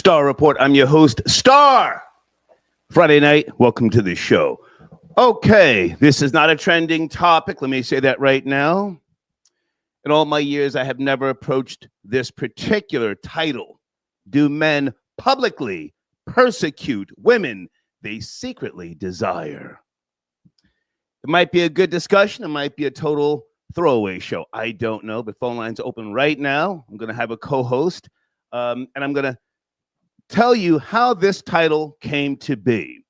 Star Report. I'm your host, Star. Friday night, welcome to the show. Okay, this is not a trending topic. Let me say that right now. In all my years, I have never approached this particular title. Do men publicly persecute women they secretly desire? It might be a good discussion. It might be a total throwaway show. I don't know, but phone lines open right now. I'm going to have a co-host, and I'm going to tell you how this title came to be.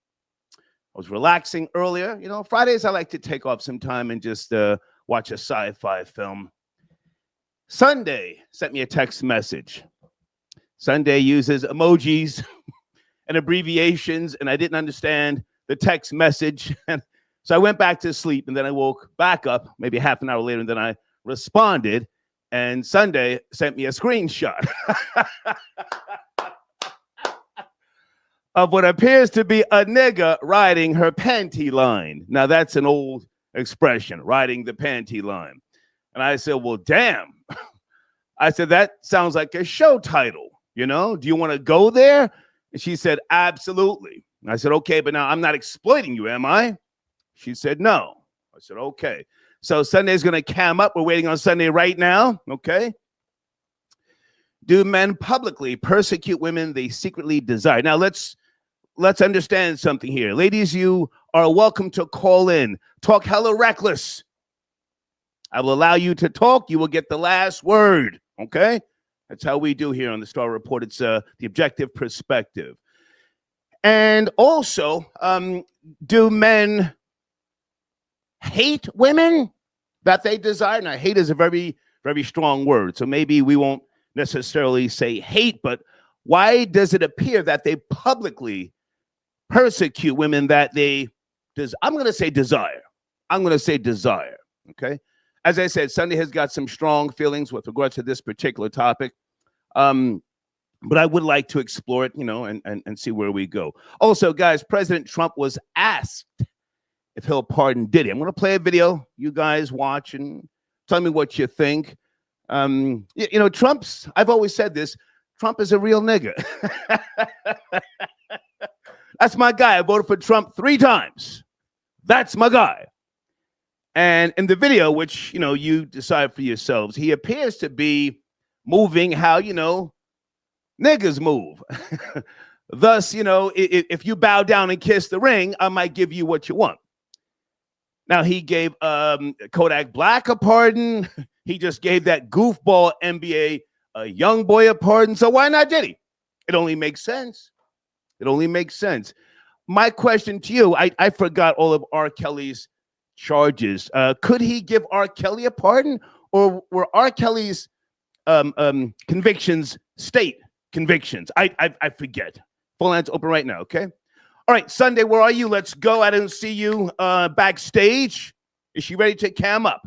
I was relaxing earlier. You know, Fridays I like to take off some time and just watch a sci-fi film. Sunday sent me a text message. Sunday uses emojis and abbreviations, and I didn't understand the text message. So I went back to sleep, and then I woke back up maybe half an hour later, and then I responded, and Sunday sent me a screenshot of what appears to be a nigga riding her panty line. Now, that's an old expression, riding the panty line. And I said, well, damn. I said, that sounds like a show title, you know? Do you want to go there? And she said, absolutely. And I said, okay, but now I'm not exploiting you, am I? She said, no. I said, okay. So Sunday's going to cam up. We're waiting on Sunday right now, okay? Do men publicly persecute women they secretly desire? Now, let's understand something here. Ladies, you are welcome to call in. Talk hella reckless. I will allow you to talk. You will get the last word, okay? That's how we do here on the Star Report. It's the objective perspective. And also, do men hate women that they desire? Now, hate is a very, very strong word, so maybe we won't necessarily say hate, but why does it appear that they publicly persecute women that they I'm going to say desire. I'm going to say desire, okay? As I said, Sunday has got some strong feelings with regard to this particular topic, but I would like to explore it, you know, and see where we go. Also, guys, President Trump was asked if he'll pardon Diddy. I'm going to play a video. You guys watch and tell me what you think. You know, I've always said this, Trump is a real nigga. That's my guy. I voted for Trump 3 times. That's my guy. And in the video, which, you know, you decide for yourselves, he appears to be moving how, you know, niggas move. Thus, you know, if you bow down and kiss the ring, I might give you what you want. Now, he gave Kodak Black a pardon. He just gave that goofball NBA young boy a pardon. So why not Diddy? It only makes sense. It only makes sense. My question to you, I forgot all of R. Kelly's charges. Could he give R. Kelly a pardon, or were R. Kelly's convictions state convictions? I forget. Phone lines open right now, okay? All right, Sunday, where are you? Let's go. I didn't see you backstage. Is she ready to cam up?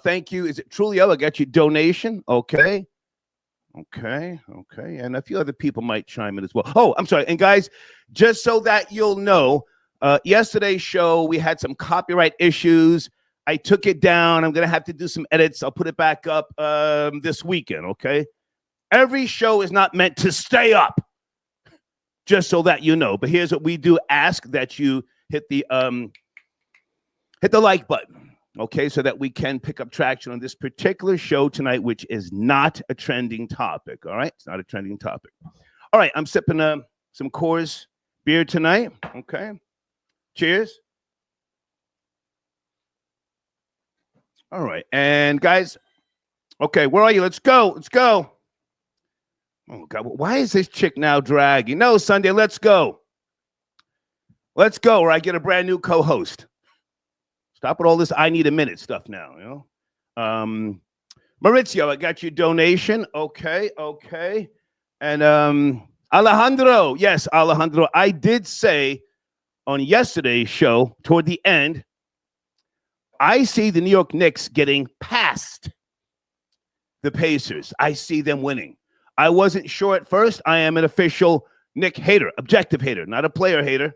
Thank you. Is it Trulio? I got your donation. Okay. And a few other people might chime in as well. Oh, I'm sorry. And guys, just so that you'll know, yesterday's show, we had some copyright issues. I took it down. I'm going to have to do some edits. I'll put it back up this weekend, okay? Every show is not meant to stay up, just so that you know. But here's what we do ask, that you hit the like button. Okay, so that we can pick up traction on this particular show tonight, which is not a trending topic, all right? It's not a trending topic. All right, I'm sipping some Coors beer tonight, okay? Cheers. All right, and guys, okay, where are you? Let's go, let's go. Oh, God, why is this chick now dragging? No, Sunday, let's go. Let's go, or I get a brand new co-host. Stop with all this I need a minute stuff now, you know. Maurizio, I got your donation. Okay. And Alejandro, yes, Alejandro, I did say on yesterday's show, toward the end, I see the New York Knicks getting past the Pacers. I see them winning. I wasn't sure at first. I am an official Knick hater, objective hater, not a player hater.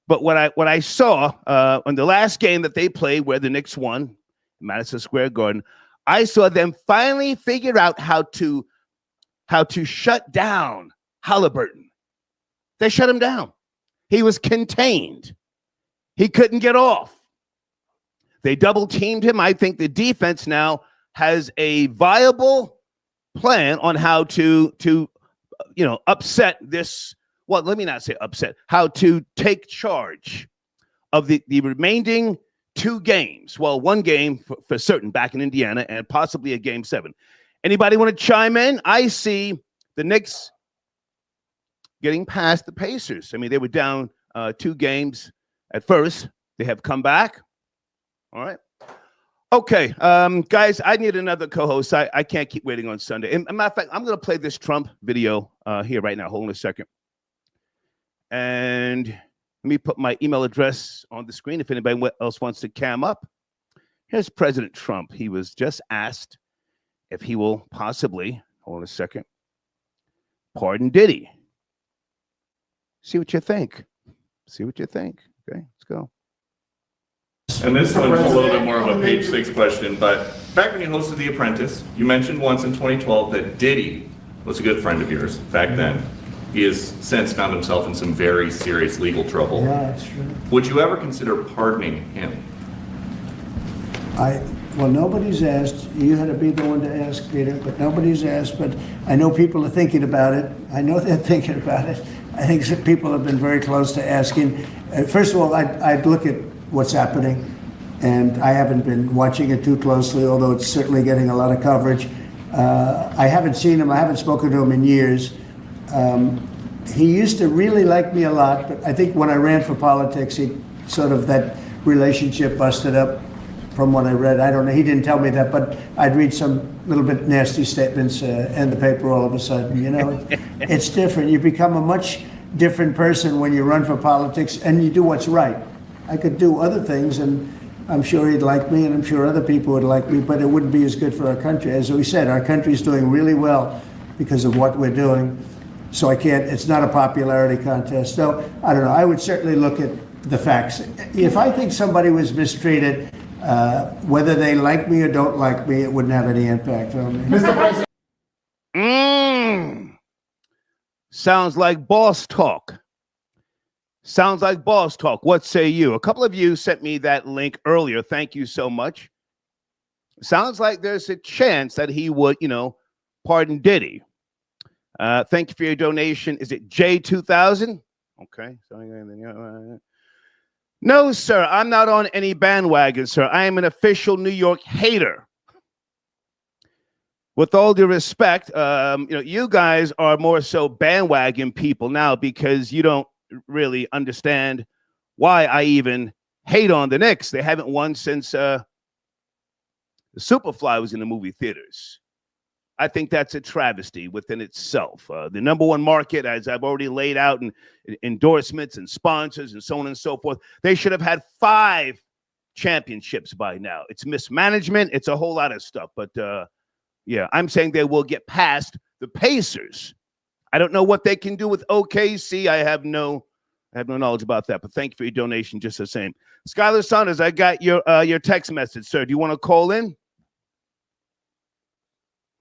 But what I saw on the last game that they played, where the Knicks won, Madison Square Garden, I saw them finally figure out how to how to shut down Halliburton. They shut him down. He was contained. He couldn't get off. They double teamed him. I think the defense now has a viable plan on how to upset this. Well, let me not say upset. How to take charge of the remaining 2 games. Well, 1 game for certain back in Indiana and possibly a game 7. Anybody want to chime in? I see the Knicks getting past the Pacers. I mean, they were down 2 games at first. They have come back. All right. Okay, guys, I need another co-host. I can't keep waiting on Sunday. As a matter of fact, I'm going to play this Trump video here right now. Hold on a second. And let me put my email address on the screen if anybody else wants to cam up. Here's President Trump. He was just asked if he will possibly, hold on a second, pardon Diddy. See what you think. See what you think. Okay, let's go. And this one's a little bit more of a page 6 question, but back when you hosted The Apprentice, you mentioned once in 2012 that Diddy was a good friend of yours back then. He has since found himself in some very serious legal trouble. Yeah, that's true. Would you ever consider pardoning him? Well, nobody's asked. You had to be the one to ask, Peter, but nobody's asked. But I know people are thinking about it. I know they're thinking about it. I think some people have been very close to asking. First of all, I'd look at what's happening, and I haven't been watching it too closely, although it's certainly getting a lot of coverage. I haven't seen him. I haven't spoken to him in years. He used to really like me a lot, but I think when I ran for politics, he sort of, that relationship busted up from what I read. I don't know. He didn't tell me that, but I'd read some little bit nasty statements in the paper all of a sudden. You know, it's different. You become a much different person when you run for politics and you do what's right. I could do other things, and I'm sure he'd like me, and I'm sure other people would like me, but it wouldn't be as good for our country. As we said, our country's doing really well because of what we're doing. So it's not a popularity contest. So I don't know. I would certainly look at the facts. If I think somebody was mistreated, whether they like me or don't like me, it wouldn't have any impact on me. Mr. President. Sounds like boss talk. Sounds like boss talk. What say you? A couple of you sent me that link earlier. Thank you so much. Sounds like there's a chance that he would, pardon Diddy. Thank you for your donation. Is it J2000? Okay. No, sir. I'm not on any bandwagon, sir. I am an official New York hater. With all due respect, you guys are more so bandwagon people now because you don't really understand why I even hate on the Knicks. They haven't won since the Superfly was in the movie theaters. I think that's a travesty within itself. The number one market, as I've already laid out, in endorsements and sponsors and so on and so forth, they should have had 5 championships by now. It's mismanagement. It's a whole lot of stuff. But yeah, I'm saying they will get past the Pacers. I don't know what they can do with OKC. I have no knowledge about that. But thank you for your donation just the same. Skylar Saunders, I got your text message, sir. Do you want to call in?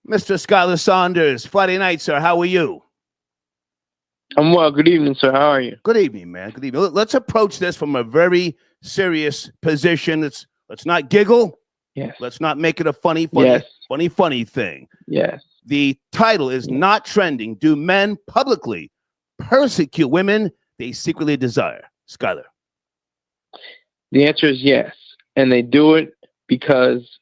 Mr. Skylar Saunders, Friday night, sir. How are you? I'm well. Good evening, sir. How are you? Good evening, man. Good evening. Let's approach this from a very serious position. Let's not giggle. Yes. Let's not make it a funny thing. Yes. The title is Not Trending. Do men publicly persecute women they secretly desire? Skylar. The answer is yes. And they do it because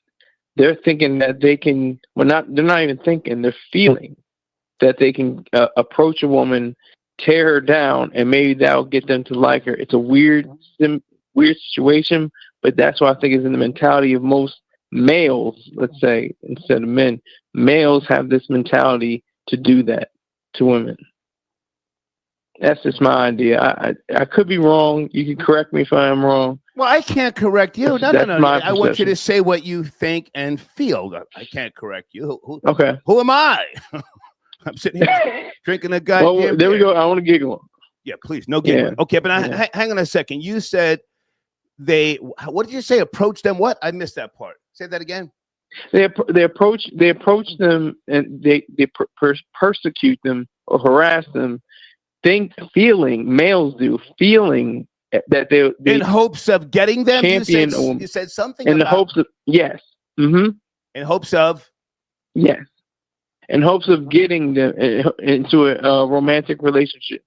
they're thinking that they can, they're not even thinking, they're feeling that they can approach a woman, tear her down, and maybe that'll get them to like her. It's a weird situation, but that's what I think is in the mentality of most males, let's say, instead of men. Males have this mentality to do that to women. That's just my idea. I could be wrong. You can correct me if I am wrong. Well, I can't correct you. No. I want you to say what you think and feel. I can't correct you. Okay. Who am I? I'm sitting here drinking a goddamn Well, there we go. I want to giggle. Yeah, please. No giggling. Yeah. Okay, but hang on a second. You said what did you say? Approach them what? I missed that part. Say that again. They approach them and they persecute them or harass them. Males do feeling that they In hopes of getting them. champion You said something in the about hopes of yes, mm-hmm, in hopes of. yes, in hopes of getting them into a romantic relationship.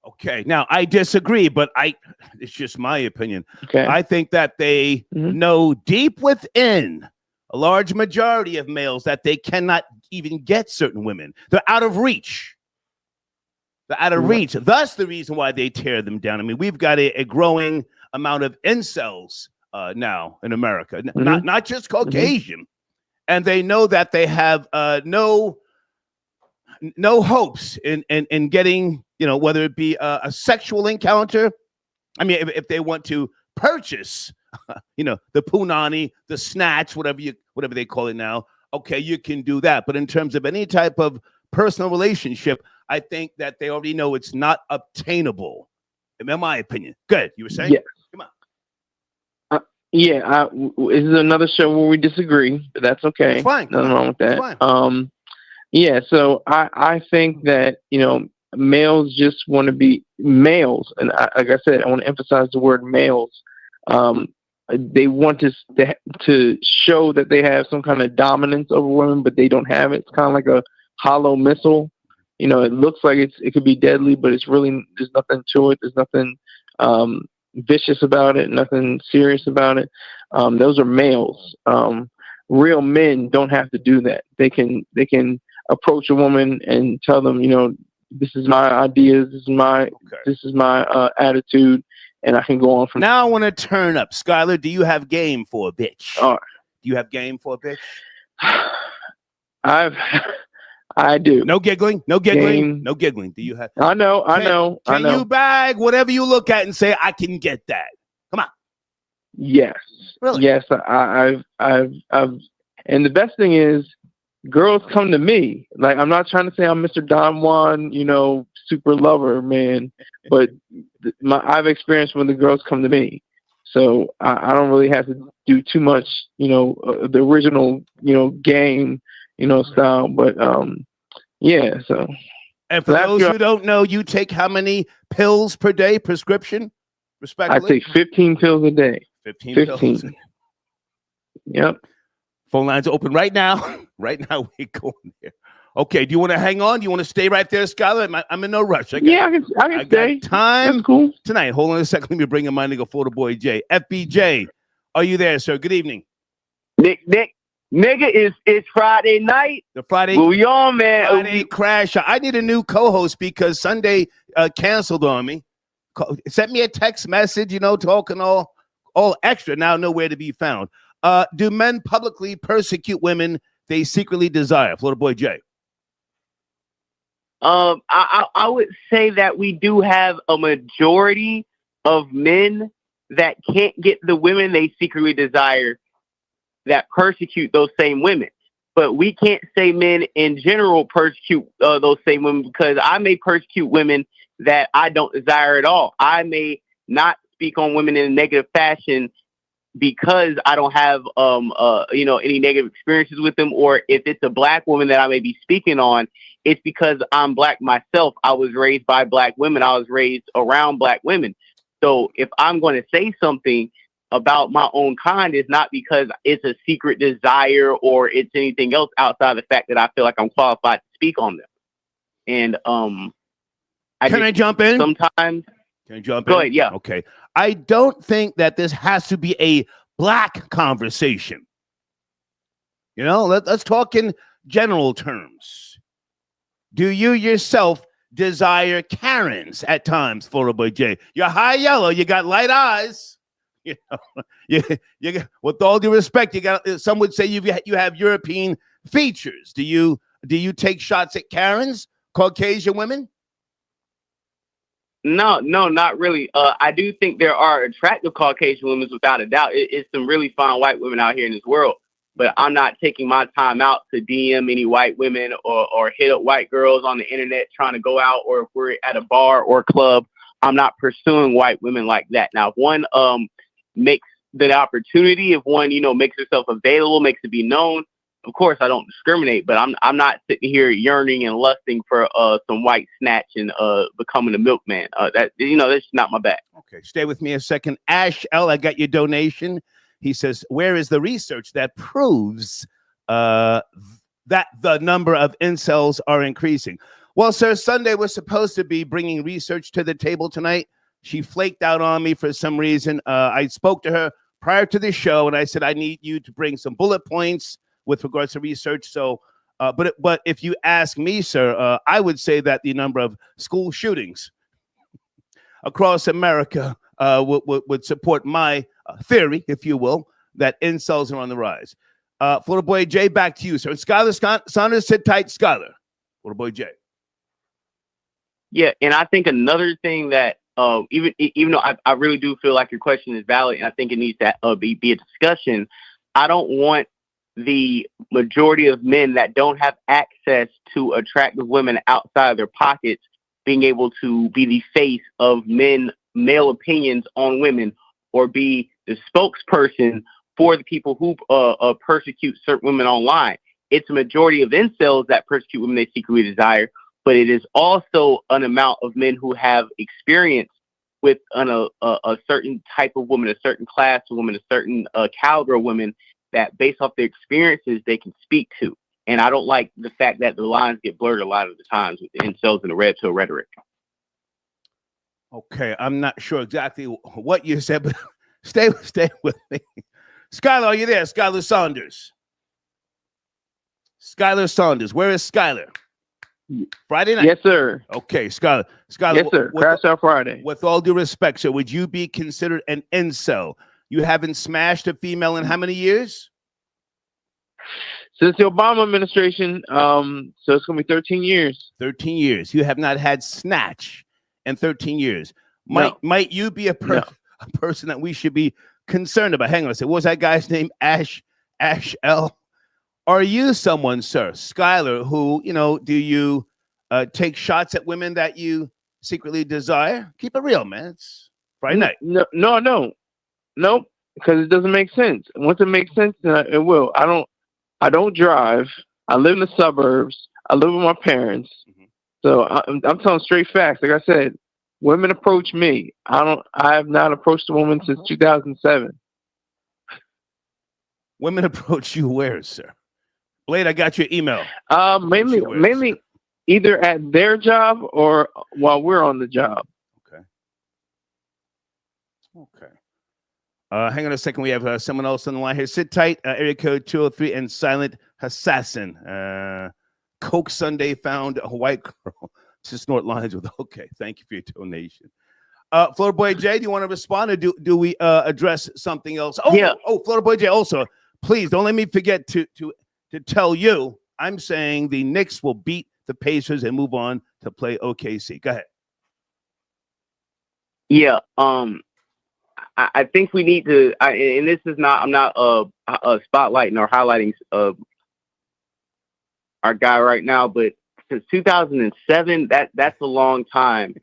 Okay, now I disagree, but it's just my opinion. Okay. I think that they know deep within a large majority of males that they cannot even get certain women. They're out of reach. They're out of reach. Thus, the reason why they tear them down. I mean, we've got a growing amount of incels now in America, not just Caucasian, and they know that they have no hopes in getting, whether it be a sexual encounter. I mean, if they want to purchase, the punani, the snatch, whatever they call it now, okay, you can do that. But in terms of any type of personal relationship, I think that they already know it's not obtainable. In my opinion. Good. You were saying? Yeah. Come on. This is another show where we disagree, but that's okay. It's fine. Nothing wrong with that. It's fine. Yeah. So I think that, males just want to be males. And like I said, I want to emphasize the word males. They want to show that they have some kind of dominance over women, but they don't have it. It's kind of like a hollow missile. It looks like it could be deadly, but it's really, there's nothing to it. There's nothing vicious about it, nothing serious about it. Those are males. Real men don't have to do that. They can approach a woman and tell them, this is my ideas, this is my attitude, and I can go on from now. I want to turn up. Skylar, do you have game for a bitch? All right. Do you have game for a bitch? I do. No giggling. No giggling. No giggling. Do you have? I know. Can you bag whatever you look at and say, I can get that? Come on. Yes. Really? Yes. I've. And the best thing is, girls come to me. Like, I'm not trying to say I'm Mr. Don Juan, super lover, man. But I've experienced when the girls come to me. So I don't really have to do too much, the original, game, style. But yeah. So. And for those who don't know, you take how many pills per day, prescription, respectively? I take 15 pills a day. 15 pills. Yep. Phone lines are open right now. Right now, we're going there. Okay, do you want to hang on? Do you want to stay right there, Skylar? I'm in no rush. I can stay. Time. That's cool. Tonight. Hold on a second. Let me bring in my nigga, Florida boy Jay. FBJ, are you there, sir? Good evening. Nick, nigga, it's Friday night. The Friday. What we on, man? Friday crash. I need a new co-host because Sunday canceled on me. Sent me a text message, talking all extra. Now nowhere to be found. Do men publicly persecute women they secretly desire? Florida boy Jay. I would say that we do have a majority of men that can't get the women they secretly desire that persecute those same women. But we can't say men in general persecute those same women, because I may persecute women that I don't desire at all. I may not speak on women in a negative fashion because I don't have any negative experiences with them, or if it's a black woman that I may be speaking on, it's because I'm black myself. I was raised by black women. I was raised around black women. So if I'm going to say something about my own kind, it's not because it's a secret desire or it's anything else outside the fact that I feel like I'm qualified to speak on them. And can I jump in? Sometimes. Can I jump in? Go ahead, yeah. Okay. I don't think that this has to be a black conversation. Let's talk in general terms. Do you yourself desire Karens at times, Florida boy Jay? You're high yellow. You got light eyes. With all due respect, you got. Some would say you have European features. Do you take shots at Karens, Caucasian women? No, not really. I do think there are attractive Caucasian women, without a doubt. It's some really fine white women out here in this world. But I'm not taking my time out to DM any white women or hit up white girls on the internet trying to go out, or if we're at a bar or club, I'm not pursuing white women like that. Now, if one makes the opportunity, if one, makes herself available, makes it be known, of course I don't discriminate, but I'm not sitting here yearning and lusting for some white snatch and becoming a milkman. That's not my bag. Okay, stay with me a second. Ash L, I got your donation. He says, where is the research that proves that the number of incels are increasing? Well, sir, Sunday was supposed to be bringing research to the table tonight. She flaked out on me for some reason. I spoke to her prior to the show, and I said, I need you to bring some bullet points with regards to research. So, but if you ask me, sir, I would say that the number of school shootings across America would support my theory, if you will, that incels are on the rise. Florida Boy Jay, back to you, sir. Skylar Saunders, sit tight, Skylar. Florida Boy Jay. Yeah, and I think another thing that even though I really do feel like your question is valid, and I think it needs to be a discussion, I don't want the majority of men that don't have access to attractive women outside of their pockets being able to be the face of male opinions on women, or be the spokesperson for the people who persecute certain women online. It's a majority of incels that persecute women they secretly desire, but it is also an amount of men who have experience with a certain type of woman, a certain class of woman, a certain caliber of women, that based off their experiences they can speak to. And I don't like the fact that the lines get blurred a lot of the times with the incels and the red pill rhetoric. Okay, I'm not sure exactly what you said, but stay with me. Skylar, are you there? Skylar Saunders. Skylar Saunders. Where is Skylar? Friday night? Yes, sir. Okay, Skylar. Yes, sir. Crash Out Friday. With all due respect, sir, would you be considered an incel? You haven't smashed a female in how many years? Since the Obama administration, so it's going to be 13 years. 13 years. You have not had snatch in 13 years. No. Might you be a person that we should be concerned about? Hang on a second. What was that guy's name? Ash L. Are you someone, sir, Skylar, who, do you take shots at women that you secretly desire? Keep it real, man. It's Friday night. Nope, because it doesn't make sense. And once it makes sense, then it will. I don't drive. I live in the suburbs. I live with my parents. Mm-hmm. So I'm telling straight facts. Like I said, women approach me. I have not approached a woman since 2007. Women approach you where, sir? Blade, I got your email. Mainly either at their job or while we're on the job. Okay. Hang on a second. We have someone else on the line here. Sit tight. Area code 203 and Silent Assassin. Coke Sunday found a white girl to snort lines with. Okay. Thank you for your donation. Florida Boy Jay, do you want to respond, or do we address something else? Oh, yeah. Oh, Florida Boy Jay, also, please don't let me forget to tell you, I'm saying the Knicks will beat the Pacers and move on to play OKC. Go ahead. Yeah. I think we need to, and this is not, I'm not spotlighting or highlighting our guy right now, but since 2007, that's a long time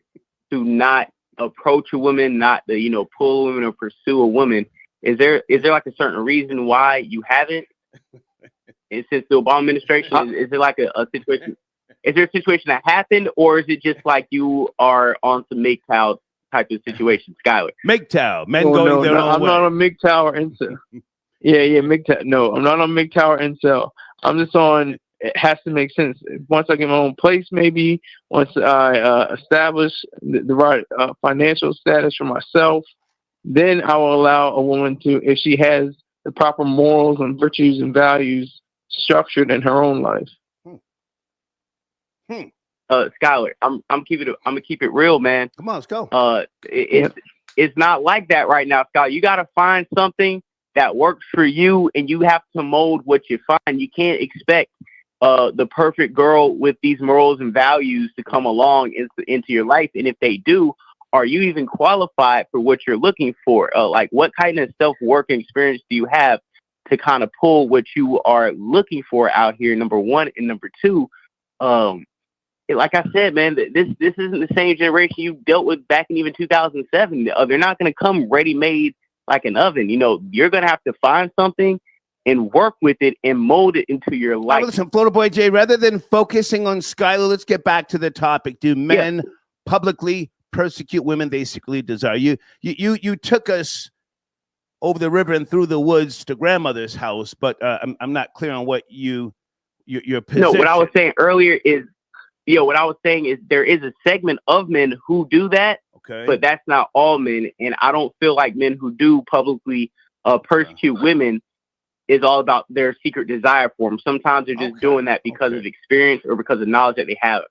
to not approach a woman, not to, pull a woman or pursue a woman. Is there like a certain reason why you haven't? And since the Obama administration, is it like a situation? Is there a situation that happened, or is it just like you are on some MGTOW type of situation, Skylar? MGTOW, men going their own way. I'm not on MGTOW or incel. Yeah, MGTOW. No, I'm not on MGTOW or incel. I'm just on. It has to make sense. Once I get my own place, maybe once I establish the right financial status for myself, then I will allow a woman to, if she has the proper morals and virtues and values structured in her own life. Skylar, I'm gonna keep it real, man. Come on, let's go. It's not like that right now, Skylar. You gotta find something that works for you, and you have to mold what you find. You can't expect the perfect girl with these morals and values to come along into your life. And if they do, are you even qualified for what you're looking for? Like, what kind of self-work and experience do you have to kind of pull what you are looking for out here, number one? And number two, like I said, man, this isn't the same generation you dealt with back in even 2007. They're not going to come ready-made like an oven. You know, you're gonna have to find something and work with it and mold it into your Now, life. listen, Florida Boy Jay, rather than focusing on Skylar, let's get back to the topic. Do men publicly persecute women they secretly desire? You took us over the river and through the woods to grandmother's house, but I'm not clear on what your position. No, what I was saying earlier is, what I was saying is there is a segment of men who do that, okay, but that's not all men. And I don't feel like men who do publicly persecute women is all about their secret desire for them. Sometimes they're just doing that because of experience or because of knowledge that they have.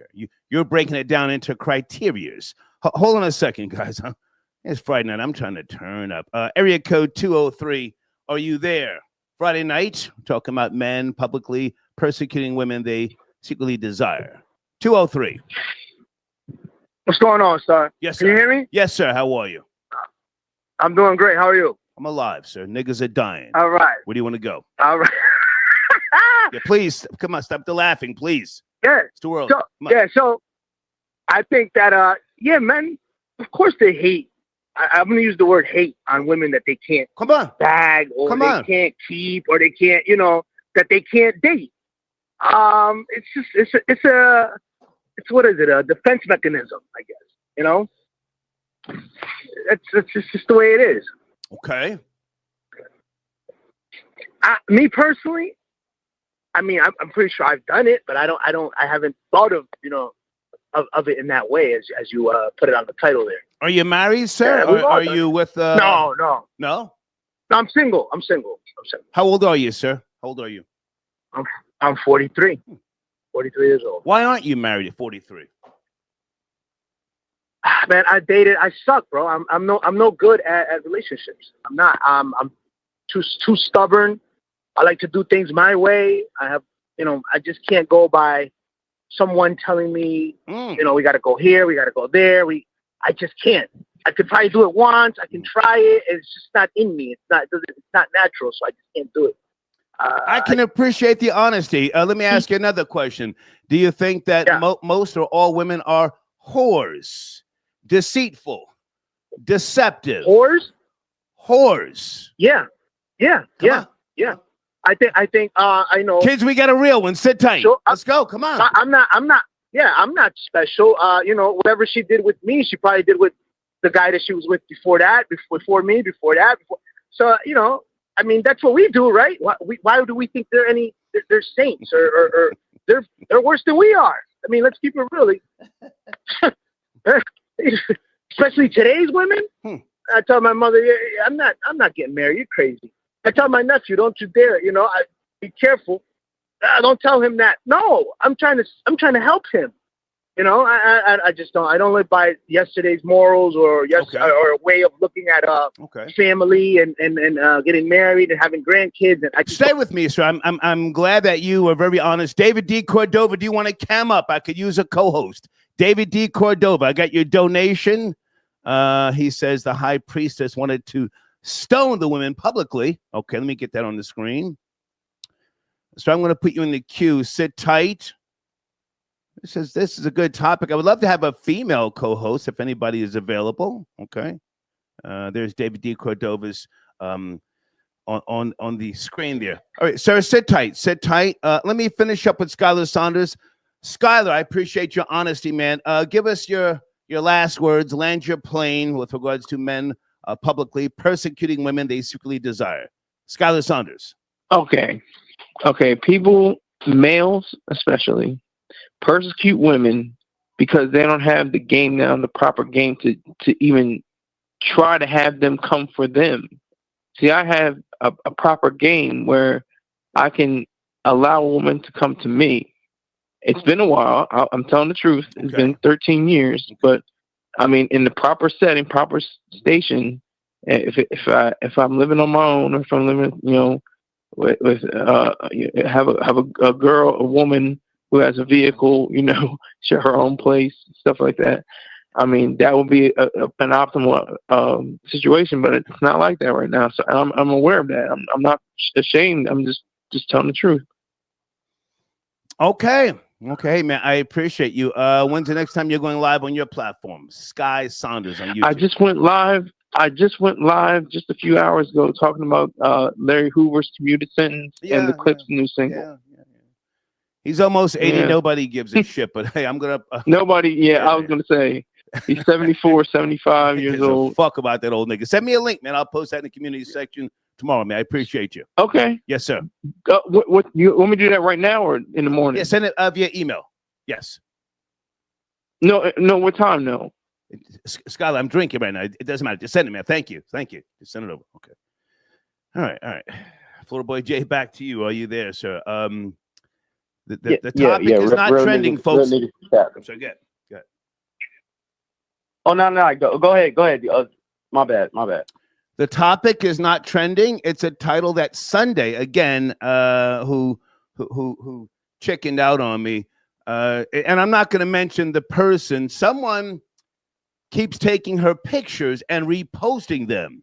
Okay, you're breaking it down into criterias. Hold on a second, guys. Huh? It's Friday night. I'm trying to turn up. Area code 203. Are you there? Friday night, talking about men publicly persecuting women they secretly desire. 203. What's going on, sir? Yes, sir. Can you hear me? Yes, sir. How are you? I'm doing great. How are you? I'm alive, sir. Niggas are dying. All right. Where do you want to go? All right. Yeah, please. Come on. Stop the laughing, please. Yeah. It's too early. So I think that, men, of course they hate. I'm going to use the word hate on women that they can't bag or can't keep or they can't, that they can't date. It's what is it? A defense mechanism, I guess, It's just the way it is. Okay. Me personally, I mean, I'm pretty sure I've done it, but I haven't thought of, of it in that way as you put it on the title there. Are you married, sir? Yeah, are you with? No. No. I'm single. How old are you, sir? How old are you? I'm 43. 43 years old. Why aren't you married at 43? Man, I suck, bro. I'm no good at relationships. I'm not. I'm too stubborn. I like to do things my way. I just can't go by someone telling me, we got to go here, we got to go there. I just can't. I could probably do it once. I can try it. It's just not in me. It's not natural, so I just can't do it. I can appreciate the honesty. Let me ask you another question. Do you think that most or all women are whores, deceitful, deceptive? Whores. Yeah. I think I know. Kids, we got a real one. Sit tight. So, let's go. Come on. I'm not special. Whatever she did with me, she probably did with the guy that she was with before that, before me, before that. So, I mean, that's what we do, right? Why do we think they're saints or they're worse than we are? I mean, let's keep it real. Especially today's women. I tell my mother, I'm not getting married. You're crazy. I tell my nephew, don't you dare. Be careful. Don't tell him that. No, I'm trying to help him. I just don't. I don't live by yesterday's morals or or a way of looking at family and getting married and having grandkids. And stay with me, sir. I'm glad that you are very honest. David D. Cordova, do you want to cam up? I could use a co-host. David D. Cordova, I got your donation. He says the high priestess wanted to stone the women publicly. Okay, let me get that on the screen. So I'm going to put you in the queue. Sit tight. It says this is a good topic. I would love to have a female co-host if anybody is available. Okay. There's David D. Cordova's on the screen there. All right, sir, sit tight. Sit tight. Let me finish up with Skylar Saunders. Skylar, I appreciate your honesty, man. Give us your last words. Land your plane with regards to men publicly persecuting women they secretly desire. Skylar Saunders. Okay. People, males especially, persecute women because they don't have the game down, the proper game to even try to have them come for them. See, I have a proper game where I can allow a woman to come to me. It's been a while. I'm telling the truth. It's been 13 years, but I mean, in the proper setting, proper station, if I'm living on my own, or if I'm living, have a girl, a woman who has a vehicle, share her own place, stuff like that. I mean, that would be an optimal situation, but it's not like that right now. So I'm aware of that. I'm not ashamed. I'm just telling the truth. Okay, man. I appreciate you. When's the next time you're going live on your platform? Sky Saunders on YouTube. I just went live I just went live just a few hours ago talking about Larry Hoover's commuted sentence and the Clips new single. Yeah. He's almost 80. Yeah. Nobody gives a shit. But hey, I'm gonna. Nobody. Yeah, I was gonna say he's 74, 75 years old. Fuck about that old nigga. Send me a link, man. I'll post that in the community section tomorrow, man. I appreciate you. Okay. Yes, sir. What you want me to do that right now or in the morning? Yeah, send it via email. Yes. No. What time? No. Skylar, I'm drinking right now. It doesn't matter. Just send it, man. Thank you. Just send it over. Okay. All right. Florida Boy Jay, back to you. Are you there, sir? The topic is not trending, folks. I'm sorry, go ahead. Oh, no. Go ahead. My bad. The topic is not trending. It's a title that Sunday, again, who chickened out on me. And I'm not going to mention the person. Someone keeps taking her pictures and reposting them.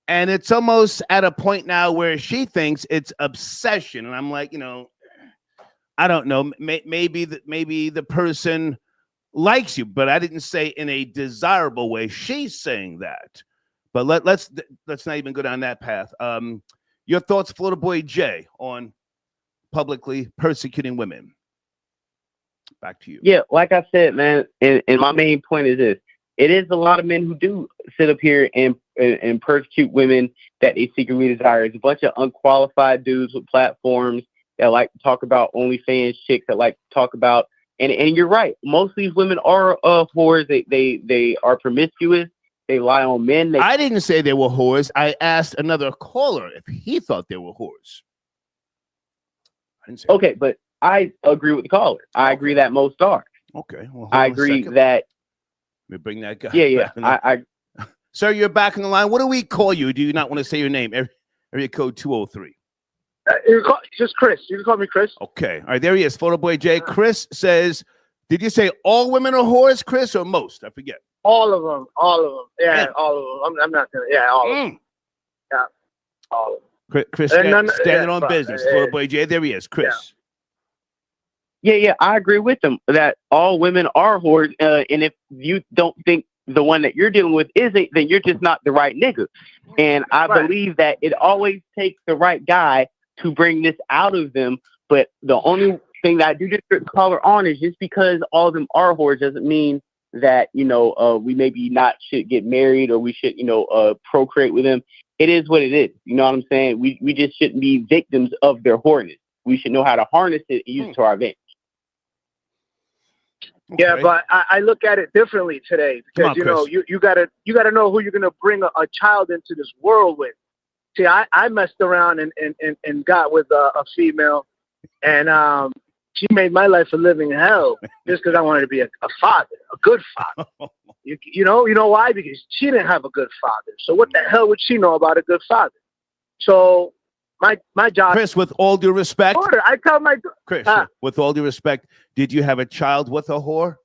And it's almost at a point now where she thinks it's obsession. And I'm like, I don't know. Maybe the person likes you, but I didn't say in a desirable way. She's saying that. But let's not even go down that path. Your thoughts, Florida Boy Jay, on publicly persecuting women? Back to you. Yeah, like I said, man, and my main point is this. It is a lot of men who do sit up here and persecute women that they secretly desire. It's a bunch of unqualified dudes with platforms that like to talk about OnlyFans chicks that like to talk about, and you're right. Most of these women are whores. They are promiscuous. They lie on men. I didn't say they were whores. I asked another caller if he thought they were whores. I didn't say okay, that. But I agree with the caller. I agree that most are. Okay. Well, I agree that. Let me bring that guy. Yeah. I Sir, you're back on the line. What do we call you? Do you not want to say your name? Area code 203. Just Chris. You can call me Chris. Okay. All right. There he is. Photo Boy Jay. Chris says, did you say all women are whores, Chris, or most? I forget. All of them. Yeah, all of them. I'm not gonna. Yeah, all of them. Yeah, all of them. Chris standing on business. Photo Boy Jay. There he is. Chris. Yeah. I agree with them that all women are whores. And if you don't think the one that you're dealing with isn't, then you're just not the right nigga. And I believe that it always takes the right guy to bring this out of them. But the only thing that I do just call her on is just because all of them are whores doesn't mean that, we maybe not should get married or we should, procreate with them. It is what it is. You know what I'm saying? We just shouldn't be victims of their whoreness. We should know how to harness it and use it to our advantage. Okay. Yeah, but I look at it differently today because you gotta know who you're gonna bring a child into this world with. See, I messed around and got with a female, and she made my life a living hell just because I wanted to be a father, a good father. You know why? Because she didn't have a good father. So what the hell would she know about a good father? So my job, Chris, with all due respect, I tell my Chris, with all due respect, did you have a child with a whore?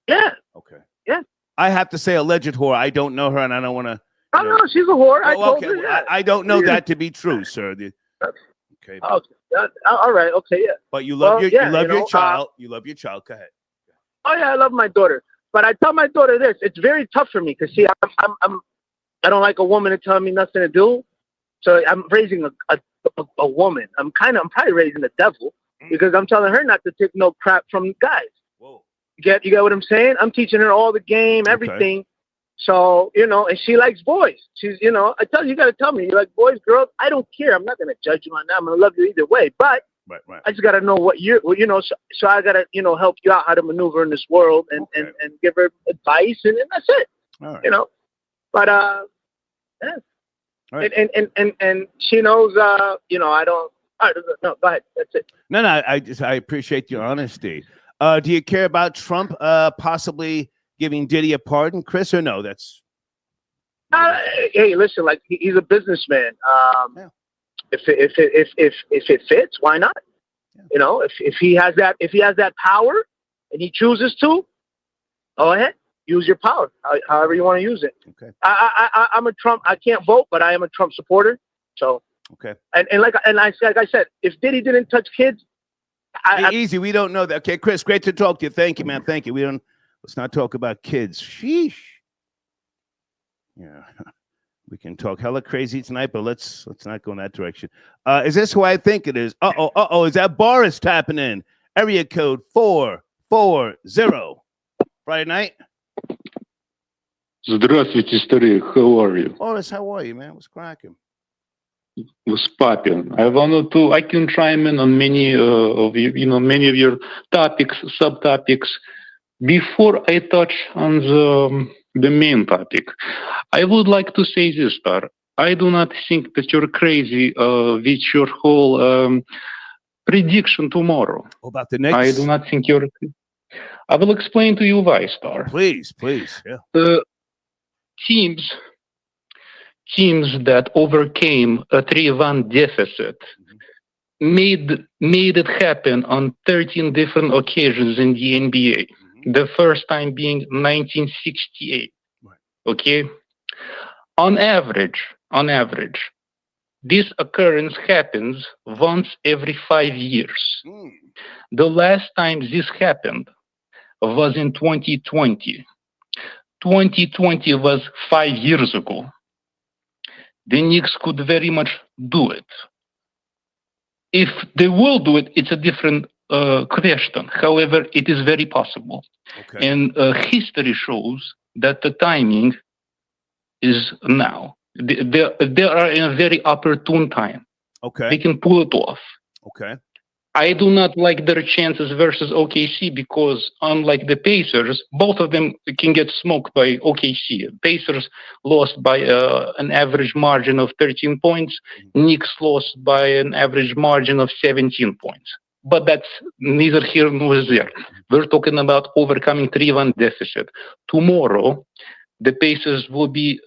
Yeah. Okay. Yeah. I have to say alleged whore. I don't know her, and I don't want to. Oh no, she's a whore. I told her. Well, I don't know that to be true, sir. Okay. All right. Okay. Yeah. But you love your child. You love your child. Go ahead. Oh yeah, I love my daughter. But I tell my daughter this: it's very tough for me because see, I don't like a woman to tell me nothing to do. So I'm raising a woman. I'm probably raising the devil because I'm telling her not to take no crap from guys. Whoa. You get what I'm saying? I'm teaching her all the game, everything. Okay. So, and she likes boys. She's, I tell you got to tell me, you like boys, girls? I don't care. I'm not going to judge you on that. I'm going to love you either way. But right. I just got to know what so I got to, help you out how to maneuver in this world and give her advice. And that's it, all right. But, yeah. Right. And she knows, I don't. No, go ahead. That's it. No. I appreciate your honesty. Do you care about Trump possibly giving Diddy a pardon, Chris, or no? That's. Hey, listen. Like he's a businessman. If it fits, why not? Yeah. If he has that power and he chooses to, go ahead. Use your power, however you want to use it. Okay. I'm a Trump. I can't vote, but I am a Trump supporter. So. Okay. And like I said, if Diddy didn't touch kids, easy. We don't know that. Okay, Chris, great to talk to you. Thank you, man. Thank you. Let's not talk about kids. Sheesh. Yeah. We can talk hella crazy tonight, but let's not go in that direction. Is this who I think it is? Is that Boris tapping in? Area code 440. Friday night. Здравствуйте, старик. How are you? Boris, how are you, man? What's cracking? What's poppin'? I can chime in on many of many of your topics, subtopics. Before I touch on the main topic, I would like to say this, Star. I do not think that you're crazy with your whole prediction tomorrow. About the Knicks? I do not think you're. I will explain to you why, Star. Please. Yeah. The teams that overcame a 3-1 deficit made it happen on 13 different occasions in the NBA. The first time being 1968. Right. Okay? On average, this occurrence happens once every 5 years. The last time this happened was in 2020. 2020 was 5 years ago. The Knicks could very much do it. If they will do it, it's a different question. However, it is very possible. Okay. And history shows that the timing is now. They are in a very opportune time. Okay. They can pull it off. Okay. I do not like their chances versus OKC because, unlike the Pacers, both of them can get smoked by OKC. Pacers lost by an average margin of 13 points. Knicks lost by an average margin of 17 points. But that's neither here nor there. We're talking about overcoming 3-1 deficit. Tomorrow, the Pacers will be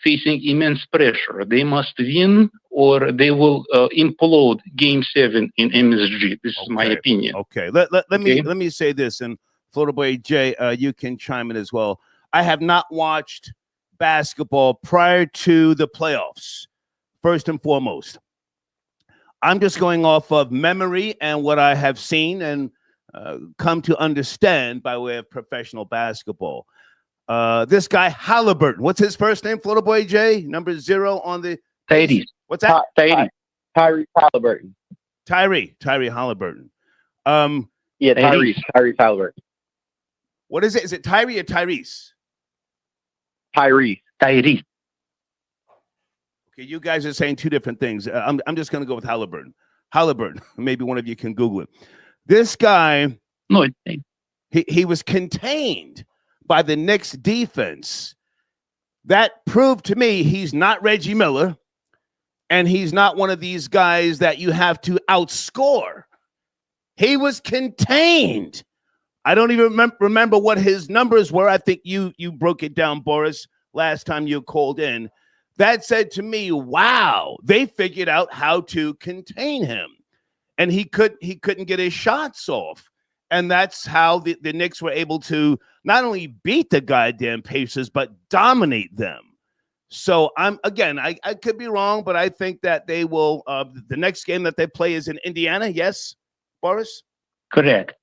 facing immense pressure. They must win or they will implode Game 7 in MSG. This is my opinion. Okay. Let me say this, and Florida Boy Jay, you can chime in as well. I have not watched basketball prior to the playoffs, first and foremost. I'm just going off of memory and what I have seen and come to understand by way of professional basketball. This guy, Halliburton. What's his first name, Florida Boy J? Number 0 on the... Tyrese. What's that? Tyrese Halliburton. Tyree Halliburton. Yeah, Tyrese Halliburton. What is it? Is it Tyree or Tyrese? Tyrese. Okay, you guys are saying two different things. I'm just going to go with Halliburton. Maybe one of you can Google it. This guy, No, he was contained by the Knicks defense. That proved to me he's not Reggie Miller, and he's not one of these guys that you have to outscore. He was contained. I don't even remember what his numbers were. I think you broke it down, Boris, last time you called in. That said to me, wow, they figured out how to contain him. And he couldn't get his shots off. And that's how the Knicks were able to not only beat the goddamn Pacers, but dominate them. So I could be wrong, but I think that they will. The next game that they play is in Indiana. Yes, Boris? correct.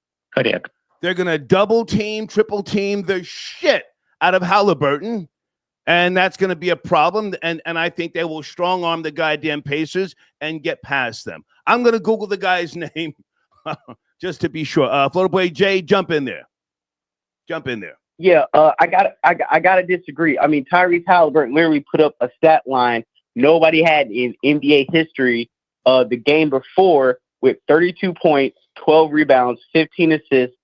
They're going to double team, triple team the shit out of Halliburton. And that's going to be a problem. And I think they will strong arm the goddamn Pacers and get past them. I'm going to Google the guy's name just to be sure. Florida Boy Jay, jump in there. Yeah, I gotta disagree. I mean, Tyrese Halliburton literally put up a stat line nobody had in NBA history the game before with 32 points, 12 rebounds, 15 assists,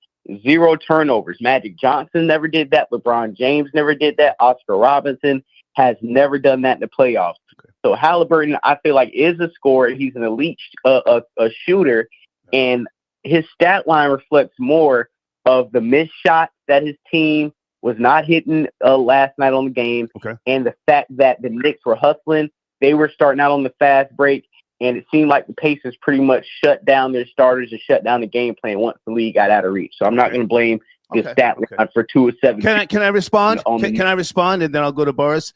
0 turnovers. Magic Johnson never did that. LeBron James never did that. Oscar Robinson has never done that in the playoffs. Okay. So Halliburton, I feel like, is a scorer. He's an elite a shooter, and his stat line reflects more of the missed shots that his team was not hitting last night on the game, and the fact that the Knicks were hustling. They were starting out on the fast break, and it seemed like the Pacers pretty much shut down their starters and shut down the game plan once the league got out of reach. So I'm not going to blame the stat line for 2 of 7. Can I respond? Can I respond, and then I'll go to Boris?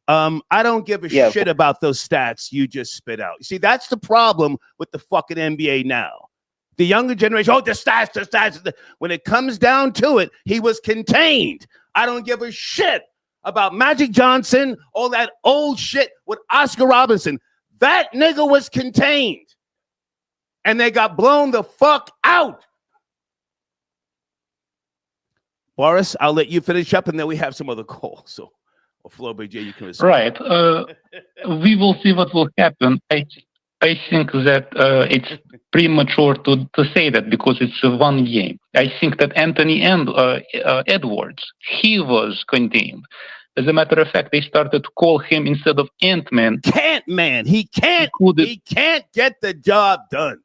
I don't give a shit about those stats you just spit out. You see, that's the problem with the fucking NBA now. The younger generation, the stats. When it comes down to it, he was contained. I don't give a shit about Magic Johnson, all that old shit with Oscar Robertson. That nigga was contained. And they got blown the fuck out. Boris, I'll let you finish up, and then we have some other calls. So, Flo BJ, you can respond. Right. We will see what will happen. I think that it's premature to say that because it's one game. I think that Anthony Edwards, he was contained. As a matter of fact, they started to call him instead of Ant-Man. Can't-Man. He can't get the job done.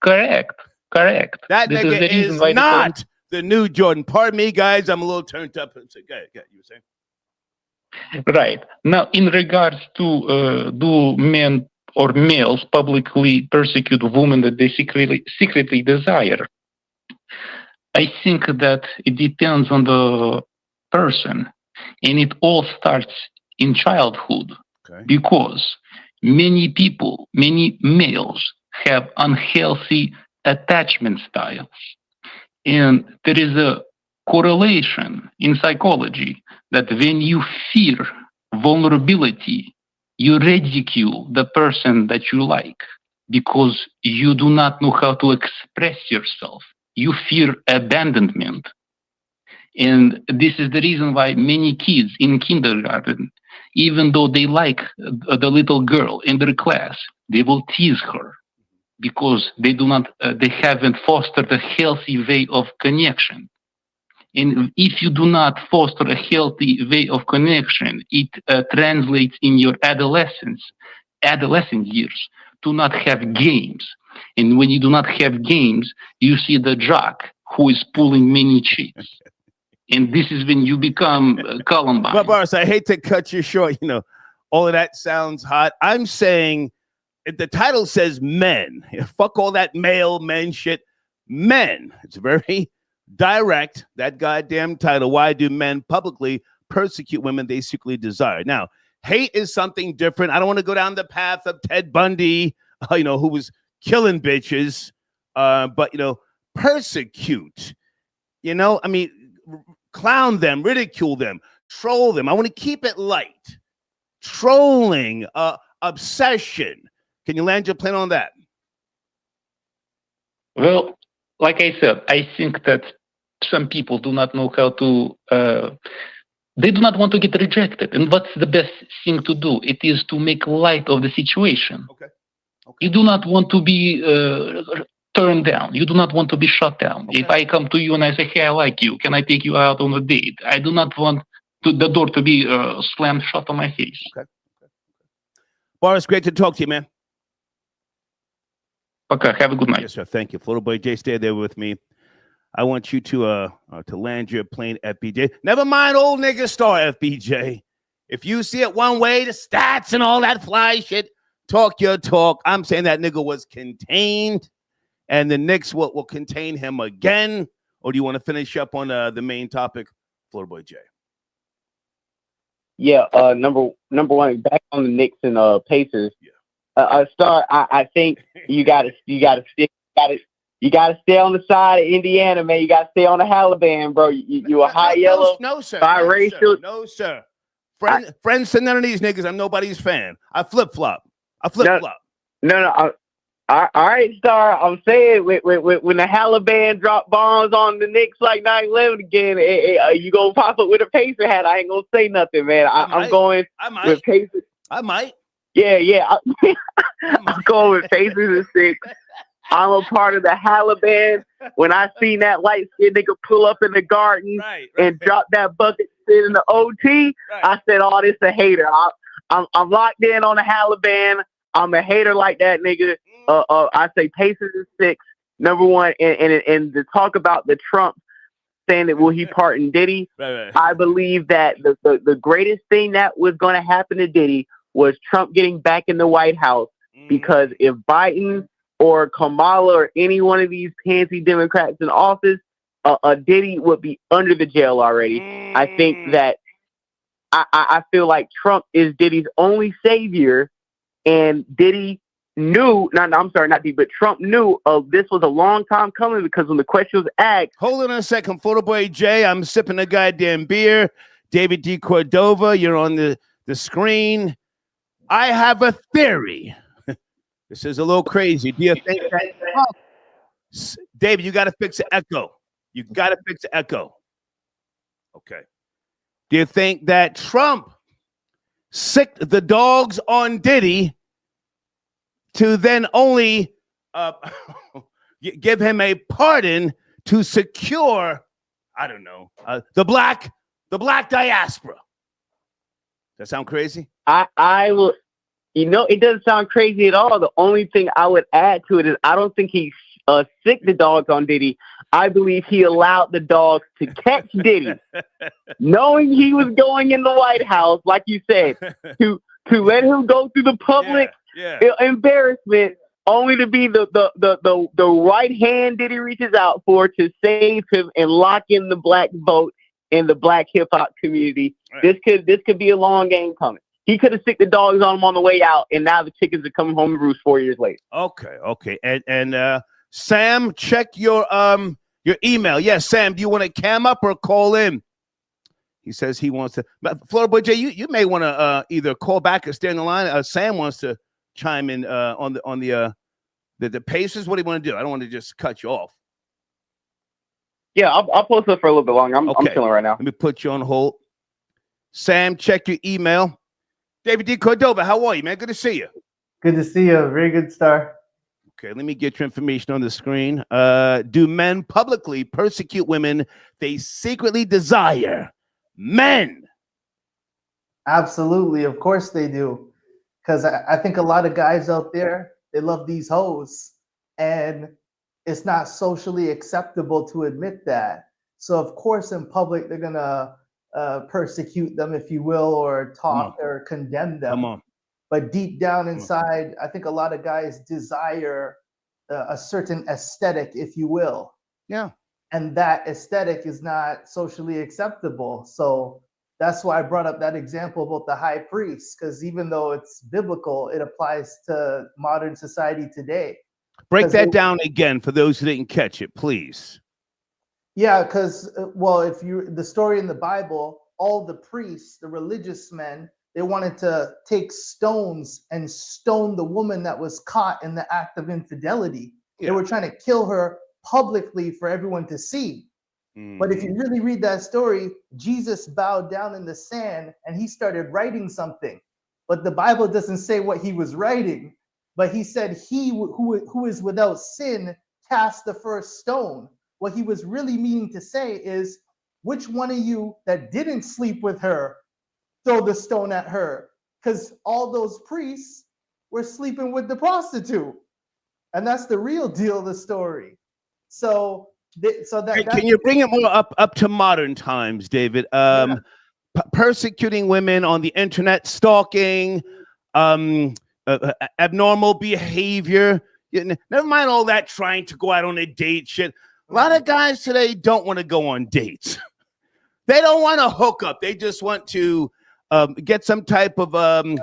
Correct. That this nigga is not the new Jordan. Pardon me, guys. I'm a little turned up. So, go ahead, you were saying? Right. Now, in regards to do men or males publicly persecute women that they secretly desire, I think that it depends on the person. And it all starts in childhood. Okay. Because many people, many males have unhealthy attachment styles. And there is a correlation in psychology that when you fear vulnerability, you ridicule the person that you like because you do not know how to express yourself. You fear abandonment. And this is the reason why many kids in kindergarten, even though they like the little girl in their class, they will tease her because they haven't fostered a healthy way of connection. And if you do not foster a healthy way of connection, it translates in your adolescent years to not have games. And when you do not have games, you see the jock who is pulling many chicks. And this is when you become Columbine. But Boris, I hate to cut you short. You know, all of that sounds hot. I'm saying the title says men. Fuck all that male men shit. Men. It's very direct, that goddamn title. Why do men publicly persecute women they secretly desire? Now, hate is something different. I don't want to go down the path of Ted Bundy, who was killing bitches. But, persecute, clown them, ridicule them, troll them. I want to keep it light. Trolling, obsession. Can you land your plane on that? Well, like I said, I think that some people do not know how to, they do not want to get rejected. And what's the best thing to do? It is to make light of the situation. Okay. You do not want to be turned down. You do not want to be shut down. Okay. If I come to you and I say, hey, I like you, can I take you out on a date? I do not want the door to be slammed shut on my face. Okay. Boris, great to talk to you, man. Okay, have a good night. Yes, sir. Thank you. Florida Boy Jay, stay there with me. I want you to land your plane, FBJ. Never mind old nigga star, FBJ. If you see it one way, the stats and all that fly shit, talk your talk. I'm saying that nigga was contained, and the Knicks will contain him again. Or do you want to finish up on the main topic, Florida Boy Jay? Yeah, number one, back on the Knicks and Pacers. Yeah. Star, I think you gotta stay on the side of Indiana, man. You gotta stay on the Haliban, bro. You a high yellow, no, sir, biracial. No, sir. Friends to none of these niggas. I'm nobody's fan. I flip flop. No. All right, Star. I'm saying when the Haliban drop bombs on the Knicks like 9/11 again, you gonna pop up with a Pacer hat. I ain't gonna say nothing, man. I'm going with Pacers. I might. Yeah. I'm going with Pacers and 6. I'm a part of the Haliban. When I seen that light-skinned nigga pull up in the garden and drop that bucket sit in the OT, I said, "Oh, this a hater." I'm locked in on the Haliban. I'm a hater like that nigga. I say Pacers and 6, number one. And to talk about the Trump saying that will he pardon Diddy, I believe that the greatest thing that was going to happen to Diddy was Trump getting back in the White House, because if Biden or Kamala or any one of these pansy Democrats in office, Diddy would be under the jail already. I think that I feel like Trump is Diddy's only savior, and Diddy knew, not Diddy, but Trump knew this was a long time coming, because when the question was asked. Hold on a second, Photo Boy Jay. I'm sipping a goddamn beer. David D. Cordova, you're on the screen. I have a theory. This is a little crazy. Do you think that David, you got to fix the echo. You got to fix the echo. Okay. Do you think that Trump sicked the dogs on Diddy to then only give him a pardon to secure, I don't know, the black diaspora? That sound crazy? I will. It doesn't sound crazy at all. The only thing I would add to it is I don't think he sicked the dogs on Diddy. I believe he allowed the dogs to catch Diddy, knowing he was going in the White House, like you said, to let him go through the public embarrassment, only to be the right hand Diddy reaches out for to save him and lock in the black vote in the black hip hop community. Right. This could be a long game coming. He could have sicked the dogs on him on the way out, and now the chickens are coming home to roost 4 years later. Okay. And Sam, check your email. Yes, Sam, do you want to cam up or call in? He says he wants to. But Florida Boy J, you may want to either call back or stay on the line. Sam wants to chime in on the Pacers. What do you want to do? I don't want to just cut you off. Yeah, I'll post it for a little bit longer. I'm chilling right now. Let me put you on hold. Sam, check your email. David D. Cordova, how are you, man? Good to see you. Good to see you. Very good, Star. Okay, let me get your information on the screen. Do men publicly persecute women they secretly desire? Men. Absolutely. Of course they do. Because I think a lot of guys out there, they love these hoes. And it's not socially acceptable to admit that. So, of course, in public, they're going to persecute them, if you will, or talk or condemn them. Come on. But deep down inside, I think a lot of guys desire a certain aesthetic, if you will. Yeah. And that aesthetic is not socially acceptable. So that's why I brought up that example about the high priest, because even though it's biblical, it applies to modern society today. Break that down again for those who didn't catch it, please. Yeah, because, well, if the story in the Bible, all the priests, the religious men, they wanted to take stones and stone the woman that was caught in the act of infidelity. Yeah. They were trying to kill her publicly for everyone to see. But if you really read that story, Jesus bowed down in the sand and he started writing something. But the Bible doesn't say what he was writing. But he said, he who is without sin cast the first stone. What he was really meaning to say is, which one of you that didn't sleep with her, throw the stone at her? Because all those priests were sleeping with the prostitute. And that's the real deal of the story. So can you bring it more up to modern times, David? Persecuting women on the internet, stalking, abnormal behavior. Never mind all that trying to go out on a date shit. A lot of guys today don't want to go on dates. They don't want to hook up. They just want to get some type of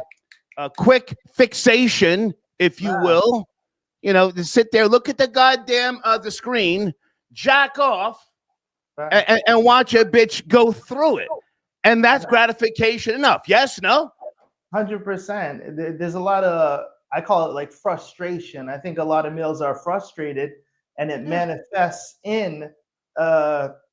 quick fixation, if you will. You know, to sit there, look at the goddamn the screen, jack off, and watch a bitch go through it. And that's gratification enough. Yes, no? 100%. There's a lot of, I call it like frustration. I think a lot of males are frustrated, and it manifests in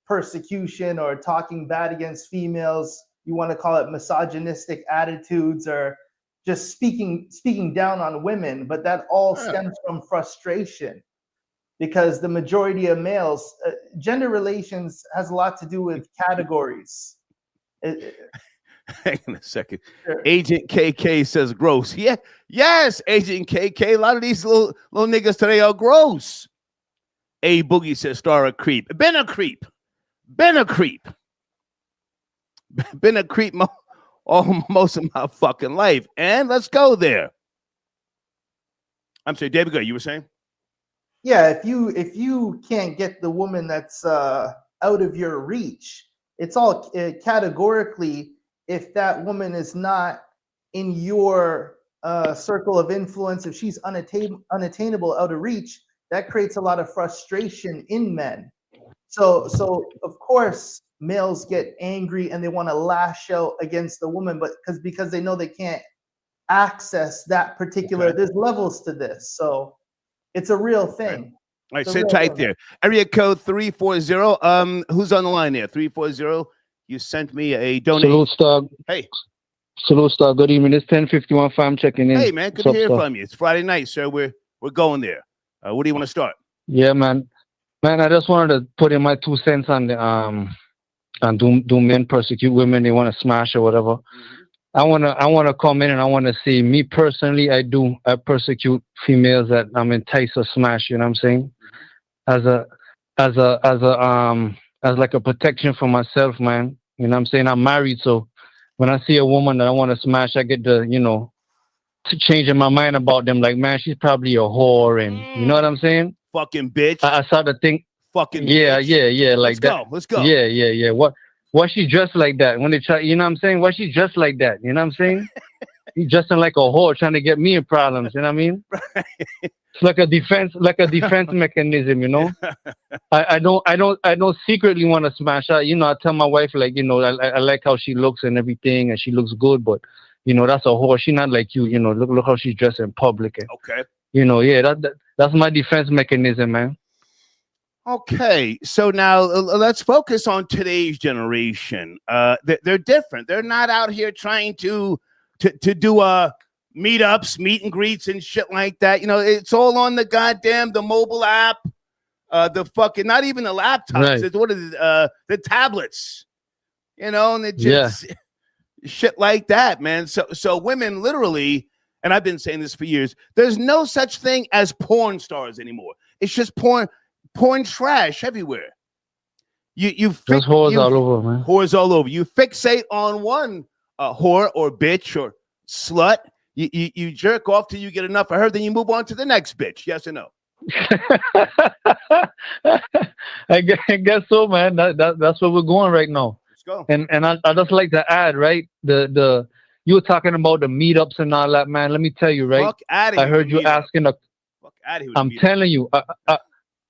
persecution or talking bad against females. You want to call it misogynistic attitudes or just speaking down on women, but that all stems from frustration, because the majority of males, gender relations has a lot to do with categories. Hang on a second. Sure. Agent KK says gross. Yeah, yes, Agent KK. A lot of these little niggas today are gross. A Boogie says star a creep. Been a creep most of my fucking life. And let's go there. I'm sorry, David, go. You were saying? Yeah, if you can't get the woman that's out of your reach, it's all categorically, if that woman is not in your circle of influence, if she's unattainable, out of reach, that creates a lot of frustration in men. So of course, males get angry and they want to lash out against the woman, but because they know they can't access that particular. Okay. There's levels to this, so it's a real thing. All right, It's a sit real tight thing. there. Area code 340. Who's on the line there? 340. You sent me a donation. Salute, Star. Hey. Salute, Star. Good evening. It's 10:51. I'm checking in. Hey, man. Good to hear from you. It's Friday night, sir. We're going there. What do you want to start? Yeah, man. Man, I just wanted to put in my 2 cents on the on do men persecute women? They want to smash or whatever. I wanna come in and I wanna say, me personally, I persecute females that I'm enticed or smash. You know what I'm saying? As like a protection for myself, man. You know what I'm saying? I'm married, so when I see a woman that I want to smash, I get to, to changing my mind about them. Like, man, she's probably a whore, and you know what I'm saying? Fucking bitch. I start to think, fucking yeah, bitch. yeah, like Let's go. Yeah. Why she dressed like that? When they try, you know what I'm saying? Why she dressed like that? You know what I'm saying? He dressing like a whore, trying to get me in problems. You know what I mean? It's like a defense mechanism. You know? I don't secretly want to smash her. You know, I tell my wife, like, I like how she looks and everything, and she looks good, but that's a whore. She not like you. Look how she dressed in public. And, okay. That's my defense mechanism, man. Okay, so now let's focus on today's generation. They're different. They're not out here trying to do meetups, meet and greets, and shit like that. It's all on the mobile app, the fucking not even the laptops. Right. It's what is it, the tablets. And it just shit like that, man. So women literally, and I've been saying this for years. There's no such thing as porn stars anymore. It's just porn trash everywhere. There's whores all over, man. Whores all over. You fixate on one whore or bitch or slut. You jerk off till you get enough of her, then you move on to the next bitch. Yes or no? I guess so, man. That's where we're going right now. Let's go. And I just like to add, right? The you were talking about the meetups and all that, man. Let me tell you, right? Fuck out of here. I heard you asking a. Fuck out of here. I'm telling you, I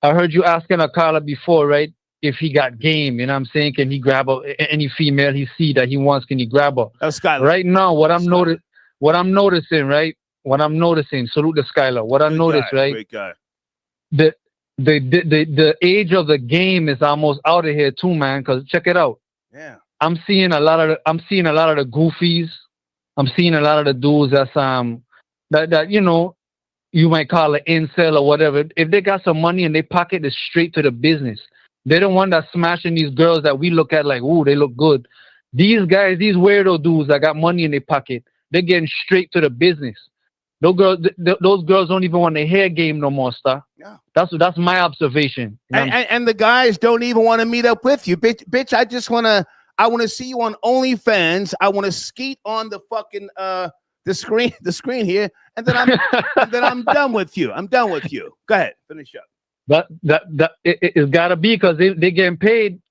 heard you asking a caller before, right? If he got game, you know what I'm saying? Can he grab any female he see that he wants? Can he grab her? That's Skylar. Right now, what I'm noticing, right? Salute to Skylar. What I noticed, right? Great guy. The age of the game is almost out of here too, man. Because check it out. Yeah. I'm seeing a lot of the goofies. I'm seeing a lot of the dudes that's that you might call it incel or whatever. If they got some money in their pocket, it's straight to the business. They're the one that's smashing these girls that we look at like, ooh, they look good. These guys, these weirdo dudes that got money in their pocket, they're getting straight to the business. Those girls don't even want their hair game no more, Star. Yeah. That's my observation. And the guys don't even want to meet up with you, bitch. I want to see you on OnlyFans. I want to skeet on the fucking the screen here, and then I'm done with you. Go ahead, finish up. It's gotta be because they getting paid,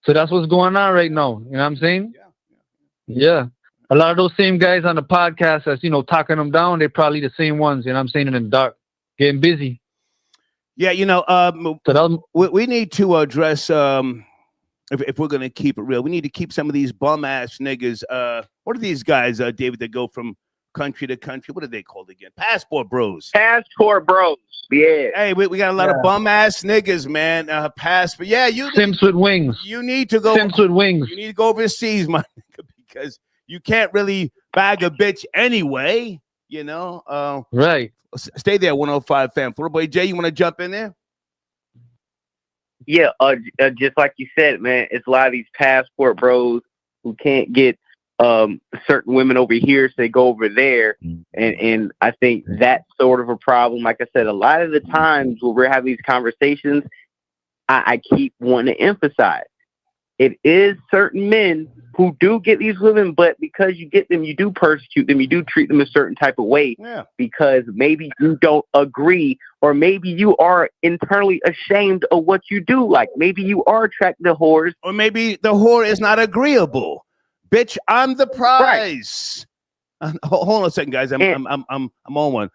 so that's what's going on right now. You know what I'm saying? Yeah. A lot of those same guys on the podcast that's talking them down, they're probably the same ones. You know what I'm saying? In the dark, getting busy. Yeah, we need to address if we're gonna keep it real, we need to keep some of these bum ass niggas. What are these guys, David, that go from country to country? What are they called again? Passport bros. Passport bros. Yeah. Hey, we got a lot of bum ass niggas, man. Passport. Yeah, Simps with wings. You need to go. Simps with wings. You need to go overseas, my nigga, because you can't really bag a bitch anyway. Right. Stay there, 105 fam. Little boy Jay, you want to jump in there? Yeah, just like you said, man, it's a lot of these passport bros who can't get certain women over here, so they go over there, and I think that's sort of a problem. Like I said, a lot of the times when we're having these conversations, I keep wanting to emphasize it is certain men who do get these women, but because you get them, you do persecute them, you do treat them a certain type of way, because maybe you don't agree, or maybe you are internally ashamed of what you do. Like maybe you are attracted to whores, or maybe the whore is not agreeable. Bitch, I'm the prize. Right. Hold on a second, guys. I'm on one.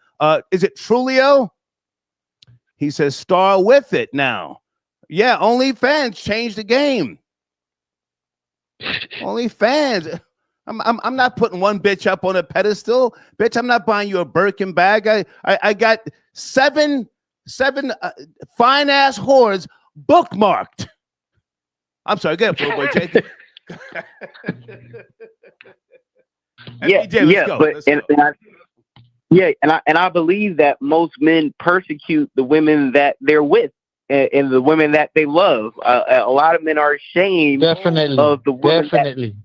Is it Trulio? He says, star with it now. Yeah, OnlyFans changed the game. Only fans. I'm not putting one bitch up on a pedestal, bitch. I'm not buying you a Birkin bag. I got seven fine ass whores bookmarked. I'm sorry, go ahead, boy, Jake. Yeah, FBJ, let's go. but Let's go. and I believe that most men persecute the women that they're with and the women that they love. A lot of men are ashamed of the women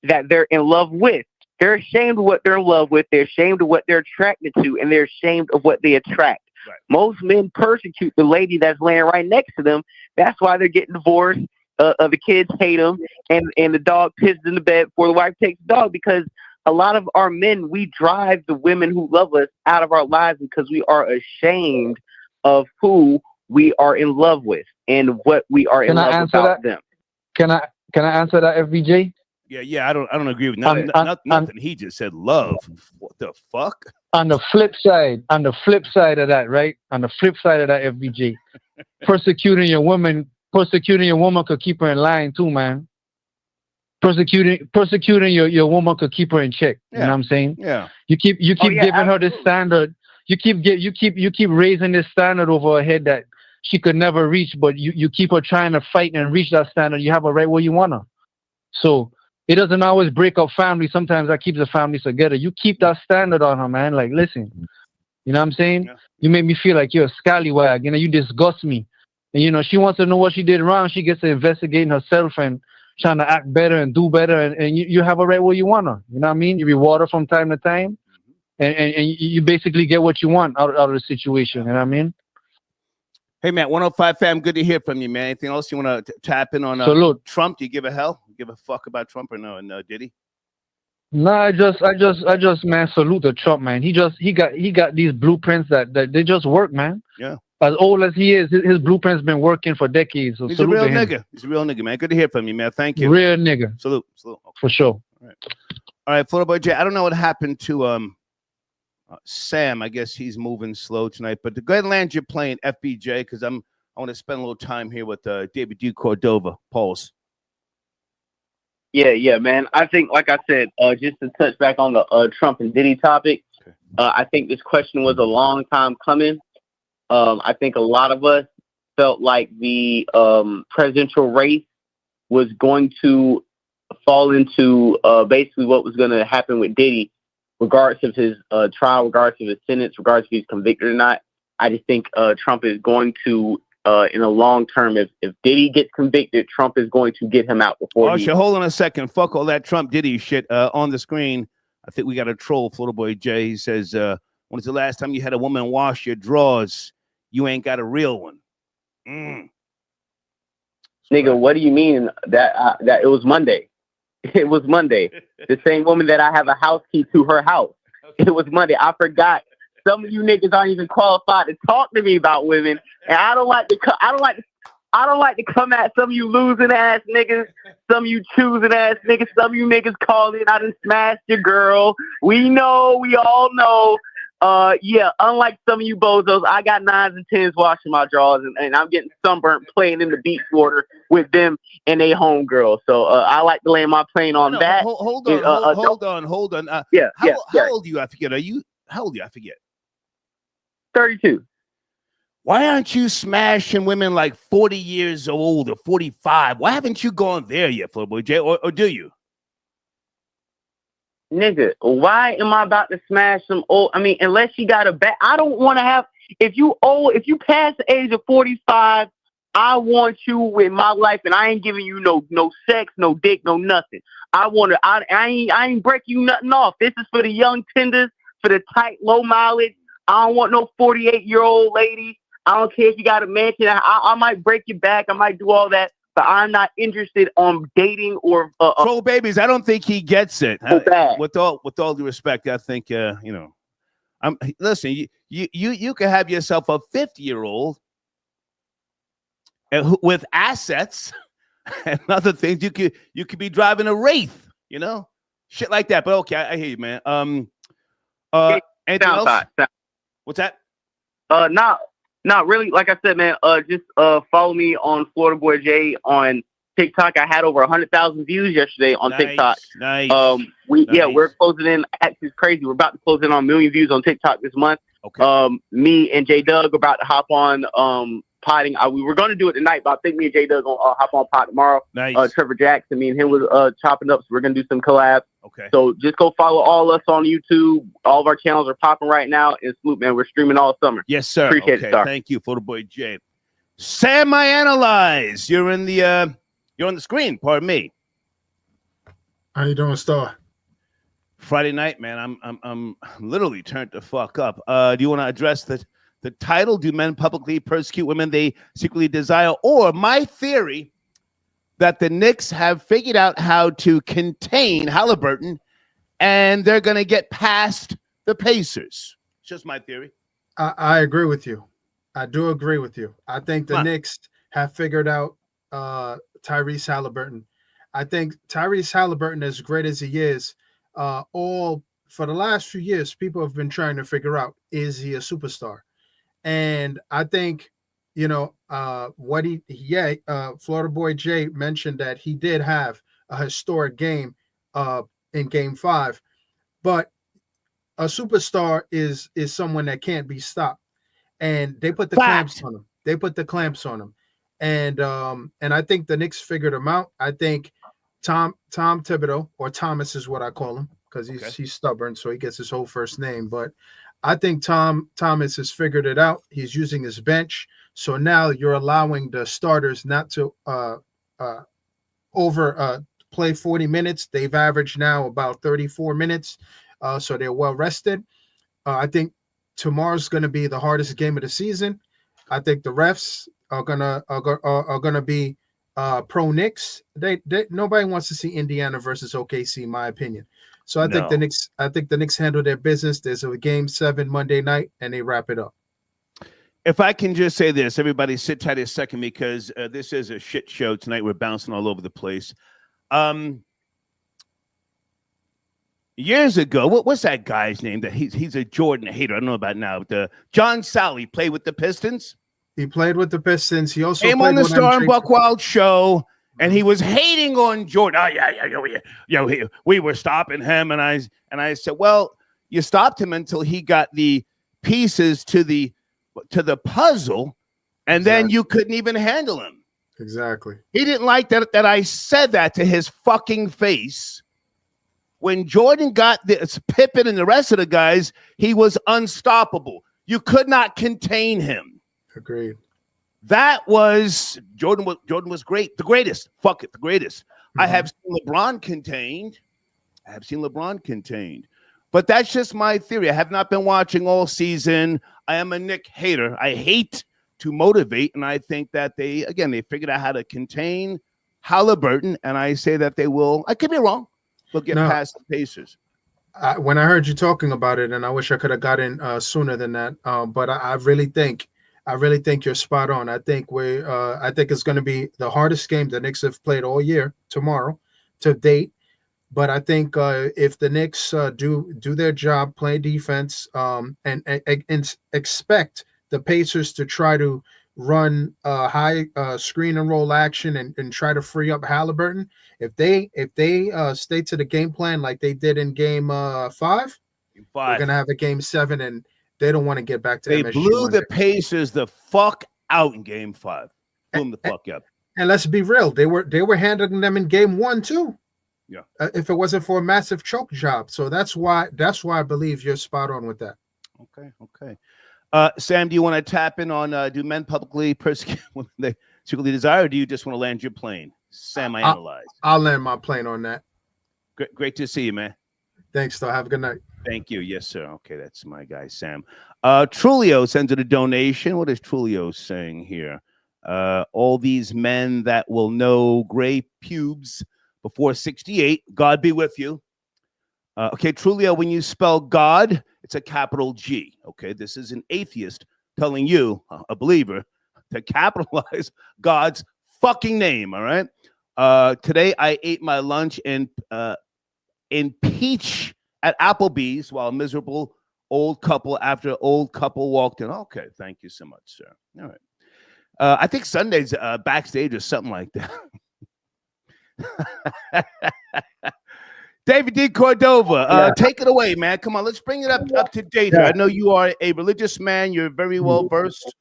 that they're in love with. They're ashamed of what they're in love with. They're ashamed of what they're attracted to, and they're ashamed of what they attract. Right. Most men persecute the lady that's laying right next to them. That's why they're getting divorced. The kids hate them, and the dog pisses in the bed before the wife takes the dog, because a lot of our men, we drive the women who love us out of our lives because we are ashamed of who we are in love with and what we are in love about them. Can I answer that, FBJ? Yeah. I don't agree with nothing. He just said love. What the fuck? On the flip side of that, right? On the flip side of that, FBJ, persecuting your woman could keep her in line too, man. Persecuting your woman could keep her in check. Yeah. You know what I'm saying? Yeah. You keep giving her this standard. You keep raising this standard over her head that she could never reach, but you keep her trying to fight and reach that standard. You have her right where you want her. So it doesn't always break up family. Sometimes that keeps the family together. You keep that standard on her, man. Like, listen, you know what I'm saying? Yeah. You make me feel like you're a scallywag. You know, you disgust me. And, you know, she wants to know what she did wrong. She gets to investigating herself and trying to act better and do better. And you have her right where you want her. You know what I mean? You reward her from time to time. And you basically get what you want out of the situation. You know what I mean? Hey, man, 105 fam, good to hear from you, man. Anything else you want to tap in on Trump? Do you give a hell? Give a fuck about Trump or no? And did he? No, I just man, salute to Trump, man. He got these blueprints that they just work, man. Yeah. As old as he is, his blueprint's been working for decades. So he's a real nigga. He's a real nigga, man. Good to hear from you, man. Thank you. Real nigga. Salute. Okay. For sure. All right, Florida Boy J. I don't know what happened to Sam. I guess he's moving slow tonight. But go ahead and land your plane, FBJ, because I want to spend a little time here with David D. Cordova. Pulse. Yeah, man. I think, like I said, just to touch back on the Trump and Diddy topic, I think this question was a long time coming. I think a lot of us felt like the presidential race was going to fall into basically what was going to happen with Diddy, regardless of his trial, regardless of his sentence, regardless if he's convicted or not. I just think Trump is going to, in the long term, if Diddy gets convicted, Trump is going to get him out before. Hold on a second. Fuck all that Trump Diddy shit. On the screen, I think we got a troll, Florida Boy J. He says, "When was the last time you had a woman wash your drawers? You ain't got a real one." Nigga, what do you mean that it was Monday? It was Monday. The same woman that I have a house key to her house. It was Monday. I forgot. Some of you niggas aren't even qualified to talk to me about women, and I don't like to come at some of you losing ass niggas, some of you choosing ass niggas, some of you niggas calling. I done smashed your girl. We all know. Yeah, unlike some of you bozos, I got 9s and 10s washing my drawers, and I'm getting sunburnt playing in the beach water with them and they homegirl. So I like to land my plane on that. Hold on. How old are you? I forget. How old are you? I forget. 32. Why aren't you smashing women like 40 years old or 45? Why haven't you gone there yet, Florida Boy J? Or do you? Nigga, why am I about to smash some old? I mean, unless you got a back, I don't want to have. If you pass the age of 45, I want you in my life, and I ain't giving you no sex, no dick, no nothing. I ain't breaking you nothing off. This is for the young tenders, for the tight, low mileage. I don't want no 48-year-old lady. I don't care if you got a mansion. I might break your back. I might do all that. But I'm not interested on dating or Troll babies. I don't think he gets it. With all due respect, I think listen. You can have yourself a 50-year-old with assets and other things. You could be driving a Wraith, shit like that. But okay, I hear you, man. Anything else? What's that? Not really. Like I said, man, just follow me on Florida Boy J on TikTok. I had over 100,000 views yesterday on TikTok. Nice. We're closing in. Actually, it's crazy. We're about to close in on 1 million views on TikTok this month. Okay. Me and J Doug are about to hop on potting. We were going to do it tonight, but I think me and J Doug gonna hop on pot tomorrow. Nice. Trevor Jackson, me and him was chopping up, so we're gonna do some collabs. Okay. So just go follow all us on YouTube. All of our channels are popping right now. And Snoop, man, we're streaming all summer. Yes, sir. Appreciate it, sir. Thank you, Photo Boy Jay. Sam, I analyze. You're on the screen. Pardon me. How you doing, Star? Friday night, man. I'm literally turned the fuck up. Do you want to address the title? Do men publicly persecute women they secretly desire? Or my theory that the Knicks have figured out how to contain Halliburton and they're going to get past the Pacers. It's just my theory. I agree with you. I do agree with you. I think the Knicks have figured out Tyrese Halliburton. I think Tyrese Halliburton, as great as he is, for the last few years, people have been trying to figure out, is he a superstar? And I think, Florida Boy Jay mentioned that he did have a historic game in Game 5, but a superstar is someone that can't be stopped. And they put the clamps on him. And I think the Knicks figured him out. I think Tom Thibodeau, or Thomas is what I call him, because he's stubborn, so he gets his whole first name. But I think Thomas has figured it out. He's using his bench. So now you're allowing the starters not to play 40 minutes. They've averaged now about 34 minutes. So they're well rested. I think tomorrow's going to be the hardest game of the season. I think the refs are gonna be pro Knicks. Nobody wants to see Indiana versus OKC, in my opinion. So I think the Knicks handle their business. There's a Game 7 Monday night, and they wrap it up. If I can just say this, everybody sit tight a second, because this is a shit show tonight. We're bouncing all over the place. Years ago, what's that guy's name? That he's a Jordan hater. I don't know about now. John Sally played with the Pistons. He played with the Pistons. He also came on the Star and Buckwild show, and he was hating on Jordan. We were stopping him, and I said, well, you stopped him until he got the pieces to the puzzle, and then you couldn't even handle him. Exactly. He didn't like that I said that to his fucking face. When Jordan got this Pippen and the rest of the guys, he was unstoppable. You could not contain him. Agreed. That was Jordan was great, the greatest. Fuck it, the greatest. Mm-hmm. I have seen LeBron contained. But that's just my theory. I have not been watching all season. I am a Knick hater. I hate to motivate, and I think that they figured out how to contain Halliburton, and I say that they will. I could be wrong. They'll get past the Pacers. When I heard you talking about it, and I wish I could have got in sooner than that, but I really think you're spot on. I think it's going to be the hardest game the Knicks have played all year tomorrow to date. But I think if the Knicks do their job, play defense, and expect the Pacers to try to run high screen and roll action and try to free up Halliburton, if they stay to the game plan like they did in Game 5, we're gonna have a Game 7, and they don't want to get back to. They MSG blew the Pacers the fuck out in Game 5. Blew them the fuck up. And let's be real, they were handling them in Game 1 too. Yeah. If it wasn't for a massive choke job, so that's why I believe you're spot on with that. Okay. Sam, do you want to tap in on do men publicly persecute women they secretly desire, or do you just want to land your plane? Sam, I analyze. I'll land my plane on that. Great to see you, man. Thanks, though. Have a good night. Thank you. Yes, sir. Okay, that's my guy, Sam. Trulio sends in a donation. What is Trulio saying here? All these men that will know gray pubes before 68, God be with you. Okay, Trulio, when you spell God, it's a capital G. Okay, this is an atheist telling you, a believer, to capitalize God's fucking name. All right. Today I ate my lunch in peach at Applebee's while a miserable old couple walked in. Okay, thank you so much, sir. All right. I think Sunday's backstage or something like that. David D. Cordova, take it away, man. Come on, let's bring it up to date here. I know you are a religious man. You're very well versed,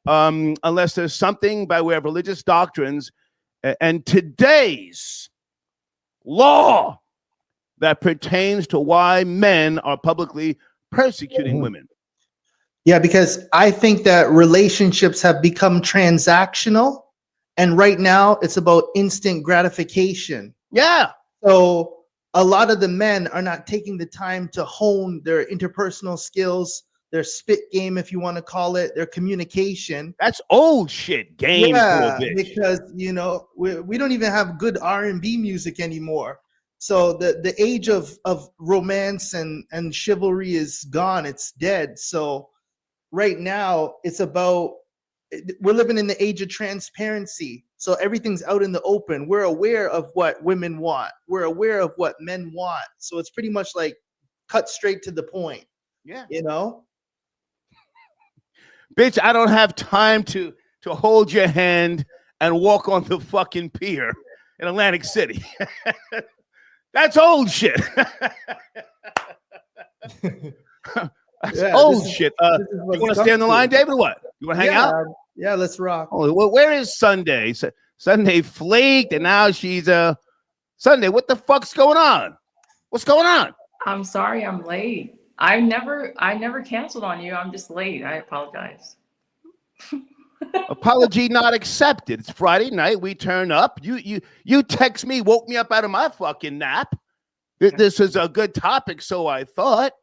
unless there's something by way of religious doctrines and today's law that pertains to why men are publicly persecuting women. Yeah, because I think that relationships have become transactional, and right now it's about instant gratification. Yeah. So a lot of the men are not taking the time to hone their interpersonal skills, their spit game, if you want to call it, their communication. That's old shit. Game Yeah, for a bitch. because we don't even have good R&B music anymore. So the age of romance and chivalry is gone. It's dead. So right now it's about, we're living in the age of transparency. So everything's out in the open. We're aware of what women want. We're aware of what men want. So it's pretty much like cut straight to the point. Yeah. Bitch, I don't have time to hold your hand and walk on the fucking pier in Atlantic City. That's old shit. That's old shit. You want to stay on the line, David? What? You want to hang out? Yeah, let's rock. Oh, well, where is Sunday? Sunday flaked, and now she's Sunday. What the fuck's going on? What's going on? I'm sorry, I'm late. I never canceled on you. I'm just late. I apologize. Apology not accepted. It's Friday night. We turn up. You text me, woke me up out of my fucking nap. This is a good topic, so I thought.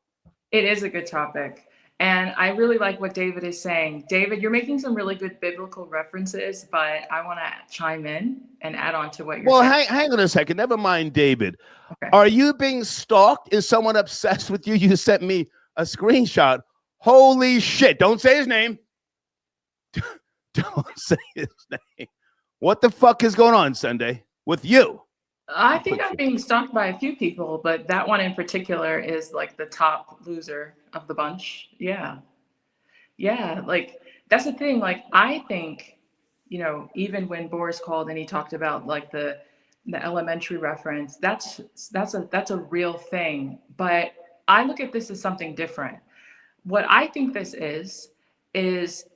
It is a good topic. And I really like what David is saying. David, you're making some really good biblical references, but I want to chime in and add on to what you're saying. Well, hang on a second. Never mind, David. Okay. Are you being stalked? Is someone obsessed with you? You sent me a screenshot. Holy shit. Don't say his name. Don't say his name. What the fuck is going on, Sunday, with you? I think I'm being stalked by a few people, but that one in particular is like the top loser of the bunch. Yeah. Like that's the thing. Like I think, even when Boris called and he talked about like the elementary reference, that's a real thing. But I look at this as something different. What I think this is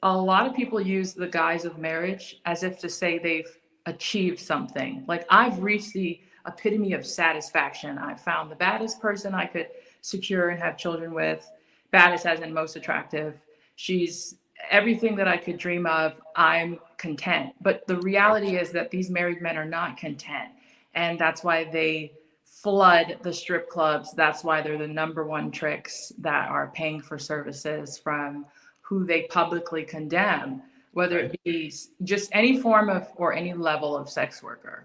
a lot of people use the guise of marriage as if to say they've achieved something. Like I've reached the epitome of satisfaction. I found the baddest person I could secure and have children with. Baddest as in most attractive. She's everything that I could dream of. I'm content. But the reality is that these married men are not content. And that's why they flood the strip clubs. That's why they're the number one tricks that are paying for services from who they publicly condemn, whether it be just any form of or any level of sex worker.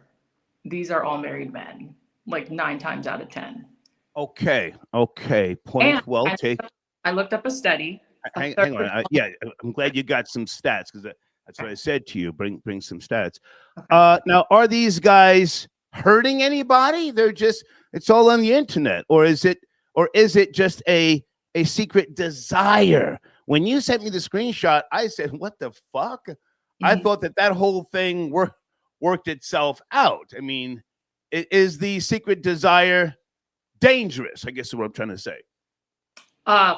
These are all married men, like 9 times out of 10. Okay. Point well taken. I looked up a study. Hang on. I'm glad you got some stats because that's what I said to you. Bring some stats. Okay. Now, are these guys hurting anybody? It's all on the internet, or is it just a secret desire? When you sent me the screenshot, I said, what the fuck? Mm-hmm. I thought that whole thing worked itself out. I mean, is the secret desire dangerous? I guess is what I'm trying to say.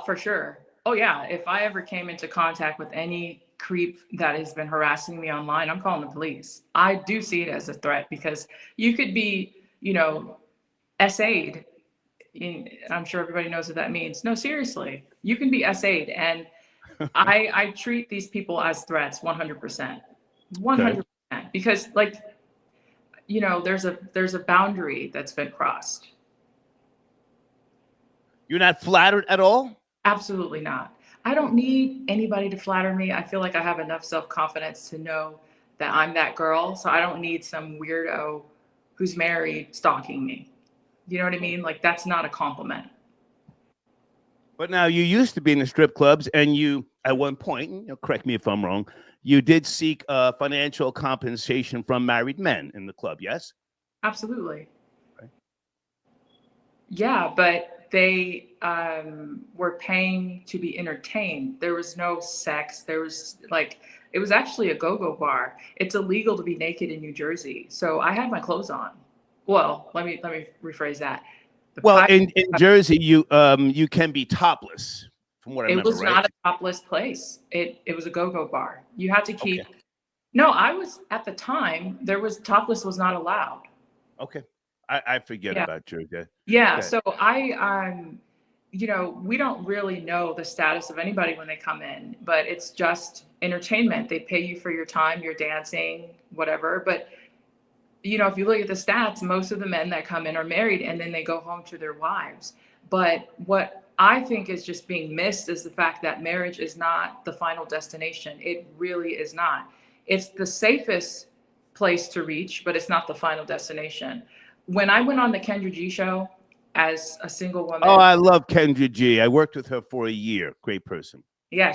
For sure. Oh, yeah. If I ever came into contact with any creep that has been harassing me online, I'm calling the police. I do see it as a threat because you could be, SA'd. I'm sure everybody knows what that means. No, seriously, you can be SA'd. And I treat these people as threats 100%. 100%. Okay. Because there's a boundary that's been crossed. You're not flattered at all? Absolutely not. I don't need anybody to flatter me. I feel like I have enough self-confidence to know that I'm that girl. So I don't need some weirdo who's married stalking me. You know what I mean? Like that's not a compliment. But now you used to be in the strip clubs and you, at one point, correct me if I'm wrong, you did seek financial compensation from married men in the club, yes? Absolutely. Okay. Yeah, but they were paying to be entertained. There was no sex. There was it was actually a go-go bar. It's illegal to be naked in New Jersey. So I had my clothes on. Well, let me rephrase that. Well, in Jersey, you can be topless, from what I remember, It was right? not a topless place. It was a go-go bar. You had to keep. Okay. No, I was at the time. There was topless was not allowed. Okay, I forget Yeah. about Jersey. Yeah. Okay. So we don't really know the status of anybody when they come in, but it's just entertainment. They pay you for your time, you're dancing, whatever. But if you look at the stats, most of the men that come in are married and then they go home to their wives. But what I think is just being missed is the fact that marriage is not the final destination. It really is not. It's the safest place to reach, but it's not the final destination. When I went on the Kendra G show as a single woman. Oh, I love Kendra G. I worked with her for a year. Great person. Yeah,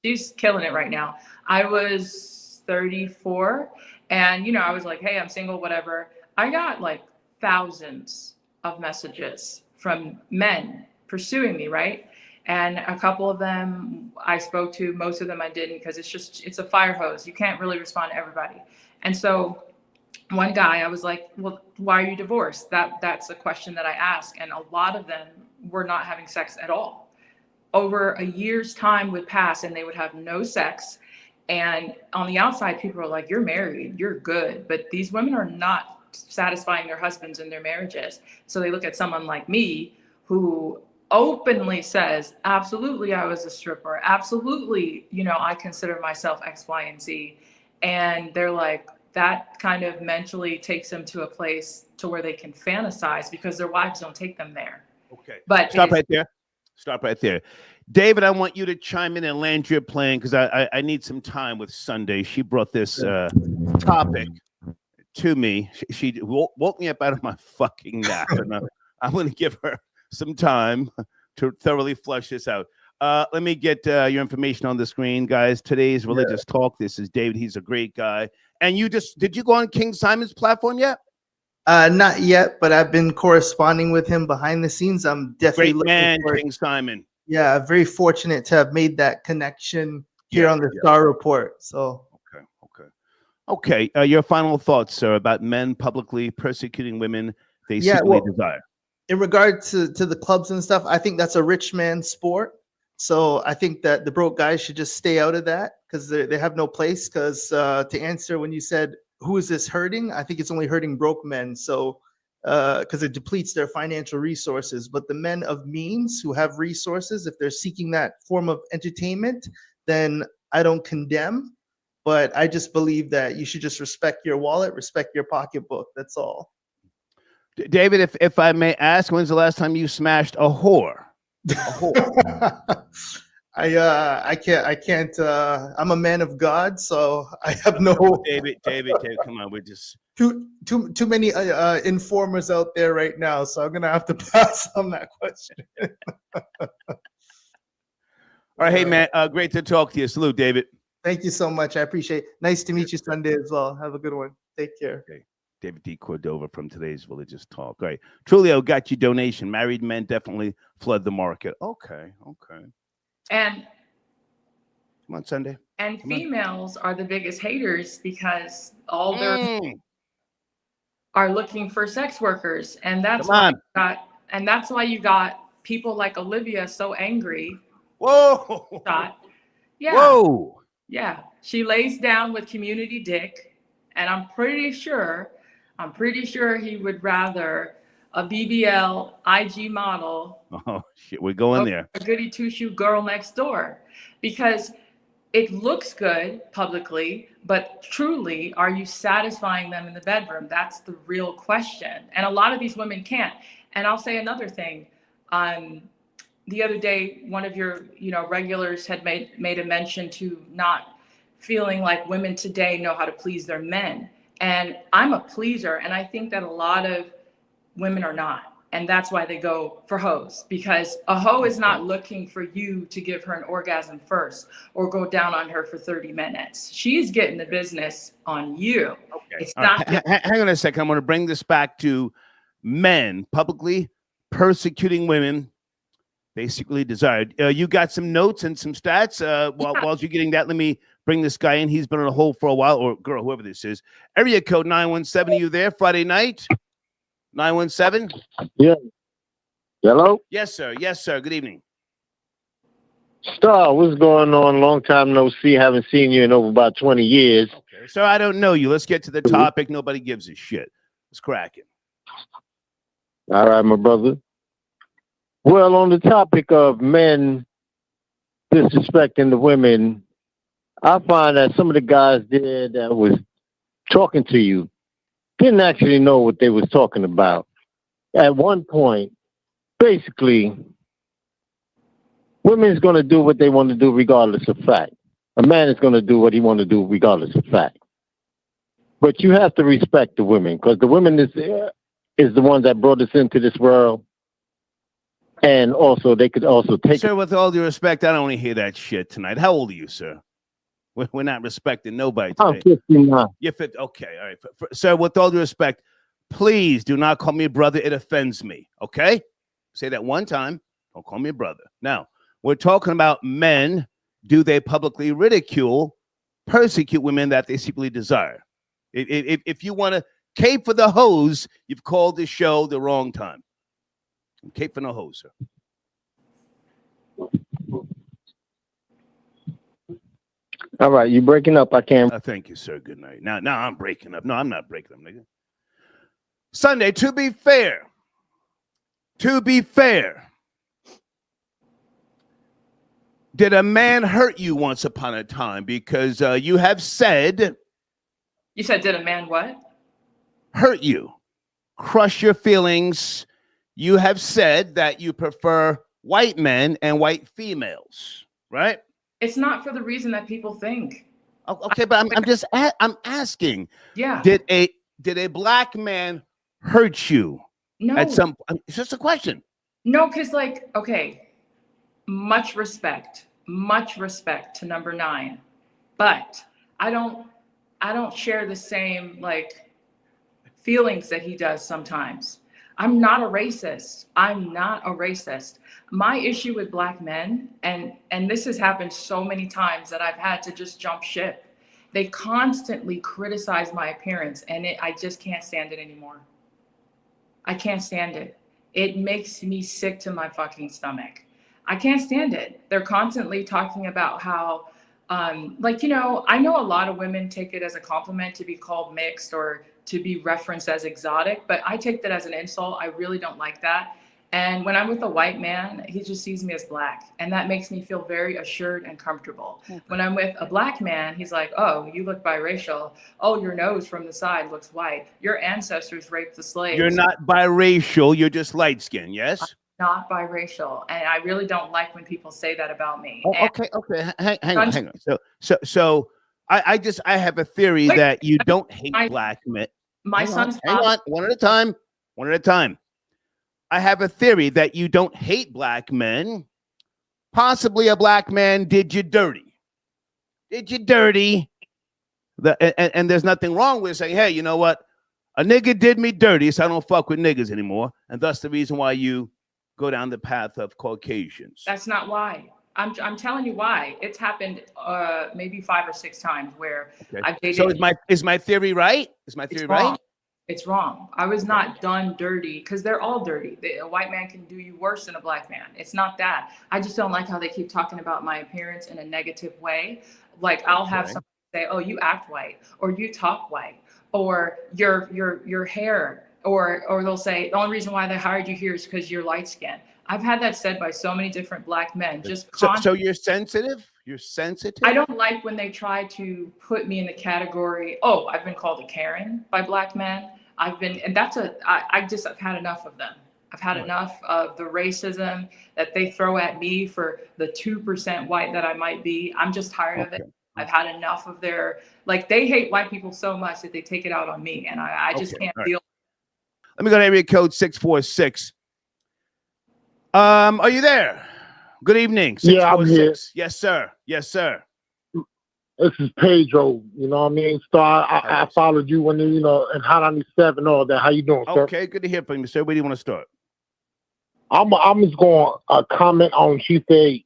she's killing it right now. I was 34 and I was like, hey, I'm single, whatever. I got like thousands of messages from men pursuing me, right? And a couple of them I spoke to, most of them I didn't, because it's a fire hose. You can't really respond to everybody. And so one guy, I was like, well, why are you divorced? That's a question that I ask. And a lot of them were not having sex at all. Over a year's time would pass and they would have no sex. And on the outside, people are like, you're married, you're good. But these women are not satisfying their husbands in their marriages. So they look at someone like me who openly says, absolutely, I was a stripper. Absolutely, I consider myself X, Y, and Z. And they're like, that kind of mentally takes them to a place to where they can fantasize because their wives don't take them there. Okay. But Stop right there. Stop right there. David, I want you to chime in and land your plane because I need some time with Sunday. She brought this topic to me. She woke me up out of my fucking nap. And I'm going to give her some time to thoroughly flush this out. Let me get your information on the screen, guys. Today's Religious Talk. This is David. He's a great guy. And did you go on King Simon's platform yet? Not yet, but I've been corresponding with him behind the scenes. I'm definitely great man, King Simon. Yeah, very fortunate to have made that connection here on the Star Report. So okay. Your final thoughts, sir, about men publicly persecuting women they secretly desire. In regard to the clubs and stuff, I think that's a rich man's sport. So I think that the broke guys should just stay out of that because they have no place. Because to answer when you said, who is this hurting? I think it's only hurting broke men. So because it depletes their financial resources. But the men of means who have resources, if they're seeking that form of entertainment, then I don't condemn. But I just believe that you should just respect your wallet, respect your pocketbook. That's all. David, if I may ask, when's the last time you smashed a whore? I can't. I'm a man of God, so I have no. David, come on, we're just too many informers out there right now, so I'm gonna have to pass on that question. All right, hey man, great to talk to you. Salute, David. Thank you so much. I appreciate it. Nice to meet you Sunday as well. Have a good one. Take care. Okay. David D. Cordova from Today's Religious Talk. All right. Trulio got you donation. Married men definitely flood the market. Okay. And come on, Sunday. And females are the biggest haters because all their are looking for sex workers. And that's why you got people like Olivia so angry. Whoa. Yeah. Whoa. Yeah. She lays down with community dick. And I'm pretty sure he would rather a BBL IG model. Oh shit, we're going there. A goody two-shoe girl next door, because it looks good publicly, but truly, are you satisfying them in the bedroom? That's the real question. And a lot of these women can't. And I'll say another thing. The other day, one of your regulars had made a mention to not feeling like women today know how to please their men. And I'm a pleaser, and I think that a lot of women are not. And that's why they go for hoes, because a hoe is not looking for you to give her an orgasm first or go down on her for 30 minutes. She's getting the business on you. Okay. It's not. Hang on a second. I'm going to bring this back to men publicly persecuting women they secretly desired. You got some notes and some stats. While you're getting that, let me bring this guy in. He's been on a hold for a while, or girl, whoever this is. Area code 917. Are you there? Friday night. 917? Yeah. Hello? Yes, sir. Yes, sir. Good evening. Star, what's going on? Long time no see. Haven't seen you in over about 20 years. Okay. Sir, I don't know you. Let's get to the topic. Nobody gives a shit. It's cracking. All right, my brother. Well, on the topic of men disrespecting the women, I find that some of the guys there that was talking to you didn't actually know what they was talking about. At one point, basically, women is going to do what they want to do regardless of fact. A man is going to do what he want to do regardless of fact. But you have to respect the women, because the women is the one that brought us into this world. And also, they could also take... Sir, with all due respect, I don't want to hear that shit tonight. How old are you, sir? We're not respecting nobody today. I'm 59. You're 50. Okay, all right. Sir, with all due respect, please do not call me brother. It offends me, okay? Say that one time. Don't call me brother. Now, we're talking about men. Do they publicly ridicule, persecute women that they secretly desire? If you want to cape for the hose, you've called the show the wrong time. Cape for no hose, sir. All right, you breaking up. I can't. Thank you, sir. Good night. Now I'm breaking up. No, I'm not breaking up, nigga. Sunday, to be fair, did a man hurt you once upon a time? Because you have said... You said, did a man what? Hurt you, crush your feelings. You have said that you prefer white men and white females, right? It's not for the reason that people think. Okay, but I'm asking. Yeah. Did a black man hurt you? No. At some... It's just a question. No, because like, okay, much respect to number 9, but I don't share the same like feelings that he does sometimes. I'm not a racist. My issue with black men, and this has happened so many times that I've had to just jump ship. They constantly criticize my appearance, and I just can't stand it anymore. I can't stand it. It makes me sick to my fucking stomach. I can't stand it. They're constantly talking about how, like, you know, I know a lot of women take it as a compliment to be called mixed or to be referenced as exotic, but I take that as an insult. I really don't like that. And when I'm with a white man, he just sees me as black. And that makes me feel very assured and comfortable. Okay. When I'm with a black man, he's like, oh, you look biracial. Oh, your nose from the side looks white. Your ancestors raped the slaves. You're not biracial. You're just light skinned, yes? I'm not biracial. And I really don't like when people say that about me. Oh, okay. Hang on. So I have a theory that you don't hate black men. Hang on. One at a time. I have a theory that you don't hate black men. Possibly a black man did you dirty. And there's nothing wrong with saying, hey, you know what? A nigga did me dirty, so I don't fuck with niggas anymore. And that's the reason why you go down the path of Caucasians. That's not why. I'm telling you why. It's happened maybe 5 or 6 times where I've dated. So is my theory right? It's wrong. I was not done dirty, because they're all dirty. A white man can do you worse than a black man. It's not that. I just don't like how they keep talking about my appearance in a negative way. Like I'll have somebody say, oh, you act white, or you talk white, or your hair, or they'll say the only reason why they hired you here is because you're light skinned. I've had that said by so many different black men. So you're sensitive? You're sensitive? I don't like when they try to put me in the category, oh, I've been called a Karen by black men. I've had enough of them. I've had enough of the racism that they throw at me for the 2% white that I might be. I'm just tired of it. I've had enough of their, like, they hate white people so much that they take it out on me, and I just can't deal. Let me go to area code 646. Are you there? Good evening. Yeah, I'm here. Yes, sir. This is Pedro. You know what I mean? So I followed you when in Hot 97 and all that. How you doing, sir? Okay, good to hear from you, sir. Where do you want to start? I'm just going to comment on, she said,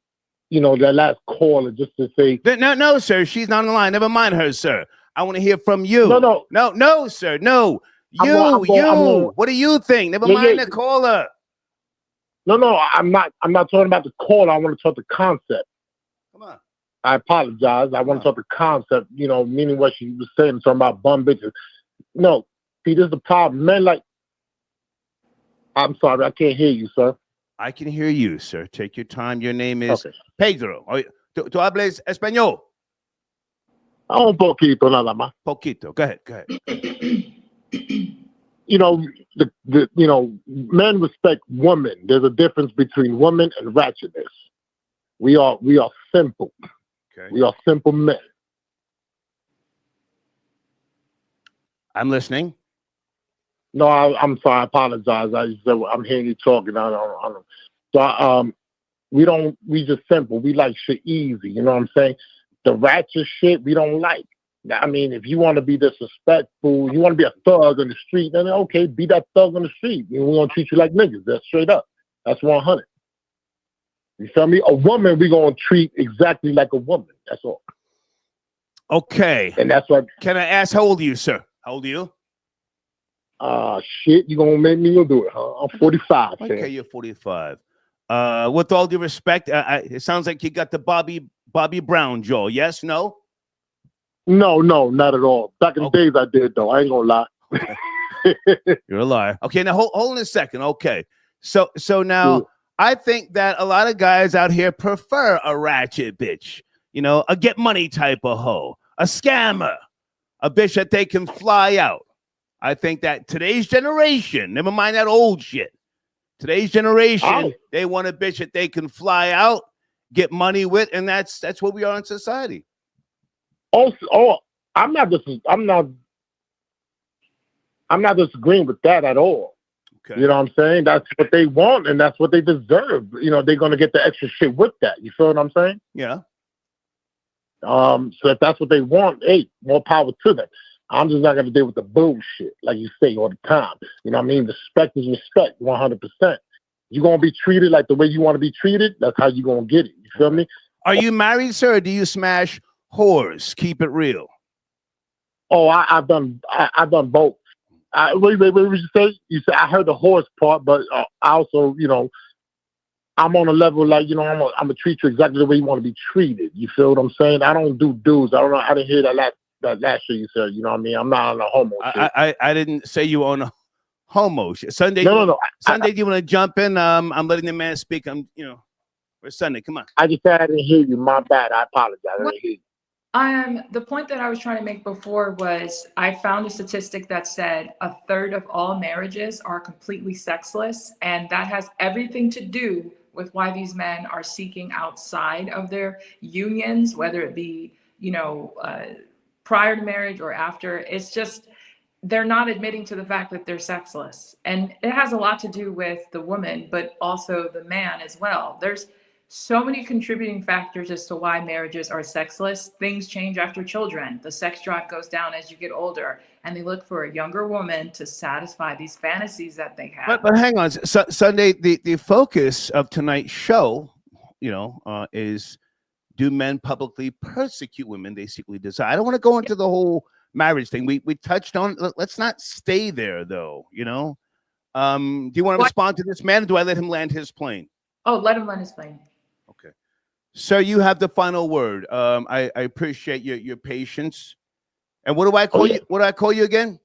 that last caller, just to say. No, sir. She's not on the line. Never mind her, sir. I want to hear from you. No, sir. No. What do you think? Never mind the caller. No, I'm not talking about the call. I want to talk the concept. Come on. I apologize. I want to talk the concept, meaning what she was saying, talking about bum bitches. No, see, this is the problem. Men I'm sorry, I can't hear you, sir. I can hear you, sir. Take your time. Your name is Pedro. ¿Tú hablas español? Un poquito, nada más. Poquito. Go ahead. Men respect women. There's a difference between women and ratchetness. We are simple. Okay. We are simple men. I'm listening. No, I'm sorry. I apologize. I'm hearing you talking. We just simple. We like shit easy. You know what I'm saying? The ratchet shit we don't like. I mean, if you want to be disrespectful, you want to be a thug on the street, then okay, be that thug on the street. We're going to treat you like niggas. That's straight up. That's 100. You feel me? A woman, we're going to treat exactly like a woman. That's all. Okay. And that's what. Can I ask, how old are you, sir? How old are you? Shit, you going to make me do it, huh? I'm 45. Okay, man. you're 45. With all due respect, it sounds like you got the Bobby Brown jaw. Yes, no? No, not at all. Back in the days I did, though. I ain't going to lie. You're a liar. Okay, now hold on a second. Okay. So now I think that a lot of guys out here prefer a ratchet bitch, a get money type of hoe, a scammer, a bitch that they can fly out. I think that today's generation, never mind that old shit, today's generation, they want a bitch that they can fly out, get money with, and that's what we are in society. I'm not disagreeing with that at all. Okay. You know what I'm saying? That's what they want and that's what they deserve. They're gonna get the extra shit with that. You feel what I'm saying? Yeah. So if that's what they want, hey, more power to them. I'm just not gonna deal with the bullshit, like you say all the time. You know what I mean? Respect is respect, 100%. You're gonna be treated like the way you want to be treated. That's how you're gonna get it. You feel me? Are you married, sir? Or do you smash whores? Keep it real. Oh, I've done both. Wait, what did you say? You said I heard the horse part, but I also, I'm on a level like, I'm gonna treat you exactly the way you want to be treated. You feel what I'm saying? I don't do dudes. I didn't hear that last shit you said. You know what I mean? I'm not on a homo shit. I didn't say you on a homo shit. Sunday. No. Sunday, do you want to jump in? I'm letting the man speak. Where's Sunday? Come on. I just said I didn't hear you. My bad. I apologize. I didn't hear you. The point that I was trying to make before was I found a statistic that said 1/3 of all marriages are completely sexless, and that has everything to do with why these men are seeking outside of their unions, whether it be, prior to marriage or after. It's just they're not admitting to the fact that they're sexless, and it has a lot to do with the woman, but also the man as well. There's so many contributing factors as to why marriages are sexless. Things change after children. The sex drive goes down as you get older, and they look for a younger woman to satisfy these fantasies that they have. But hang on, Sunday. The focus of tonight's show, is do men publicly persecute women they secretly desire? I don't want to go into the whole marriage thing. We touched on. Let's not stay there, though. Do you want to respond to this man? Or do I let him land his plane? Oh, let him land his plane. Okay. Sir, you have the final word. I appreciate your patience. And what do I call you? What do I call you again?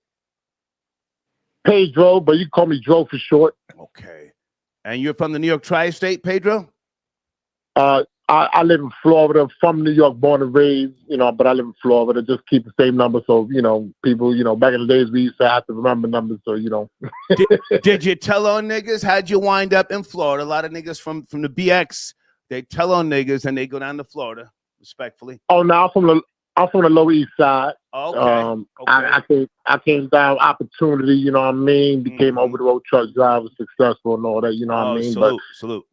Pedro, but you call me Dro for short. Okay. And you're from the New York Tri-State, Pedro? I live in Florida, from New York, born and raised, but I live in Florida. Just keep the same number. So, people, back in the days, we used to have to remember numbers. So, Did you tell on niggas? How'd you wind up in Florida? A lot of niggas from the BX, they tell on niggas and they go down to Florida, respectfully. Oh, no, I'm from the Lower East Side. Okay. I came down opportunity, you know what I mean? Became over the road truck driver, successful and all that, you know what I mean? Salute.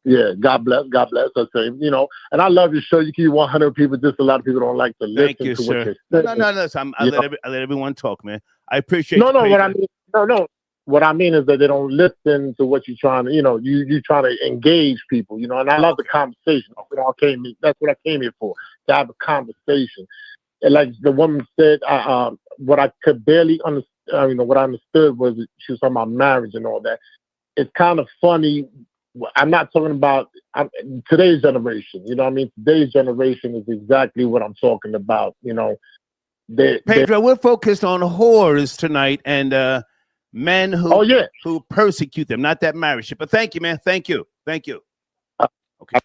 Yeah, God bless. I say, and I love your show. You keep 100 people. Just a lot of people don't like to listen you, to sir. what you're saying. No. I let everyone talk, man. I appreciate. No. What I mean is that they don't listen to what you're trying to. You trying to engage people. And I love the conversation. That's what I came here for, to have a conversation. And like the woman said, what I could barely understand. what I understood was that she was talking about marriage and all that. It's kind of funny. I'm not talking about today's generation. You know what I mean? Today's generation is exactly what I'm talking about. You know, Pedro, we're focused on whores tonight and men who who persecute them, not that marriage shit. But thank you, man. Thank you. Thank you. Okay.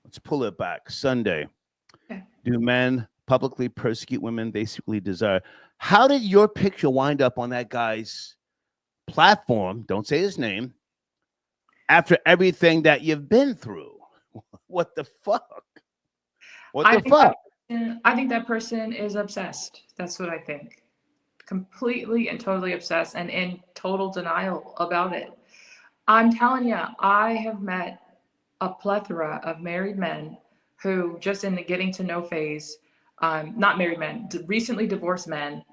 Let's pull it back. Sunday. Do men publicly persecute women they secretly desire? How did your picture wind up on that guy's platform? Don't say his name. After everything that you've been through. What the fuck? What the fuck? I think that person is obsessed. That's what I think. Completely and totally obsessed and in total denial about it. I'm telling you, I have met a plethora of married men who just in the getting to know phase, not married men, recently divorced men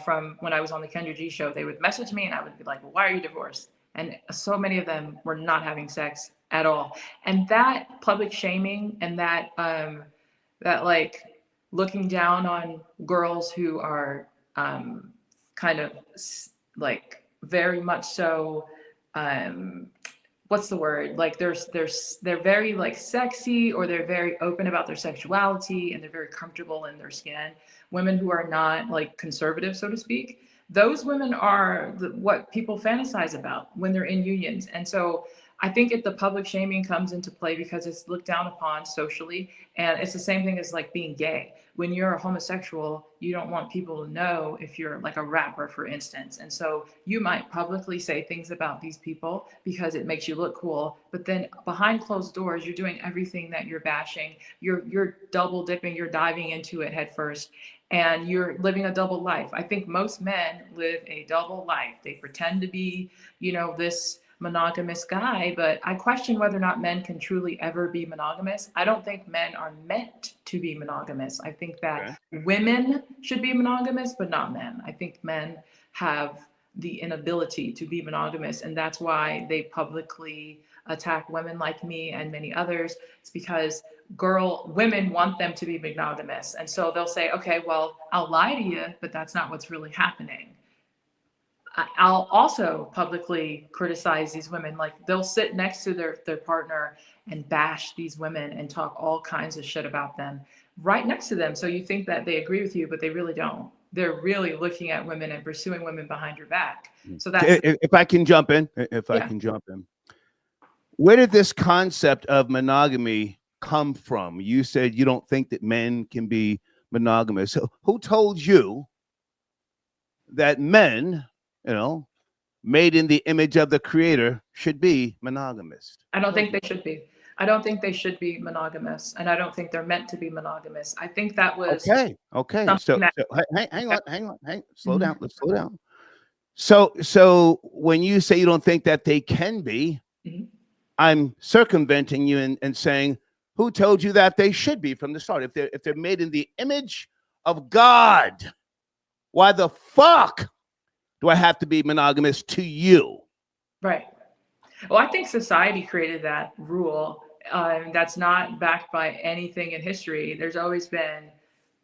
from when I was on the Kendra G show, they would message me and I would be like, well, why are you divorced? And so many of them were not having sex at all. And that public shaming and that like looking down on girls who are kind of like very much so what's the word, like they're very like sexy, or they're very open about their sexuality and they're very comfortable in their skin. Women who are not like conservative, so to speak, those women are what people fantasize about when they're in unions. And so I think the public shaming comes into play because it's looked down upon socially. And it's the same thing as like being gay. When you're a homosexual, you don't want people to know if you're like a rapper, for instance. And so you might publicly say things about these people because it makes you look cool. But then behind closed doors, you're doing everything that you're bashing. You're double dipping, you're diving into it head first. And you're living a double life. I think most men live a double life. They pretend to be, this monogamous guy, but I question whether or not men can truly ever be monogamous. I don't think men are meant to be monogamous. I think that women should be monogamous, but not men. I think men have the inability to be monogamous, and that's why they publicly attack women like me and many others. It's because women want them to be monogamous. And so they'll say, okay, well, I'll lie to you, but that's not what's really happening. I'll also publicly criticize these women. Like they'll sit next to their partner and bash these women and talk all kinds of shit about them right next to them. So you think that they agree with you, but they really don't. They're really looking at women and pursuing women behind your back. So that's if I can jump in, where did this concept of monogamy come from? You said you don't think that men can be monogamous. So who told you that men, made in the image of the creator, should be monogamous? I don't think they should be. I don't think they should be monogamous, and I don't think they're meant to be monogamous. I think that was okay. So hang on. Slow down. Let's slow down. So when you say you don't think that they can be, I'm circumventing you and saying, who told you that they should be from the start? If they're made in the image of God, why the fuck do I have to be monogamous to you? Right. Well, I think society created that rule. That's not backed by anything in history. There's always been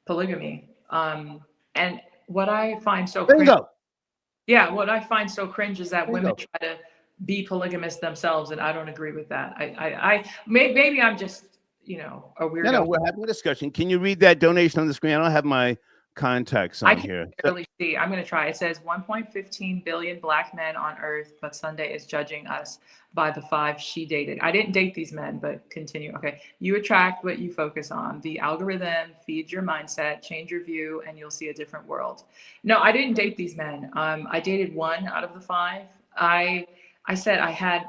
polygamy. And what I find so cringe, what I find so cringe is that women try to be polygamous themselves, and I don't agree with that. I maybe I'm just a weirdo. No, we're having a discussion. Can you read that donation on the screen? I don't have my contacts on here. I can barely see. I'm going to try. It says 1.15 billion black men on earth, but Sunday is judging us by the 5 she dated. I didn't date these men, but continue. Okay. You attract what you focus on. The algorithm feeds your mindset, change your view, and you'll see a different world. No, I didn't date these men. I dated 1 out of the 5. I said I had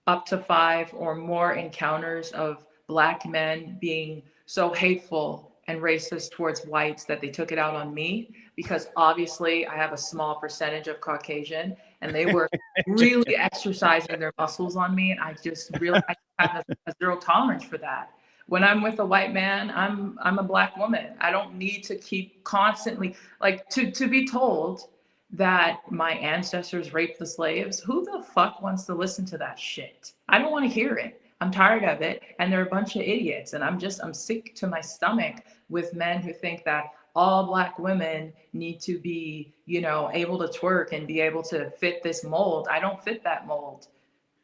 up to 5 or more encounters of black men being so hateful and racist towards whites that they took it out on me, because obviously I have a small percentage of Caucasian, and they were really exercising their muscles on me. And I just really have a zero tolerance for that. When I'm with a white man, I'm a black woman. I don't need to keep constantly to be told that my ancestors raped the slaves. Who the fuck wants to listen to that shit? I don't want to hear it. I'm tired of it. And they're a bunch of idiots. And I'm sick to my stomach with men who think that all Black women need to be, you know, able to twerk and be able to fit this mold. I don't fit that mold.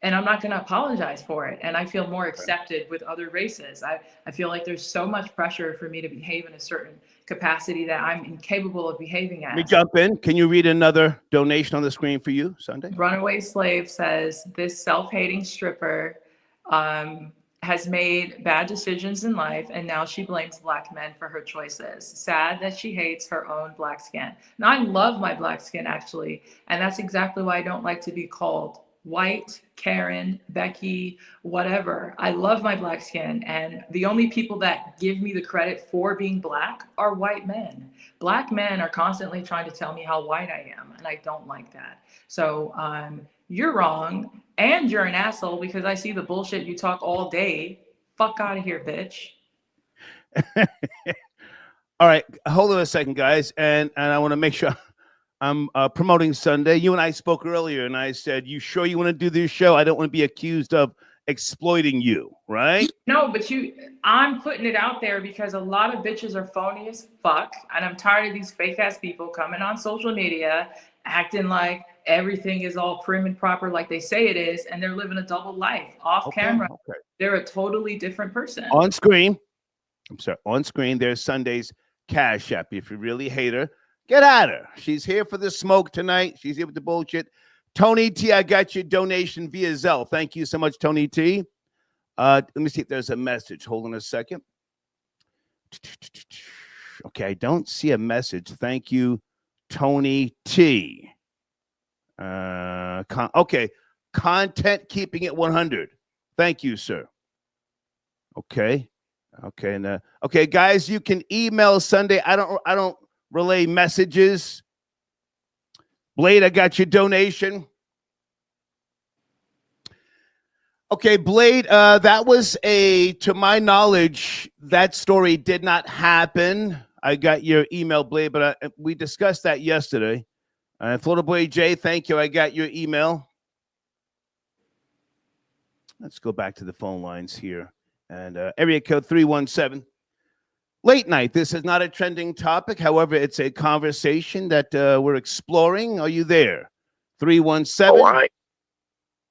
And I'm not going to apologize for it. And I feel more accepted with other races. I feel like there's so much pressure for me to behave in a certain capacity that I'm incapable of behaving as. Let me jump in. Can you read another donation on the screen for you, Sunday? Runaway Slave says, this self-hating stripper has made bad decisions in life, and now she blames Black men for her choices. Sad that she hates her own Black skin. Now, I love my Black skin, actually, and that's exactly why I don't like to be called white, Karen, Becky, whatever. I love my Black skin, and the only people that give me the credit for being Black are white men. Black men are constantly trying to tell me how white I am, and I don't like that. So you're wrong, and you're an asshole because I see the bullshit you talk all day. Fuck out of here, bitch. All right, hold on a second, guys, and I want to make sure I'm promoting Sunday. You and I spoke earlier, and I said, you sure you want to do this show? I don't want to be accused of exploiting you, right? No, but I'm putting it out there because a lot of bitches are phony as fuck, and I'm tired of these fake ass people coming on social media acting like everything is all prim and proper like they say it is, and they're living a double life off camera. Okay. They're a totally different person. On screen, on screen, there's Sunday's Cash App. If you really hate her, get at her. She's here for the smoke tonight. She's here with the bullshit. Tony T, I got your donation via Zelle. Thank you so much, Tony T. Let me see if there's a message. Hold on a second. Okay, I don't see a message. Thank you, Tony T. Okay, content keeping it 100. Thank you, sir. Okay, and okay, guys, you can email Sunday. I don't relay messages. Blade, I got your donation. Okay, Blade, that was to my knowledge, that story did not happen. I got your email, Blade, but we discussed that yesterday. Florida Boy Jay, thank you. I got your email. Let's go back to the phone lines here. And area code 317. Late night. This is not a trending topic. However, it's a conversation that we're exploring. Are you there? 317.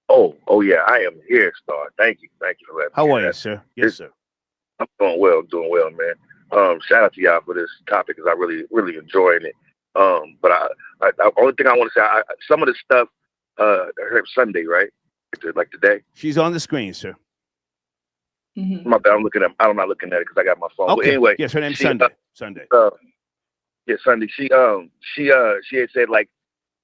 Oh, Oh, yeah, I am here, Star. Thank you for that. How are you, sir? Yes, sir. I'm doing well, man. Shout out to y'all for this topic because I really enjoying it. But I only thing I want to say, some of the stuff I heard Sunday, right? Like today. She's on the screen, sir. Mm-hmm. My bad. I'm not looking at it because I got my phone. Okay. But anyway, yes, her name's Sunday. Sunday. Yeah, Sunday. She had said like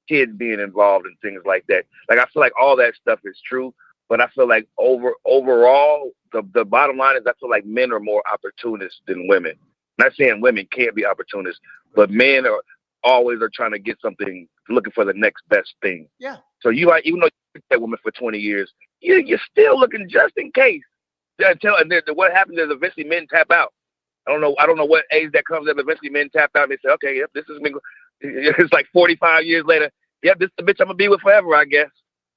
kids being involved and things like that. Like I feel like all that stuff is true, but I feel like overall the bottom line is I feel like men are more opportunists than women. I'm not saying women can't be opportunists, but men are always trying to get something, looking for the next best thing. Yeah. So you like, even though you picked that woman for 20 years, you're still looking just in case. And then what happens is eventually men tap out. I don't know what age that comes up. Eventually men tap out and they say, okay, yep, this is me. It's like 45 years later. Yep, this is the bitch I'm gonna be with forever, I guess.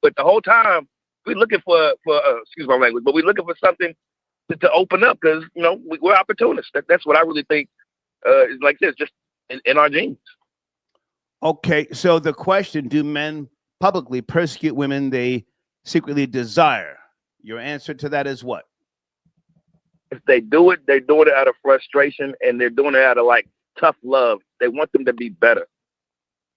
But the whole time we're looking for excuse my language, but we're looking for something to open up because we're opportunists. That's what I really think is like this, just in our genes. Okay, so the question: do men publicly persecute women they secretly desire? Your answer to that is what? If they do it, they're doing it out of frustration and they're doing it out of like tough love. They want them to be better.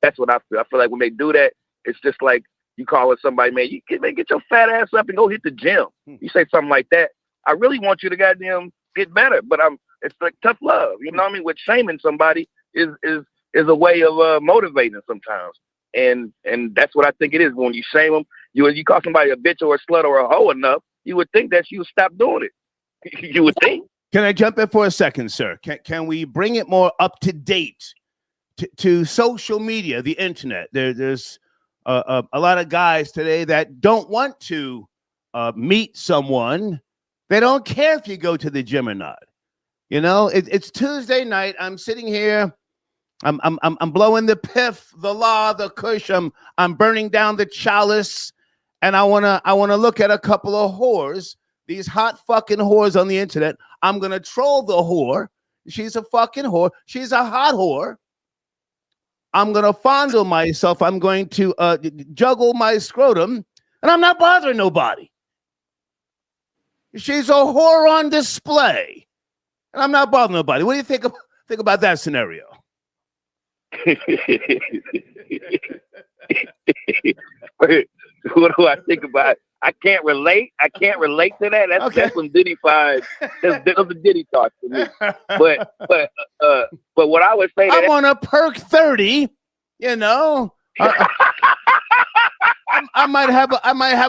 That's what I feel. I feel like when they do that, it's just like you calling somebody, man, get your fat ass up and go hit the gym. You say something like that. I really want you to goddamn get better, but it's like tough love. You know what I mean? With shaming somebody is a way of motivating sometimes. And that's what I think it is. When you shame them, you call somebody a bitch or a slut or a hoe enough, you would think that you would stop doing it. You would think. Can I jump in for a second, sir? Can we bring it more up to date to social media, the internet? There's a lot of guys today that don't want to meet someone. They don't care if you go to the gym or not. It's Tuesday night. I'm sitting here. I'm blowing the piff, the law, the kush. I'm burning down the chalice, and I wanna look at a couple of whores. These hot fucking whores on the internet. I'm gonna troll the whore, She's a fucking whore. She's a hot whore. I'm going to fondle myself. I'm going to juggle my scrotum, and I'm not bothering nobody. She's a whore on display, and I'm not bothering nobody. What do you think about that scenario? What do I think about? I can't relate. I can't relate to that. That's Okay. that's some Diddy vibes. That's a Diddy talk to me. But what I would say, I'm on a perk 30. You know, I might have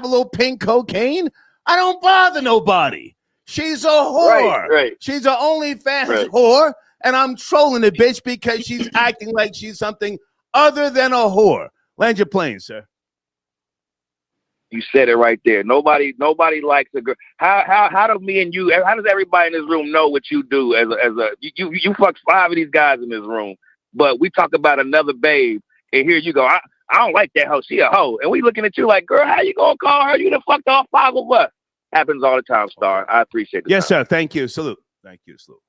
a little pink cocaine. I don't bother nobody. She's a whore. Right. She's an OnlyFans Right. whore, and I'm trolling the bitch because she's acting like she's something other than a whore. Land your plane, sir. You said it right there. Nobody likes a girl. How do me and you? How does everybody in this room know what you do as a you fuck 5 of these guys in this room, but we talk about another babe, and here you go. I don't like that hoe. She a hoe, and we looking at you like, girl, how you gonna call her? You done fucked all 5 of us. Happens all the time, Star. I appreciate it. Yes, sir. Thank you. Salute. Thank you. Salute.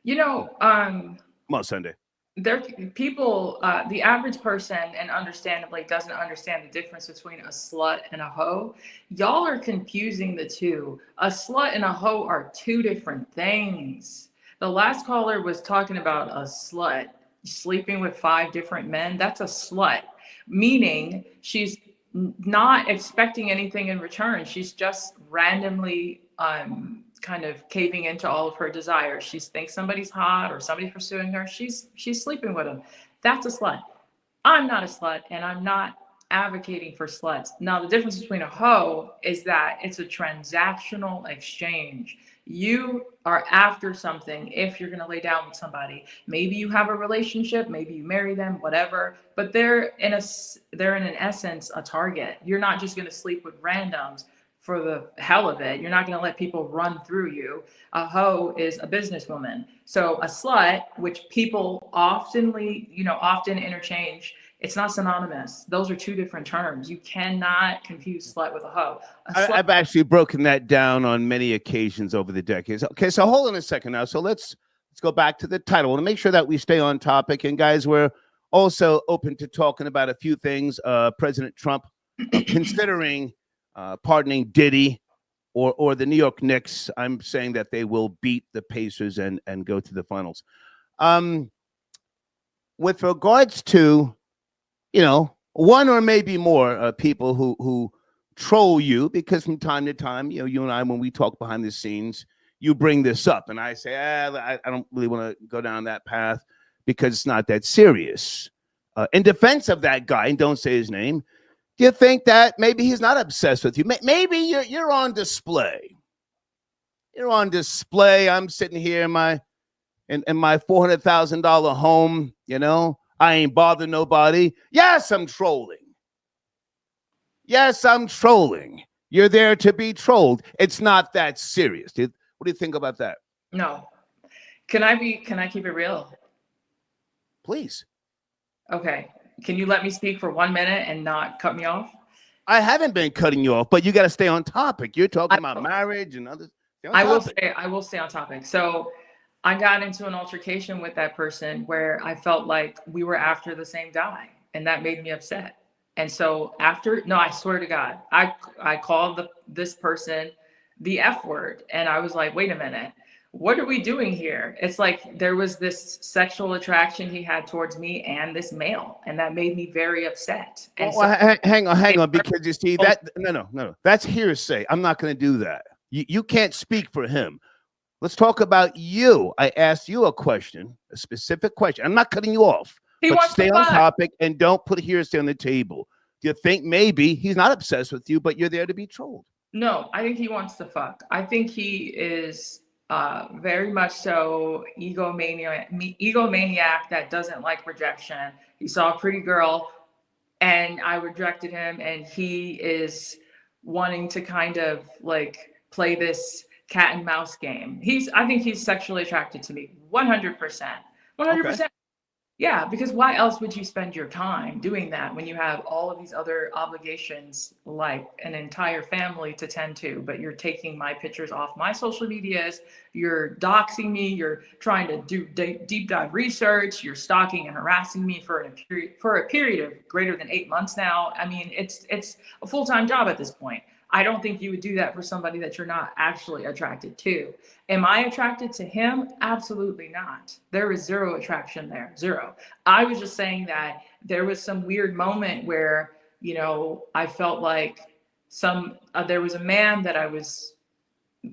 You know, Come on, Sunday. there people, the average person, and understandably doesn't understand the difference between a slut and a hoe. Y'all are confusing the two. A slut and a hoe are 2 different things. The last caller was talking about a slut sleeping with 5 different men. That's a slut, meaning she's not expecting anything in return. She's just randomly kind of caving into all of her desires. She thinks somebody's hot or somebody's pursuing her. She's sleeping with him. That's a slut. I'm not a slut, and I'm not advocating for sluts. Now, the difference between a hoe is that it's a transactional exchange. You are after something if you're going to lay down with somebody. Maybe you have a relationship, maybe you marry them, whatever, but they're in an essence a target. You're not just going to sleep with randoms for the hell of it. You're not going to let people run through you. A hoe is a businesswoman. So a slut, which people often interchange, it's not synonymous. Those are 2 different terms. You cannot confuse slut with a hoe. I've actually broken that down on many occasions over the decades. Okay, so hold on a second now. So let's go back to the title. I want to make sure that we stay on topic. And guys, we're also open to talking about a few things. President Trump considering pardoning Diddy or the New York Knicks. I'm saying that they will beat the Pacers and go to the finals. With regards to, one or maybe more people who troll you, because from time to time, you and I, when we talk behind the scenes, you bring this up, and I say, I don't really want to go down that path because it's not that serious. In defense of that guy, and don't say his name, do you think that maybe he's not obsessed with you? Maybe you're on display. You're on display. I'm sitting here in my $400,000 home. I ain't bothering nobody. Yes, I'm trolling. Yes, I'm trolling. You're there to be trolled. It's not that serious. What do you think about that? No. Can I keep it real? Please. Okay. Can you let me speak for 1 minute and not cut me off? I haven't been cutting you off, but you got to stay on topic. You're talking about marriage and others. I will stay on topic. So I got into an altercation with that person where I felt like we were after the same guy, and that made me upset. And so I swear to God, I called this person the F word, and I was like, wait a minute. What are we doing here? It's like there was this sexual attraction he had towards me and this male, and that made me very upset. And hang on, because you see that no, that's hearsay. I'm not going to do that. You can't speak for him. Let's talk about you. I asked you a question, a specific question. I'm not cutting you off. But stay on topic and don't put hearsay on the table. Do you think maybe he's not obsessed with you, but you're there to be trolled? No, I think he wants to fuck. I think he is very much so egomaniac that doesn't like rejection. He saw a pretty girl and I rejected him, and he is wanting to kind of like play this cat and mouse game. I think he's sexually attracted to me 100%. 100%. Yeah, because why else would you spend your time doing that when you have all of these other obligations, like an entire family to tend to, but you're taking my pictures off my social medias, you're doxing me, you're trying to do deep dive research, you're stalking and harassing me for a period of greater than 8 months now. I mean, it's a full-time job at this point. I don't think you would do that for somebody that you're not actually attracted to. Am I attracted to him? Absolutely not. There is zero attraction there, zero. I was just saying that there was some weird moment where, I felt like there was a man that I was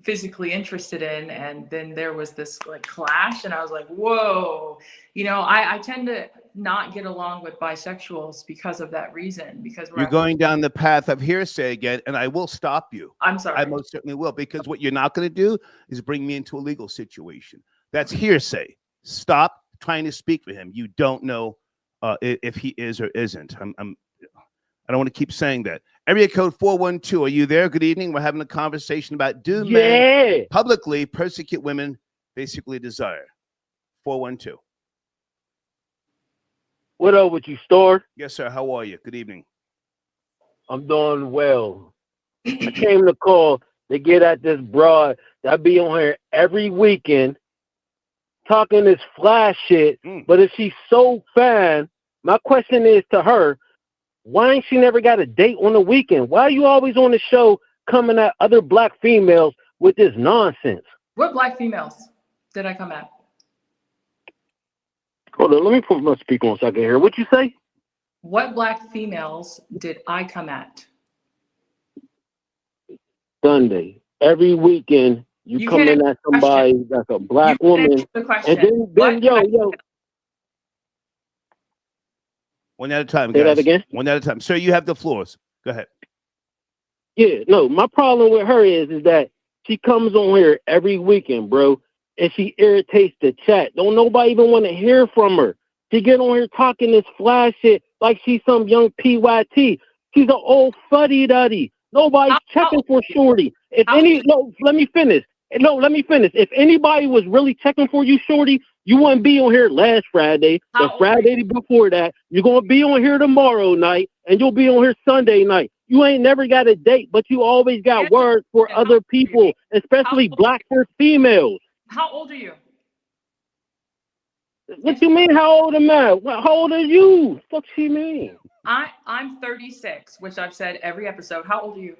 physically interested in, and then there was this like clash, and I was like, whoa. I tend to not get along with bisexuals because of that reason, because You're going down the path of hearsay again, and I will stop you. I'm sorry. I most certainly will, because what you're not going to do is bring me into a legal situation. That's hearsay. Stop trying to speak for him. You don't know if he is or isn't. I don't want to keep saying that. Area code 412. Are you there? Good evening. We're having a conversation about do men publicly persecute women basically desire. 412. What up with you, Store? Yes, sir. How are you? Good evening. I'm doing well. I came to call to get at this broad that be on here every weekend talking this flash shit, but if she's so fine, my question is to her, why ain't she never got a date on the weekend? Why are you always on the show coming at other black females with this nonsense? What black females did I come at? Hold on, let me put my speaker on so I can hear. What you say? What black females did I come at? Sunday. Every weekend you coming at somebody that's a black woman. The question. And then yo. One at a time, Say guys. that again? One at a time. Sir, you have the floors. Go ahead. Yeah, no, my problem with her is that she comes on here every weekend, bro, and she irritates the chat. Don't nobody even want to hear from her. She get on here talking this flash shit like she's some young PYT. She's an old fuddy-duddy. Nobody's checking for Shorty. Let me finish. If anybody was really checking for you, Shorty, you wouldn't be on here last Friday. The Friday before that, you're going to be on here tomorrow night, and you'll be on here Sunday night. You ain't never got a date, but you always got words for other people, especially black females. How old are you? What you mean, how old am I? How old are you? Fuck she mean? I'm 36, which I've said every episode. How old are you?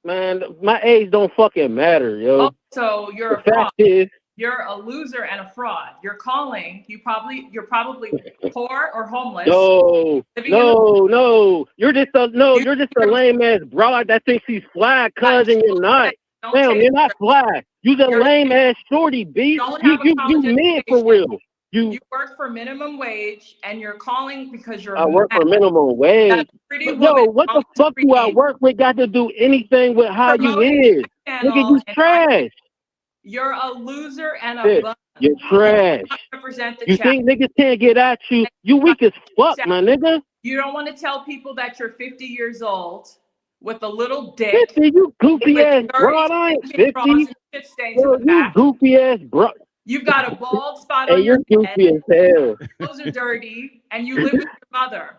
Man, my age don't fucking matter, yo. Oh, so you're a fraud. You're a loser and a fraud. You're calling. You're probably poor or homeless. No. You're just a lame ass broad that thinks she's fly, cousin. You're not. Damn, you're not fly. You're a lame ass shorty, B. You mean for real. You work for minimum wage and you're calling because you're I work for minimum wage. Yo, what the fuck do I work with got to do anything with how you is? Nigga, you trash. You're a loser and a bum. You're trash. You think niggas can't get at you? You weak as fuck, my nigga. You don't want to tell people that you're 50 years old with a little dick. 50, you goofy ass broad. I ain't 50. Yo, you goofy ass bro. You've got a bald spot hey, on your you're head. goofy as hell. Clothes are dirty, and you live with your mother.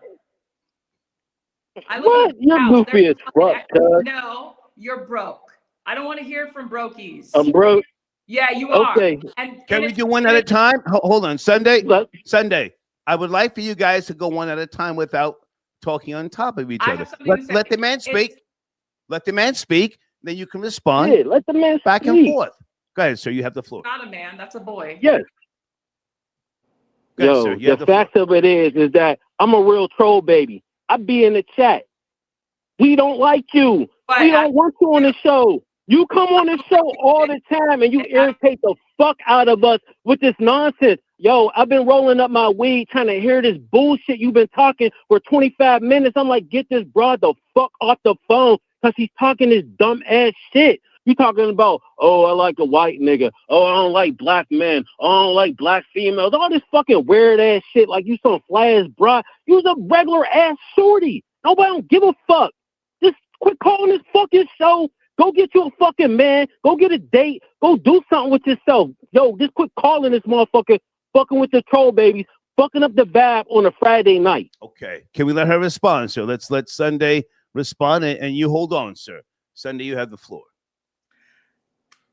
What? You're goofy as fuck, cuz. No, you're broke. I don't want to hear from brokies. I'm broke. Yeah, you are. Okay. Can we do one at a time? Hold on. Sunday. I would like for you guys to go one at a time without talking on top of each other. Let the man speak. Let the man speak. Then you can respond. Yeah, let the man back speak. and forth. Go ahead, sir. You have the floor. Not a man. That's a boy. Yes. Go ahead, Yo, the fact of it is that I'm a real troll baby. I be in the chat. We don't like you. We don't want you on the show. You come on the show all the time and you irritate the fuck out of us with this nonsense. Yo, I've been rolling up my weed trying to hear this bullshit you've been talking for 25 minutes. I'm like, get this broad the fuck off the phone because he's talking this dumb ass shit. You talking about, oh, I like a white nigga. Oh, I don't like black men. Oh, I don't like black females. All this fucking weird ass shit like you some fly ass broad. You's a regular ass shorty. Nobody don't give a fuck. Just quit calling this fucking show. Go get you a fucking man. Go get a date. Go do something with yourself. Yo, just quit calling this motherfucker fucking with the troll babies, fucking up the vibe on a Friday night. Okay. Can we let her respond, sir? Let's let Sunday respond, and you hold on, sir. Sunday, you have the floor.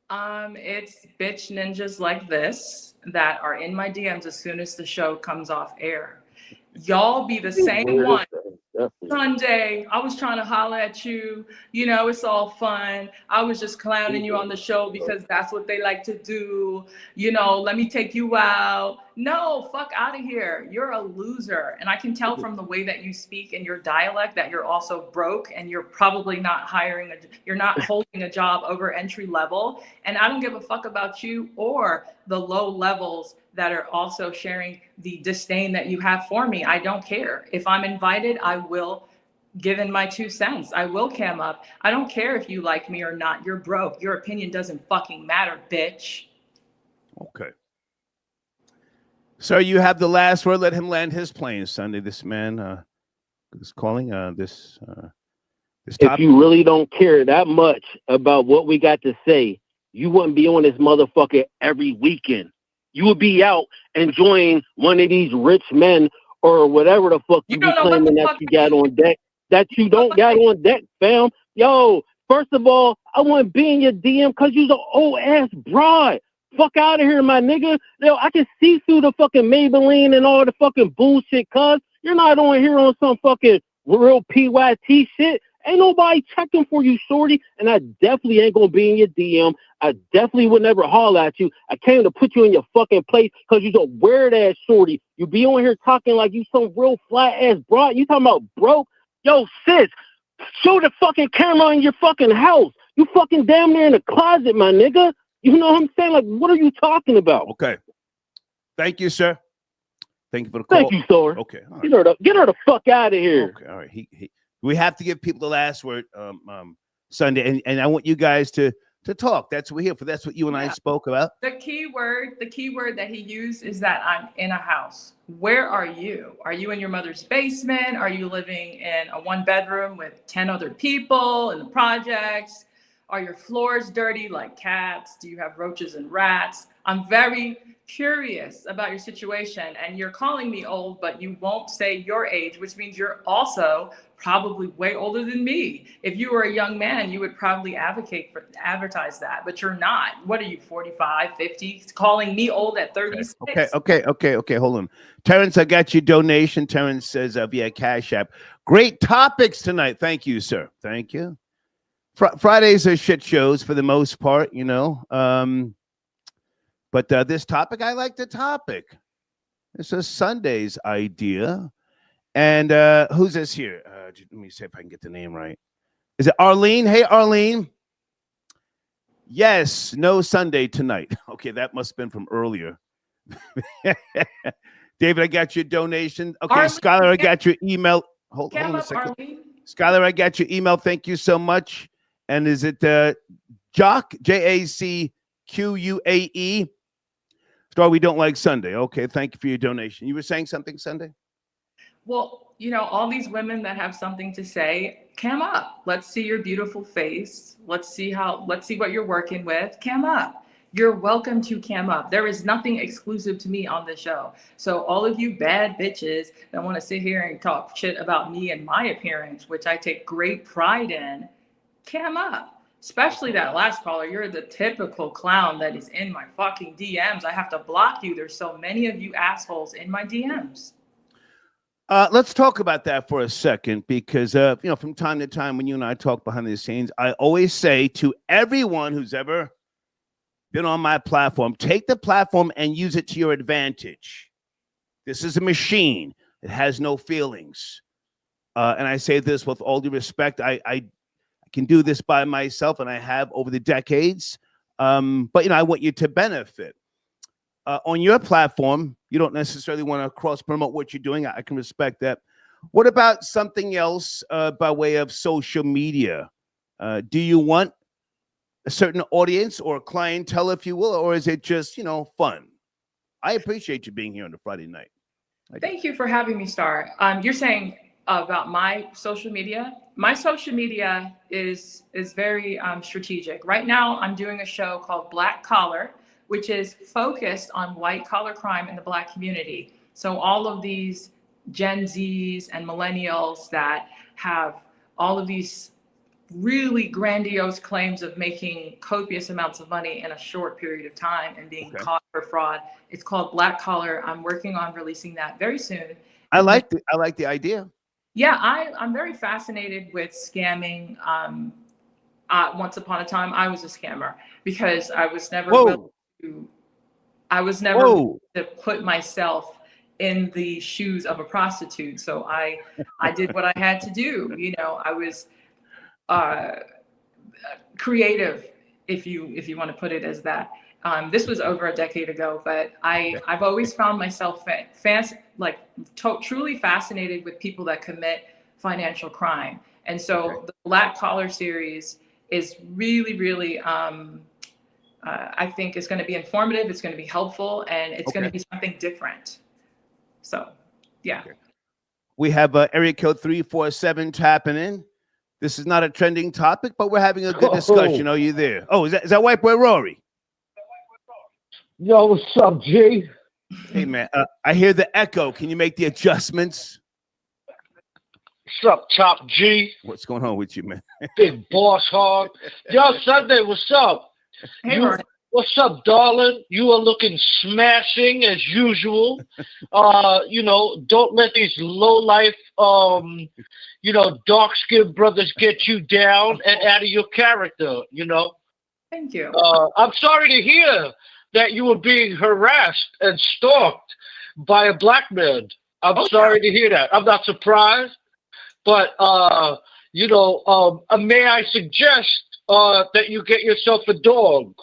It's bitch ninjas like this that are in my DMs as soon as the show comes off air. Y'all be the same one. Sunday, I was trying to holler at you. You know, it's all fun. I was just clowning you on the show because that's what they like to do. You know, let me take you out. No, fuck out of here. You're a loser. And I can tell from the way that you speak and your dialect that you're also broke and you're probably not you're not holding a job over entry level. And I don't give a fuck about you or the low levels that are also sharing the disdain that you have for me. I don't care. If I'm invited, I will give in my 2 cents. I will cam up. I don't care if you like me or not. You're broke. Your opinion doesn't fucking matter, bitch. Okay. Sir, you have the last word. Let him land his plane, Sunday. This man is calling this If you really don't care that much about what we got to say, you wouldn't be on this motherfucker every weekend. You would be out enjoying one of these rich men or whatever the fuck you be claiming that you got on deck, that you don't got on deck, fam. Yo, first of all, I wouldn't be in your DM because you's an old ass broad. Fuck out of here, my nigga. Yo, I can see through the fucking Maybelline and all the fucking bullshit, cuz you're not on here on some fucking real PYT shit. Ain't nobody checking for you, shorty, and I definitely ain't gonna be in your DM. I definitely would never holler at you. I came to put you in your fucking place because you're a weird-ass shorty. You be on here talking like you some real flat-ass broad. You talking about broke? Yo, sis, show the fucking camera in your fucking house. You fucking damn near in the closet, my nigga. You know what I'm saying? Like, what are you talking about? Okay. Thank you, sir. Thank you for the call. Thank you, sir. Okay. All right. Get her the fuck out of here. Okay. All right. We have to give people the last word, Sunday, and I want you guys to talk. That's what we're here for. That's what you and I spoke about. The key word that he used is that I'm in a house. Where are you? Are you in your mother's basement? Are you living in a 1-bedroom with 10 other people in the projects? Are your floors dirty like cats? Do you have roaches and rats? I'm very curious about your situation, and you're calling me old, but you won't say your age, which means you're also probably way older than me. If you were a young man, you would probably advertise that, but you're not. What are you, 45, 50? Calling me old at 36? Okay. Hold on. Terrence, I got your donation. Terrence says via Cash App. Great topics tonight. Thank you, sir. Thank you. Fridays are shit shows for the most part, you know. But this topic, I like the topic. This is Sunday's idea. And who's this here? Let me see if I can get the name right. Is it Arlene? Hey, Arlene. Yes, no Sunday tonight. Okay, that must have been from earlier. David, I got your donation. Okay, Arlene, Skylar, I got your email. Hold on a second. Arlene. Skylar, I got your email. Thank you so much. And is it Jock, JACQUAE? Star, we don't like Sunday. Okay, thank you for your donation. You were saying something, Sunday? Well, you know, all these women that have something to say, cam up. Let's see your beautiful face. Let's see what you're working with. Cam up. You're welcome to cam up. There is nothing exclusive to me on the show. So all of you bad bitches that want to sit here and talk shit about me and my appearance, which I take great pride in, cam up. Especially that last caller. You're the typical clown that is in my fucking DMs. I have to block you. There's so many of you assholes in my DMs. Let's talk about that for a second, because you know, from time to time when you and I talk behind the scenes, I always say to everyone who's ever been on my platform, take the platform and use it to your advantage. This is a machine. It has no feelings. And I say this with all due respect. I can do this by myself, and I have over the decades. But you know, I want you to benefit. On your platform, you don't necessarily want to cross-promote what you're doing. I can respect that. What about something else by way of social media? Do you want a certain audience or clientele, if you will, or is it just, you know, fun? I appreciate you being here on a Friday night. Thank you for having me, Star. You're saying about my social media. My social media is very strategic. Right now, I'm doing a show called Black Collar, which is focused on white collar crime in the Black community. So all of these Gen Zs and millennials that have all of these really grandiose claims of making copious amounts of money in a short period of time and being caught for fraud. It's called Black Collar. I'm working on releasing that very soon. I like the idea. Yeah, I'm very fascinated with scamming. Once upon a time, I was a scammer because I was never willing to put myself in the shoes of a prostitute. So I did what I had to do. You know, I was creative, if you want to put it as that. This was over a decade ago, but I've always found myself truly fascinated with people that commit financial crime. And so the Black Collar series is really, really, I think it's going to be informative, it's going to be helpful, and it's going to be something different. So, yeah. We have area code 347 tapping in. This is not a trending topic, but we're having a good discussion. Are you there? Oh, is that white boy Rory? Yo, what's up, G? Hey, man, I hear the echo. Can you make the adjustments? What's up, Top G? What's going on with you, man? Big boss hog. Yo, Sunday, what's up? Hey, what's up, darling? You are looking smashing as usual. You know, don't let these low life, you know, dark skinned brothers get you down and out of your character. You know. Thank you. I'm sorry to hear that you were being harassed and stalked by a black man. I'm sorry to hear that. I'm not surprised. But, you know, may I suggest that you get yourself a dog?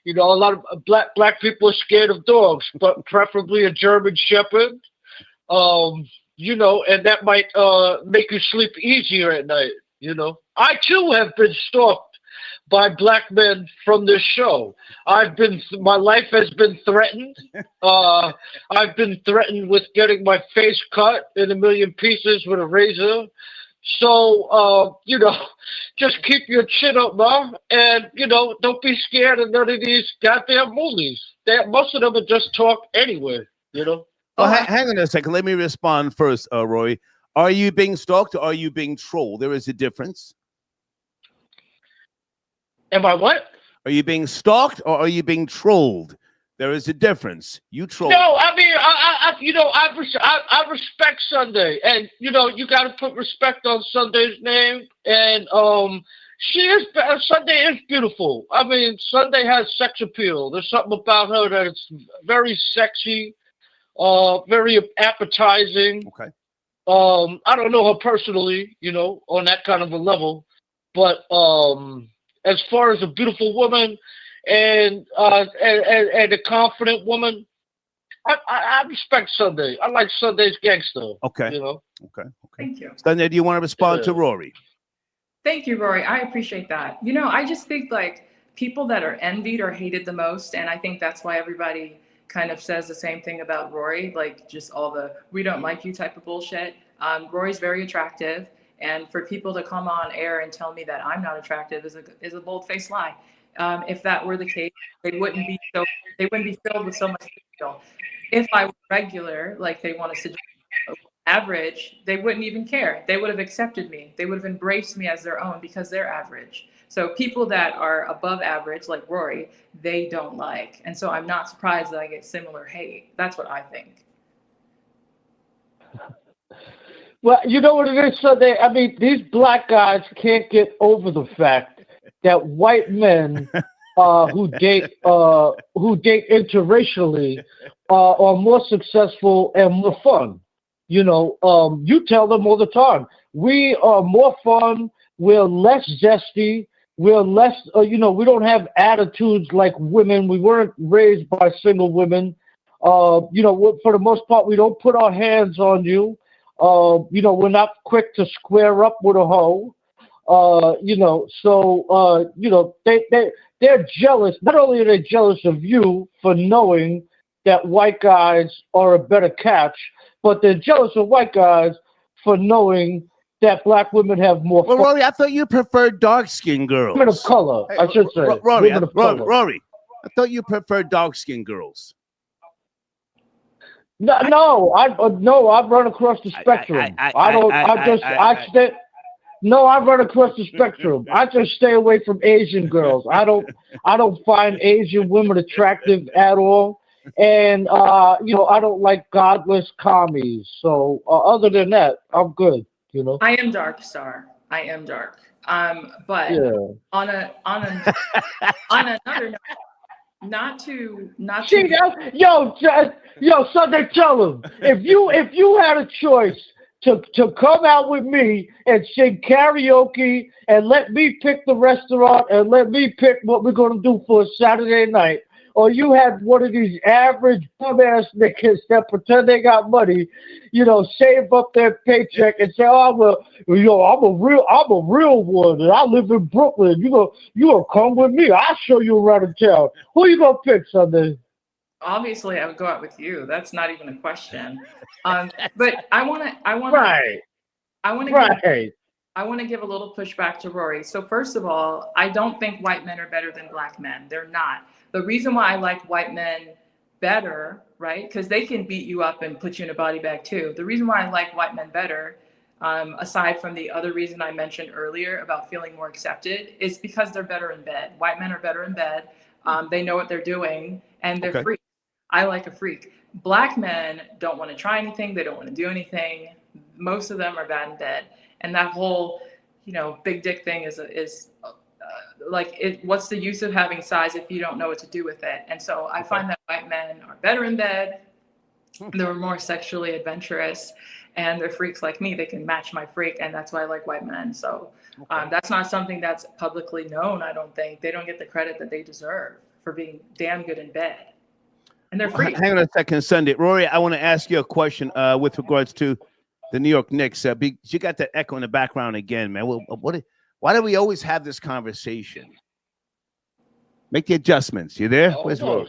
You know, a lot of black people are scared of dogs, but preferably a German Shepherd. You know, and that might make you sleep easier at night, you know. I, too, have been stalked by black men from this show. My life has been threatened. I've been threatened with getting my face cut in a million pieces with a razor. So, you know, just keep your chin up, man. And, you know, don't be scared of none of these goddamn movies. Most of them are just talk anyway, you know. Well, hang on a second. Let me respond first, Roy. Are you being stalked or are you being trolled? There is a difference. Am I what? Are you being stalked or are you being trolled? There is a difference. You troll. No, I mean, you know, I respect Sunday, and you know, you got to put respect on Sunday's name. And Sunday is beautiful. I mean, Sunday has sex appeal. There's something about her that it's very sexy, very appetizing. Okay. I don't know her personally, you know, on that kind of a level, but as far as a beautiful woman and a confident woman, I respect Sunday. I like Sunday's gangster. Okay. You know. Okay. Thank you. Sunday, do you want to respond to Rory? Thank you, Rory. I appreciate that. You know, I just think like people that are envied are hated the most, and I think that's why everybody kind of says the same thing about Rory, like just all the "we don't like you" type of bullshit. Rory's very attractive. And for people to come on air and tell me that I'm not attractive is a bold-faced lie. If that were the case, they wouldn't be filled with so much material. If I were regular, like they want to suggest average, they wouldn't even care. They would have accepted me. They would have embraced me as their own because they're average. So people that are above average, like Rory, they don't like. And so I'm not surprised that I get similar hate. That's what I think. Well, you know what it is, Sunday? I mean, these black guys can't get over the fact that white men who date interracially are more successsul and more fun. You know, you tell them all the time, we are more fun, we're less zesty, we're less, you know, we don't have attitudes like women. We weren't raised by single women. You know, for the most part, we don't put our hands on you. You know, we're not quick to square up with a hoe. You know, so you know, they're jealous. Not only are they jealous of you for knowing that white guys are a better catch, but they're jealous of white guys for knowing that black women have more. Well, Rory, I thought you preferred dark-skinned girls. Women of color, I should say. Rory, I thought you preferred dark-skinned girls. No, I run across the spectrum. No, I run across the spectrum. I just stay away from Asian girls. I don't find Asian women attractive at all. And I don't like godless commies. So other than that, I'm good, I am dark, Star. I am dark. But yeah. on another note, not to Sunday, tell him if you had a choice to come out with me and sing karaoke and let me pick the restaurant and let me pick what we're gonna do for a Saturday night, or you had one of these average dumbass niggas that pretend they got money, save up their paycheck and say, "Oh well, I'm a real one, and I live in Brooklyn. You gonna come with me? I'll show you around the town." Who you gonna pick, Sunday? Obviously, I would go out with you. That's not even a question. But I want to give a little pushback to Rory. So first of all, I don't think white men are better than black men. They're not. The reason why I like white men better, right? Because they can beat you up and put you in a body bag too. The reason why I like white men better, aside from the other reason I mentioned earlier about feeling more accepted, is because they're better in bed. White men are better in bed. They know what they're doing, and they're free. I like a freak. Black men don't want to try anything. They don't want to do anything. Most of them are bad in bed. And that whole, big dick thing is what's the use of having size if you don't know what to do with it? And so I find that white men are better in bed. They're more sexually adventurous, and they're freaks like me. They can match my freak, and that's why I like white men. So that's not something that's publicly known, I don't think. They don't get the credit that they deserve for being damn good in bed. And they're free. Hang on a second, Sunday. Rory, I want to ask you a question with regards to the New York Knicks. You got that echo in the background again, man. Why do we always have this conversation? Make the adjustments. You there? Where's Rory?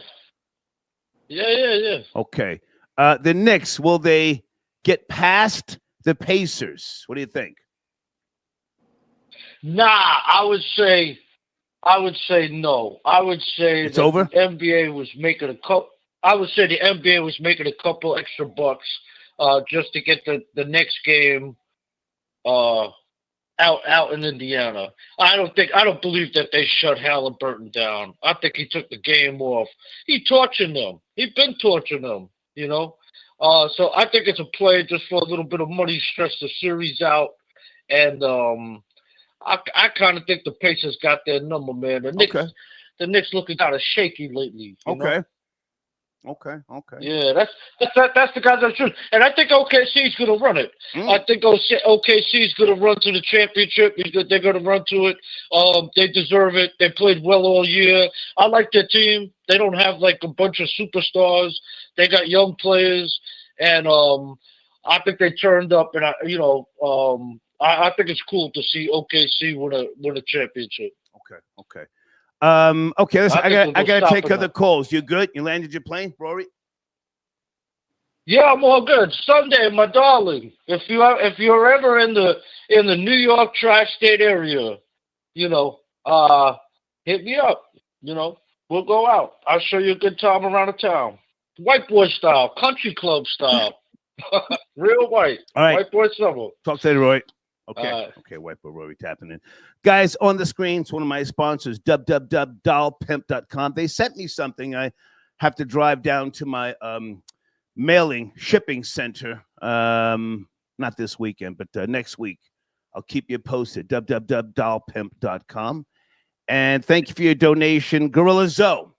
Yeah. Okay. The Knicks, will they get past the Pacers? What do you think? Nah, I would say no. I would say it's over. The NBA was making a couple. I would say the NBA was making a couple extra bucks just to get the next game out in Indiana. I don't believe that they shut Halliburton down. I think he took the game off. He torturing them. He's been torturing them. So I think it's a play just for a little bit of money, stretch the series out, and I kind of think the Pacers got their number, man. The Knicks looking kind of shaky lately. You know? Okay. Yeah, that's the guys that shoot, and I think OKC is going to run it. I think OKC is going to run to the championship. They're going to run to it. They deserve it. They played well all year. I like their team. They don't have like a bunch of superstars. They got young players, and I think they turned up. And I think it's cool to see OKC win a championship. Okay. Listen, I gotta take other calls. You good? You landed your plane, Rory? Yeah, I'm all good. Sunday, my darling. If you're ever in the New York tri-state area, hit me up. We'll go out. I'll show you a good time around the town. White boy style, country club style. Real white. All right. White boy summer. Talk to you, Roy. Okay, White Boy Rory tapping in. Guys, on the screen, it's one of my sponsors, www.dollpimp.com. They sent me something. I have to drive down to my shipping center. Not this weekend, but next week. I'll keep you posted, www.dollpimp.com. And thank you for your donation. Gorilla Zoe.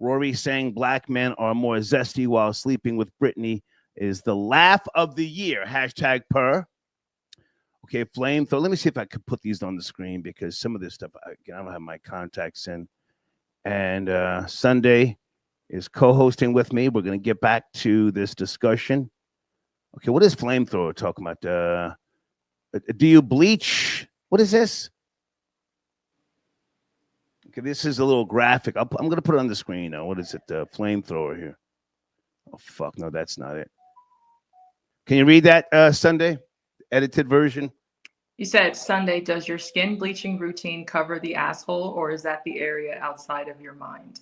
Rory saying black men are more zesty while sleeping with Britney is the laugh of the year. #per. Okay, Flamethrower. Let me see if I could put these on the screen because some of this stuff, I don't have my contacts in. And Sunday is co-hosting with me. We're going to get back to this discussion. Okay, what is Flamethrower talking about? Do you bleach? What is this? Okay, this is a little graphic. I'm going to put it on the screen now. What is it? Flamethrower here. Oh, fuck. No, that's not it. Can you read that, Sunday? Edited version? You said Sunday, does your skin bleaching routine cover the asshole, or is that the area outside of your mind?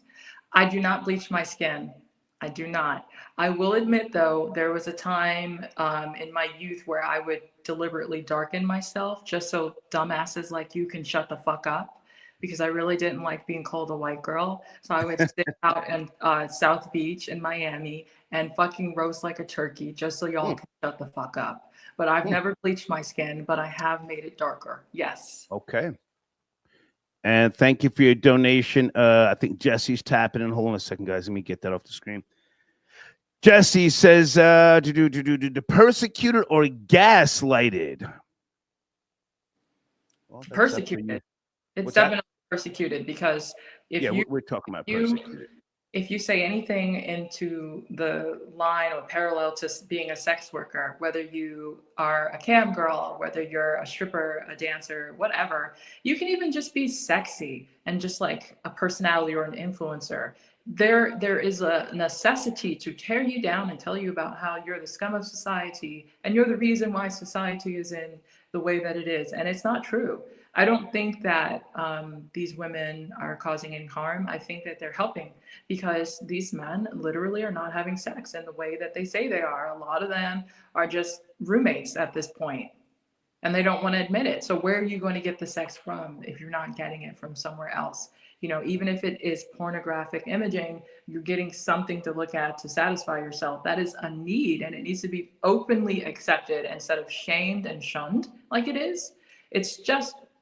I do not bleach my skin. I do not. I will admit, though, there was a time in my youth where I would deliberately darken myself just so dumbasses like you can shut the fuck up, because I really didn't like being called a white girl. So I would sit out in South Beach in Miami and fucking roast like a turkey just so y'all can shut the fuck up. But I've never bleached my skin, but I have made it darker. Yes. Okay. And thank you for your donation. I think Jesse's tapping in. Hold on a second, guys. Let me get that off the screen. Jesse says, persecuted or gaslighted? Well, persecuted. It's definitely persecuted, because if we're talking about persecuted. If you say anything into the line or parallel to being a sex worker, whether you are a cam girl, whether you're a stripper, a dancer, whatever, you can even just be sexy and just like a personality or an influencer. There is a necessity to tear you down and tell you about how you're the scum of society and you're the reason why society is in the way that it is. And it's not true. I don't think that these women are causing any harm. I think that they're helping, because these men literally are not having sex in the way that they say they are. A lot of them are just roommates at this point, and they don't want to admit it. So where are you going to get the sex from if you're not getting it from somewhere else? You know, even if it is pornographic imaging, you're getting something to look at to satisfy yourself. That is a need, and it needs to be openly accepted instead of shamed and shunned like it is.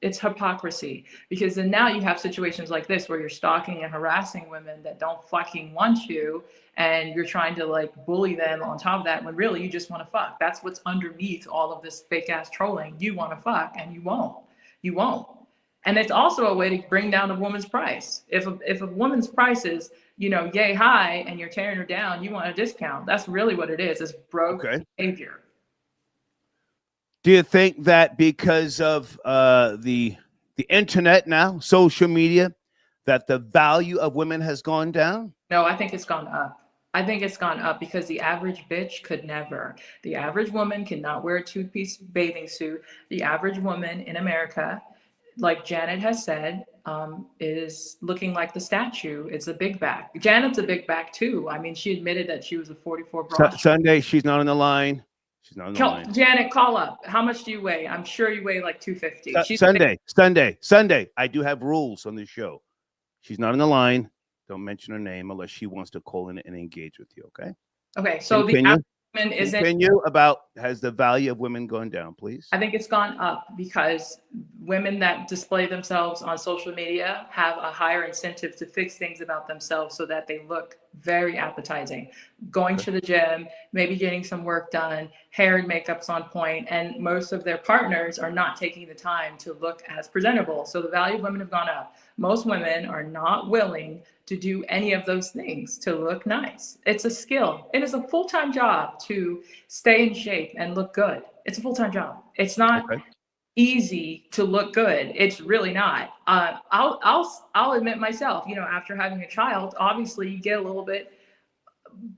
It's hypocrisy, because then now you have situations like this where you're stalking and harassing women that don't fucking want you, and you're trying to like bully them on top of that when really you just want to fuck. That's what's underneath all of this fake ass trolling. You want to fuck and you won't. And it's also a way to bring down a woman's price. If a woman's price is, you know, yay high and you're tearing her down, you want a discount. That's really what it is. It's broke behavior. Do you think that because of the internet now, social media, that the value of women has gone down? No, I think it's gone up. I think it's gone up because the average bitch could never. The average woman cannot wear a two-piece bathing suit. The average woman in America, like Janet has said, is looking like the statue. It's a big back. Janet's a big back too. I mean, she admitted that she was a 44 bra. Sunday, she's not on the line. She's not on the line. Janet, call up. How much do you weigh? I'm sure you weigh like 250. Sunday. I do have rules on this show. She's not on the line. Don't mention her name unless she wants to call in and engage with you. Okay. Okay. So the average woman isn't. Continue about, has the value of women gone down, please? I think it's gone up because women that display themselves on social media have a higher incentive to fix things about themselves so that they look very appetizing. Going to the gym, maybe getting some work done, hair and makeup's on point, and most of their partners are not taking the time to look as presentable. So the value of women have gone up. Most women are not willing to do any of those things to look nice. It's a skill. It is a full-time job to stay in shape and look good. It's a full-time job. It's not easy to look good. It's really not. I'll admit myself, you know, after having a child, obviously you get a little bit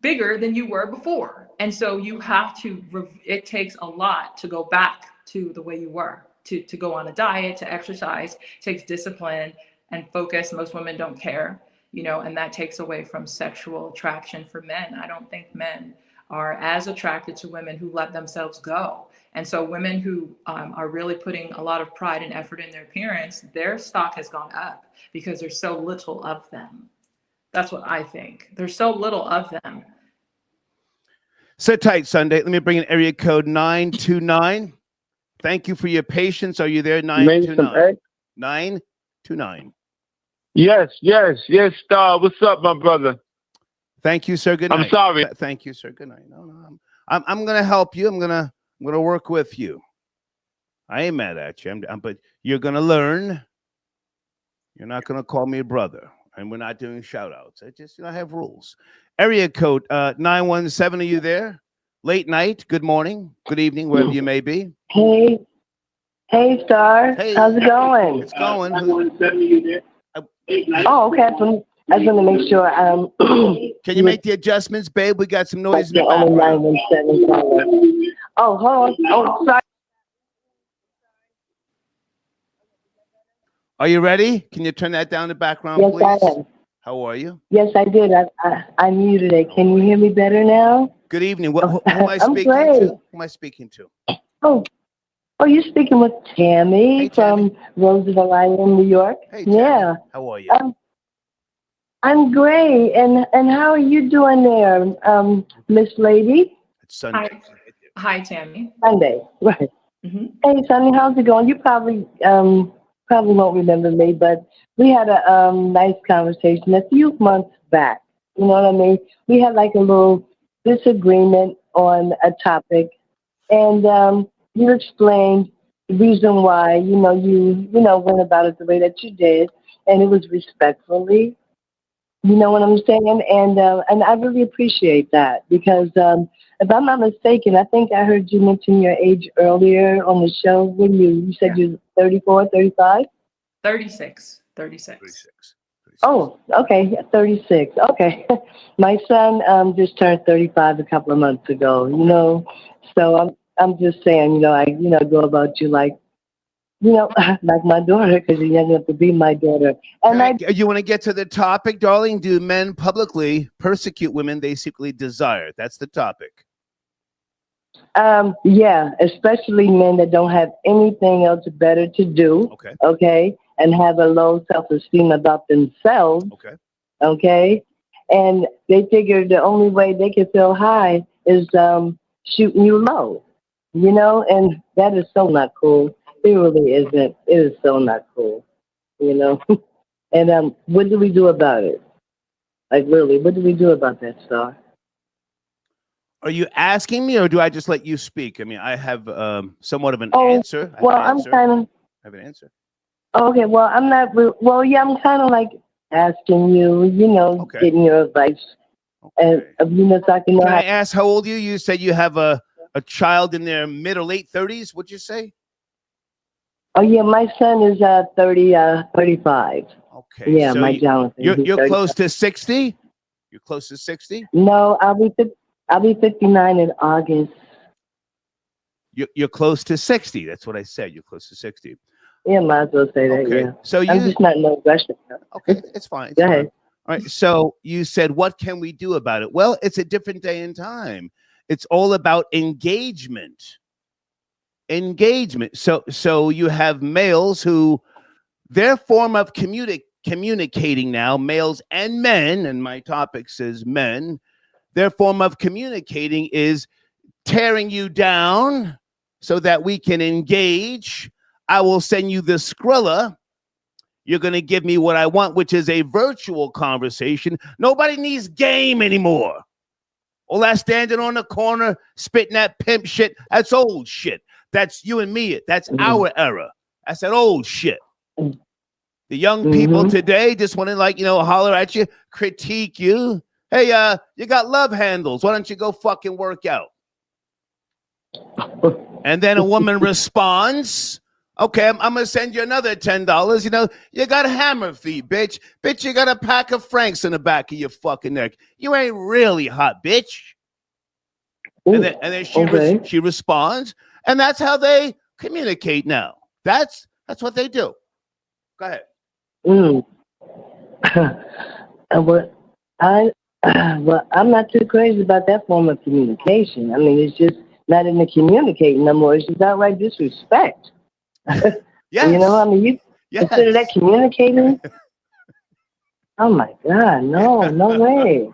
bigger than you were before. And so you have to, it takes a lot to go back to the way you were, to go on a diet, to exercise. It takes discipline and focus. Most women don't care, you know, and that takes away from sexual attraction for men. I don't think men are as attracted to women who let themselves go. And so women who are really putting a lot of pride and effort in their appearance, their stock has gone up because there's so little of them. That's what I think. There's so little of them. Sit tight, Sunday. Let me bring in area code 929. Thank you for your patience. Are you there? 929. 929. Yes, Star. What's up, my brother? Thank you, sir. Good night. I'm sorry. Thank you, sir. Good night. No. I'm gonna help you. I'm gonna work with you. I ain't mad at you. But you're gonna learn. You're not gonna call me a brother, and we're not doing shout outs. I have rules. Area code 917. Are you there? Late night. Good morning. Good evening, wherever you may be. Hey, Star. Hey. How's it going? It's going. Oh, okay. I just want to make sure. Can you make the adjustments, babe? We got some noise in the background. Oh, hold on. Oh, sorry. Are you ready? Can you turn that down the background, Yes, please? I am. How are you? Yes, I did. I muted it. Can you hear me better now? Good evening. Who am I I'm speaking great. to? Who am I speaking to? Oh, you're speaking with Tammy Hey, Tammy. from Roosevelt Island, New York. Hey, Tammy. Yeah. How are you? I'm great. And how are you doing there, Miss Lady? It's Sunday. Hi, Tammy. Sunday, right? Mm-hmm. Hey, Sonny, how's it going? You probably won't remember me, but we had a nice conversation a few months back. You know what I mean? We had like a little disagreement on a topic, and you explained the reason why you went about it the way that you did, and it was respectfully. You know what I'm saying? And I really appreciate that because if I'm not mistaken, I think I heard you mention your age earlier on the show when you said you're 34, 35? 36. Oh, okay, 36. Okay. My son just turned 35 a couple of months ago, you know. So I'm just saying, I go about you like like my daughter because you're young enough to be my daughter. And You want to get to the topic, darling? Do men publicly persecute women they secretly desire? That's the topic. Yeah, especially men that don't have anything else better to do. Okay, and have a low self-esteem about themselves. Okay, and they figure the only way they can feel high is shooting you low. And that is so not cool. It really isn't. It is so not cool. And what do we do about it? Like really, what do we do about that, Star? Are you asking me, or do I just let you speak? I mean, I have somewhat of an answer. I'm kind of. I have an answer. Okay, well, I'm not. Well, yeah, I'm kind of like asking you. Getting your advice, and so I can know. Can I ask how old you? You said you have a child in their mid or late 30s. What'd you say? Oh yeah, my son is 35. Okay. Yeah, so my Jonathan. You're close to 60. You're close to 60. No, I'll be 59 in August. You're close to 60. That's what I said. You're close to 60. Yeah, might as well say that. Yeah. So I'm just not no Russian. Okay, it's fine. Go ahead. All right. So you said, what can we do about it? Well, it's a different day and time. It's all about engagement. So you have males who their form of communicating now, males and men, and my topic says men, their form of communicating is tearing you down so that we can engage. I will send you the Skrilla. You're going to give me what I want, which is a virtual conversation. Nobody needs game anymore. All that standing on the corner, spitting that pimp shit, that's old shit. That's you and me. That's our era. That's that old shit. The young people today just want to holler at you, critique you. Hey, you got love handles. Why don't you go fucking work out? And then a woman responds, okay, I'm going to send you another $10. You got hammer feet, bitch. Bitch, you got a pack of Franks in the back of your fucking neck. You ain't really hot, bitch. And then she responds, and that's how they communicate now. That's what they do. Go ahead. Well, I'm not too crazy about that form of communication. I mean, it's just not in the communicating no more. It's just outright disrespect. Yes. You consider that communicating? Oh my God, no way.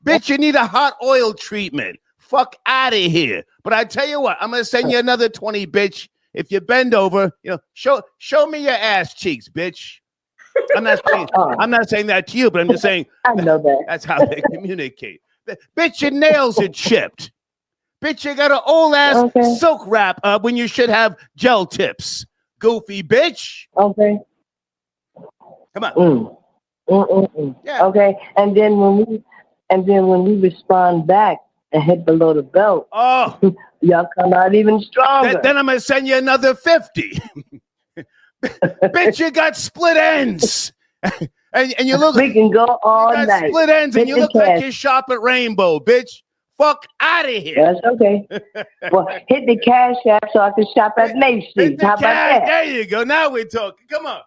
Bitch, you need a hot oil treatment. Fuck out of here. But I tell you what, I'm gonna send you another 20, bitch. If you bend over, show me your ass cheeks, bitch. I'm not saying that to you, but I'm just saying I know that. That's how they communicate. Bitch, your nails are chipped. Bitch, you got an old ass silk wrap when you should have gel tips. Goofy bitch. Okay. Come on. Yeah. Okay. And then when we respond back and hit below the belt, y'all come out even stronger. Then I'm gonna send you another 50. Bitch, you got split ends. and you look. We can go all night. Split ends, and you look like you shop at Rainbow, bitch. Fuck out of here. That's okay. Well, hit the cash app so I can shop at Macy's. How about that? There you go. Now we're talking. Come on.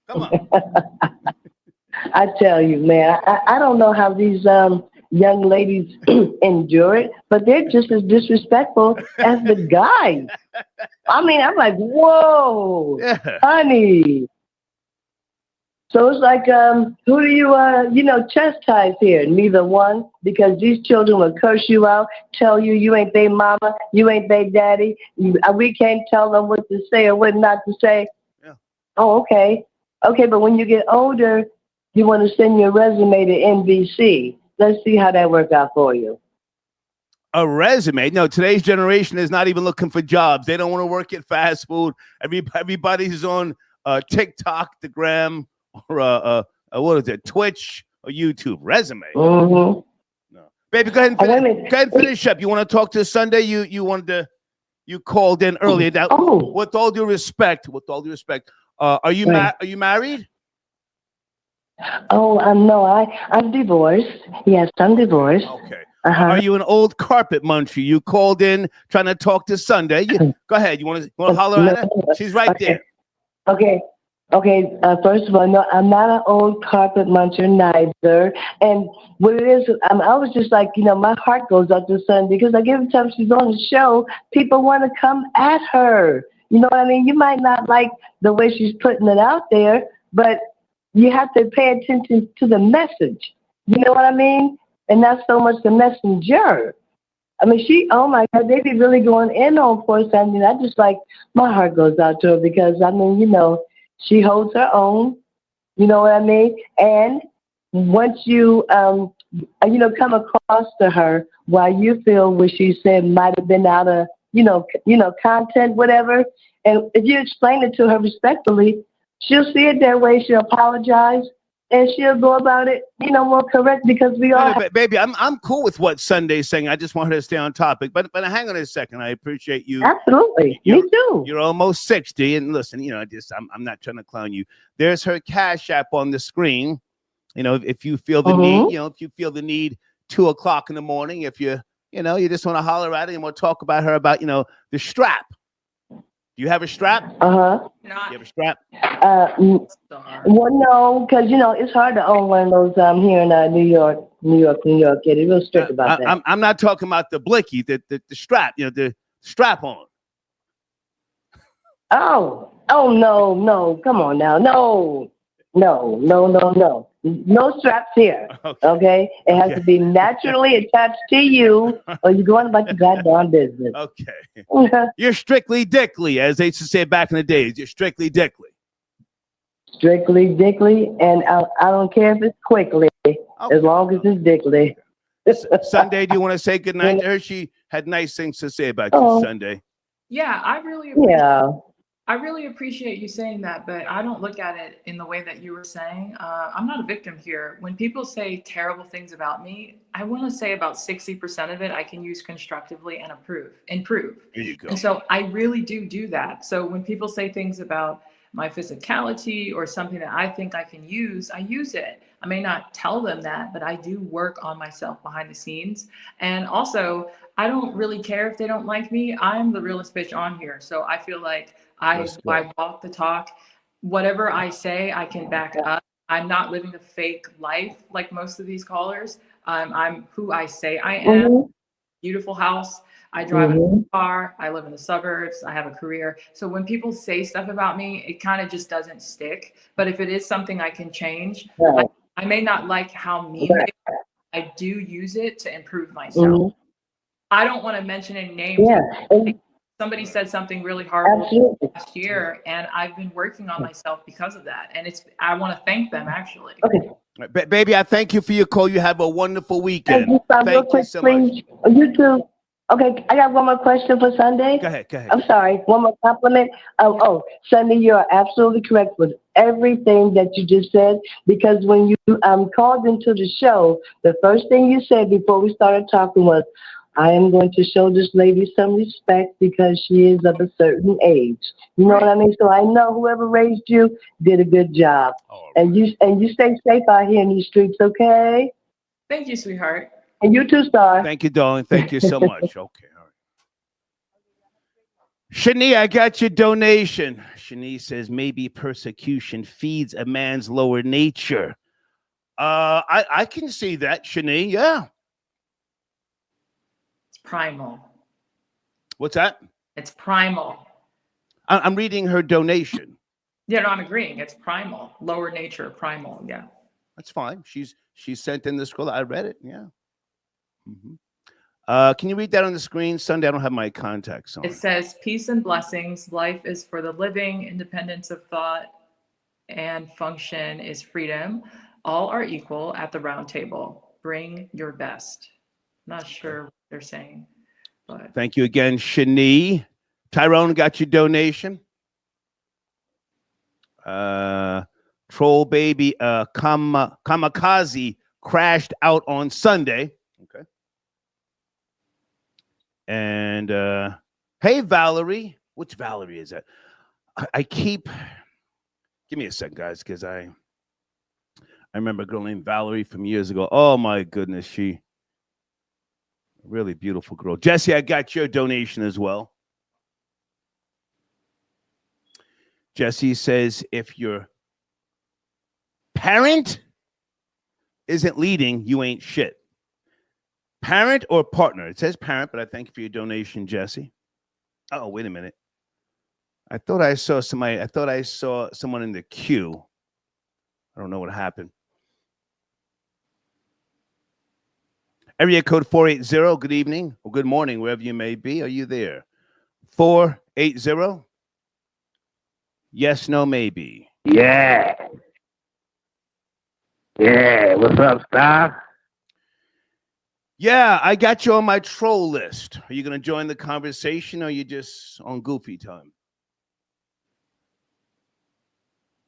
Come on. I tell you, man, I don't know how these young ladies endure it, but they're just as disrespectful as the guys. I mean, I'm like, whoa, honey. So it's like, who do you, chastise here? Neither one, because these children will curse you out, tell you ain't their mama, you ain't their daddy. We can't tell them what to say or what not to say. Yeah. Oh, okay. Okay, but when you get older, you want to send your resume to NBC. Let's see how that works out for you. A resume? No, today's generation is not even looking for jobs. They don't want to work at fast food. Everybody's on TikTok, the Gram, or what is it, Twitch or YouTube. Resume. Mm-hmm. No, baby, go ahead and finish up. You want to talk to Sunday? You called in earlier. Now, with all due respect, are you married? Oh, no, I'm divorced. Yes, I'm divorced. Okay. Uh-huh. Are you an old carpet muncher? You called in trying to talk to Sunday. Go ahead. You want to holler at her? She's right there. Okay. First of all, no, I'm not an old carpet muncher neither. And what it is, I was just like, my heart goes out to Sunday because like every time she's on the show, people want to come at her. You know what I mean? You might not like the way she's putting it out there, but you have to pay attention to the message. You know what I mean? And not so much the messenger. I mean, oh my God, they be really going in on poor Sandy. I just like, my heart goes out to her because, I mean, she holds her own. You know what I mean? And once you, come across to her while you feel what she said might have been out of, content, whatever, and if you explain it to her respectfully, she'll see it that way. She'll apologize. And she'll go about it, more correct because we all. Baby, I'm cool with what Sunday's saying. I just want her to stay on topic. But hang on a second. I appreciate you. Absolutely, me too. You're almost 60, and listen, I'm not trying to clown you. There's her Cash App on the screen. If you feel the need, if you feel the need, 2:00 in the morning. If you just want to holler at her and we'll talk about her about the strap. Do you have a strap? Uh-huh. You have a strap? Well, no, because, it's hard to own one of those here in New York. Yeah, they're real strict about that. I'm not talking about the blicky, the strap, the strap on. Oh, no. Come on now. No. No straps here. Okay? It has to be naturally attached to you or you're going about your goddamn business. Okay. You're strictly dickly, as they used to say back in the days. You're strictly dickly. Strictly dickly, and I don't care if it's quickly, as long as it's dickly. Sunday, do you want to say goodnight to her? She had nice things to say about you, Sunday. Yeah, I really appreciate you saying that, but I don't look at it in the way that you were saying. I'm not a victim here. When people say terrible things about me, I want to say about 60% of it I can use constructively and improve. There you go. And so I really do that. So when people say things about my physicality or something that I think I can use, I use it. I may not tell them that, but I do work on myself behind the scenes. And also, I don't really care if they don't like me. I'm the realest bitch on here. So I feel like I walk the talk. Whatever I say, I can back up. I'm not living a fake life like most of these callers. I'm who I say I am. Beautiful house. I drive a car. I live in the suburbs. I have a career. So when people say stuff about me, it kind of just doesn't stick. But if it is something I can change, I may not like how mean they are. I do use it to improve myself. I don't want to mention any names. Somebody said something really horrible last year, and I've been working on myself because of that. And I want to thank them, actually. Baby, I thank you for your call. You have a wonderful weekend. Thank you so much. You too. Okay, I got one more question for Sunday. Go ahead. I'm sorry, one more compliment. Sunday, you are absolutely correct with everything that you just said, because when you called into the show, the first thing you said before we started talking was, I am going to show this lady some respect because she is of a certain age. You know what I mean? So I know whoever raised you did a good job. And you stay safe out here in these streets, okay? Thank you, sweetheart. And you too, Star. Thank you, darling. Thank you so much. Okay, all right. Shania, I got your donation. Shanice says maybe persecution feeds a man's lower nature. I can see that, Shani. Yeah. It's primal. What's that? It's primal. I'm reading her donation. Yeah, no, I'm agreeing. It's primal, lower nature, primal. Yeah. That's fine. She's sent in the scroll. I read it. Yeah. Can you read that on the screen? Sunday, I don't have my contacts on. It says, peace and blessings. Life is for the living. Independence of thought and function is freedom. All are equal at the round table. Bring your best. Not sure what they're saying, but Thank you again, Shani. Tyrone got your donation. Troll baby kamikaze crashed out on Sunday. Okay. And hey, Valerie. Which Valerie is that? I keep, give me a second, guys, because I remember a girl named Valerie from years ago. Oh my goodness, she really beautiful girl. Jesse, I got your donation as well. Jesse says, if your parent isn't leading, you ain't shit. Parent or partner? It says parent, but I thank you for your donation, Jesse. Oh, wait a minute. I thought I saw somebody. I thought I saw someone in the queue. I don't know what happened. Area code 480. Good evening or good morning, wherever you may be. Are you there? 480. Yes, no, maybe. Yeah. Yeah. What's up, Star? Yeah, I got you on my troll list. Are you going to join the conversation or are you just on goofy time?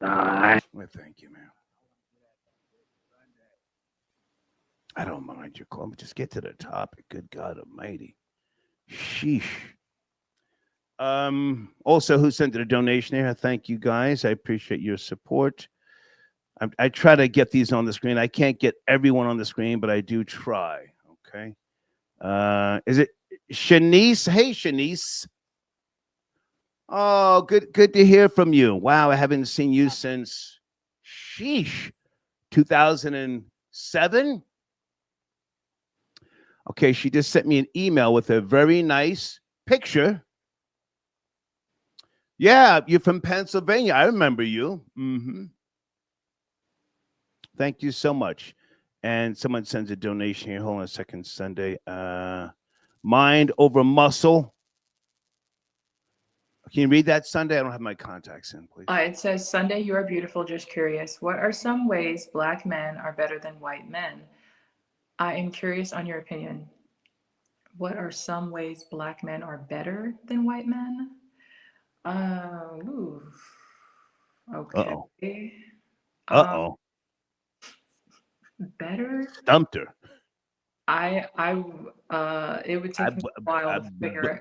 All right. Well, thank you, man. I don't mind your call. Just get to the topic. Good God Almighty. Sheesh. Also, who sent a donation here? Thank you, guys. I appreciate your support. I try to get these on the screen. I can't get everyone on the screen, but I do try. Okay. Is it Shanice? Hey, Shanice. Oh, good to hear from you. Wow, I haven't seen you since, sheesh, 2007. Okay, she just sent me an email with a very nice picture. Yeah, you're from Pennsylvania. I remember you. Thank you so much. And someone sends a donation here. Hold on a second, Sunday. Mind over muscle. Can you read that, Sunday? I don't have my contacts in, please. it says, Sunday, you are beautiful. Just curious. What are some ways Black men are better than white men? I am curious on your opinion. What are some ways Black men are better than white men? Ooh. Okay. Uh-oh. Better? Stumped her. It would take me a while to figure it.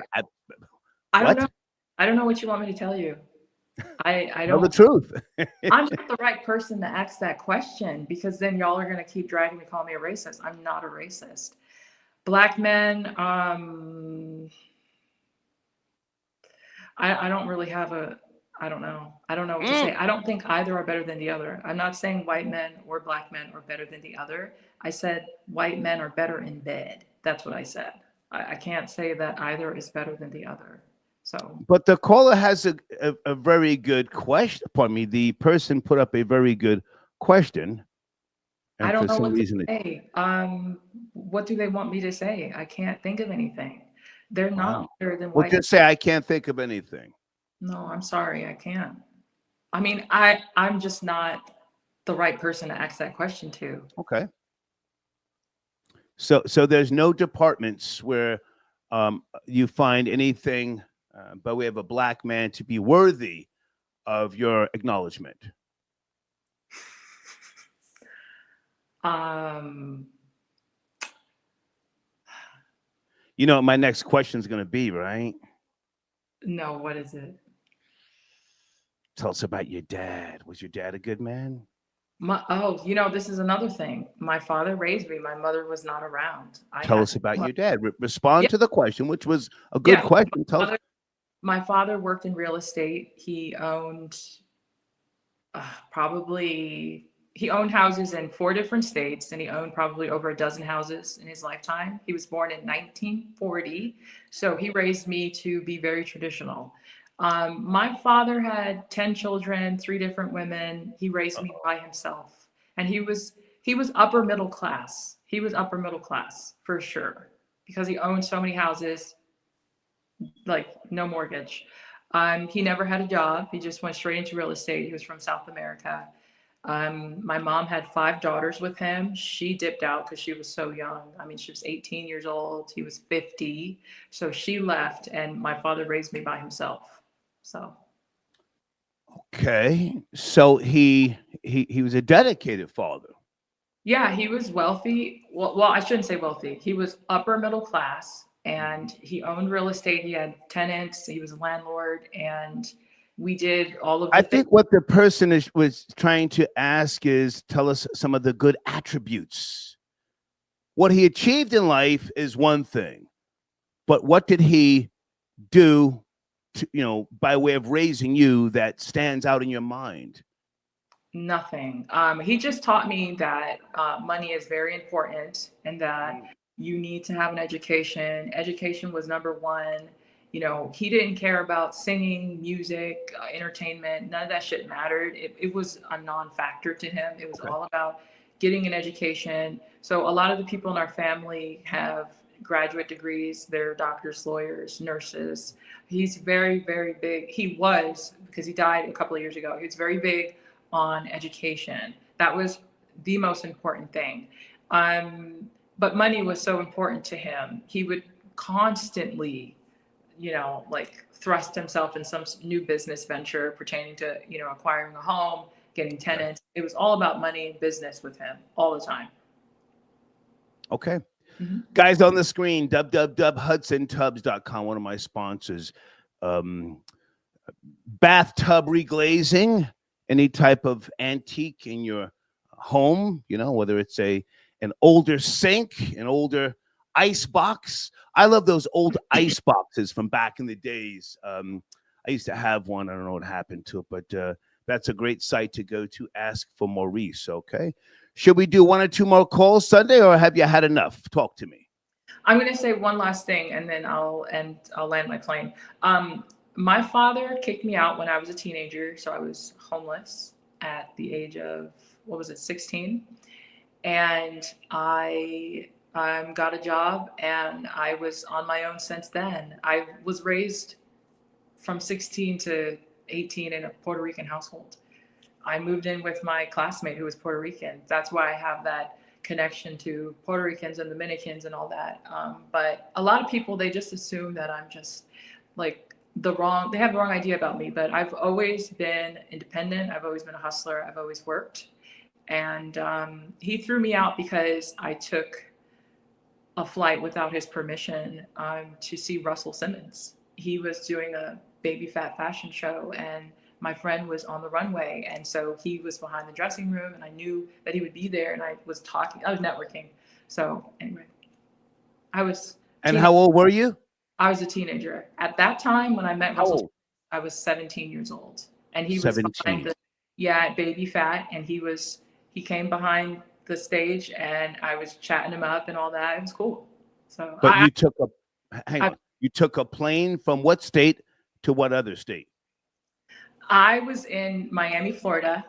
I What? don't know. I don't know what you want me to tell you. I Tell don't. the truth. I'm not the right person to ask that question because then y'all are gonna keep dragging me, call me a racist. I'm not a racist. Black men, I don't really have I don't know. I don't know what to say. I don't think either are better than the other. I'm not saying white men or Black men are better than the other. I said white men are better in bed. That's what I said. I can't say that either is better than the other. So, But the caller has a very good question. Pardon me. The person put up a very good question. And I don't for know some what reason to say. What do they want me to say? I can't think of anything. They're not better than Well, white. just say I can't think of anything. No, I'm sorry, I can't. I mean, I'm just not the right person to ask that question to. Okay. So there's no departments where you find anything, but we have a Black man to be worthy of your acknowledgement. You know what my next question is going to be, right? No, what is it? Tell us about your dad. Was your dad a good man? This is another thing. My father raised me. My mother was not around. Tell us about your dad. Respond to the question, which was a good question. Tell us. My father worked in real estate. He owned he owned houses in 4 different states, and he owned probably over a dozen houses in his lifetime. He was born in 1940, so he raised me to be very traditional. My father had 10 children, 3 different women. He raised me by himself, and he was upper middle class. He was upper middle class for sure because he owned so many houses, like no mortgage. He never had a job. He just went straight into real estate. He was from South America. My mom had 5 daughters with him. She dipped out because she was so young. I mean, she was 18 years old. He was 50. So she left, and my father raised me by himself. So. Okay. So he was a dedicated father. Yeah, he was wealthy. Well, I shouldn't say wealthy. He was upper middle class, and he owned real estate. He had tenants. He was a landlord, and we did all of the I things. think what the person was trying to ask is, tell us some of the good attributes. What he achieved in life is one thing, but what did he do to, by way of raising you that stands out in your mind? Nothing. He just taught me that money is very important and that you need to have an education. Education was number one. He didn't care about singing, music, entertainment. None of that shit mattered. It was a non-factor to him. It was all about getting an education. So a lot of the people in our family have graduate degrees. They're doctors, lawyers, nurses. He's very, very big. He was, because he died a couple of years ago. He was very big on education. That was the most important thing. But money was so important to him. He would constantly, thrust himself in some new business venture pertaining to, acquiring a home, getting tenants. It was all about money and business with him all the time. Okay. Guys on the screen, www.hudsontubs.com, one of my sponsors. Bathtub reglazing, any type of antique in your home, whether it's an older sink, an older ice box. I love those old ice boxes from back in the days. I used to have one. I don't know what happened to it, but that's a great site to go to. Ask for Maurice, okay? Should we do 1 or 2 more calls Sunday, or have you had enough? Talk to me. I'm going to say one last thing, and then I'll land my plane. My father kicked me out when I was a teenager, so I was homeless at the age of, 16? And I got a job, and I was on my own since then. I was raised from 16 to 18 in a Puerto Rican household. I moved in with my classmate who was Puerto Rican. That's why I have that connection to Puerto Ricans and Dominicans and all that. But a lot of people, they just assume that I'm just like they have the wrong idea about me, but I've always been independent. I've always been a hustler. I've always worked. And he threw me out because I took a flight without his permission to see Russell Simmons. He was doing a baby fat fashion show, and my friend was on the runway, and so he was behind the dressing room, and I knew that he would be there, and I was networking. So anyway, And how old were you? I was a teenager. At that time, when I met Russell, I was 17 years old, and he was behind baby fat, and he came behind the stage, and I was chatting him up and all that. It was cool. So, but you took a plane from what state to what other state? I was in Miami, Florida,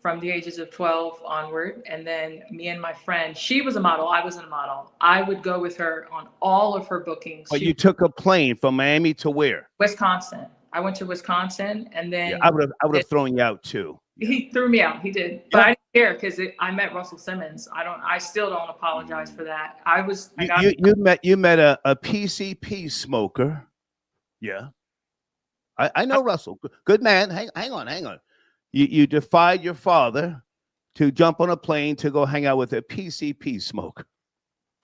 from the ages of 12 onward. And then me and my friend, she was a model. I wasn't a model. I would go with her on all of her bookings. But you took a plane from Miami to where? Wisconsin. I went to Wisconsin, and then I would have thrown you out too. He threw me out. He did, but I didn't care because I met Russell Simmons. I still don't apologize for that. You met a PCP smoker. Yeah. I know Russell. Good man. Hang on. You defied your father to jump on a plane to go hang out with a PCP smoker.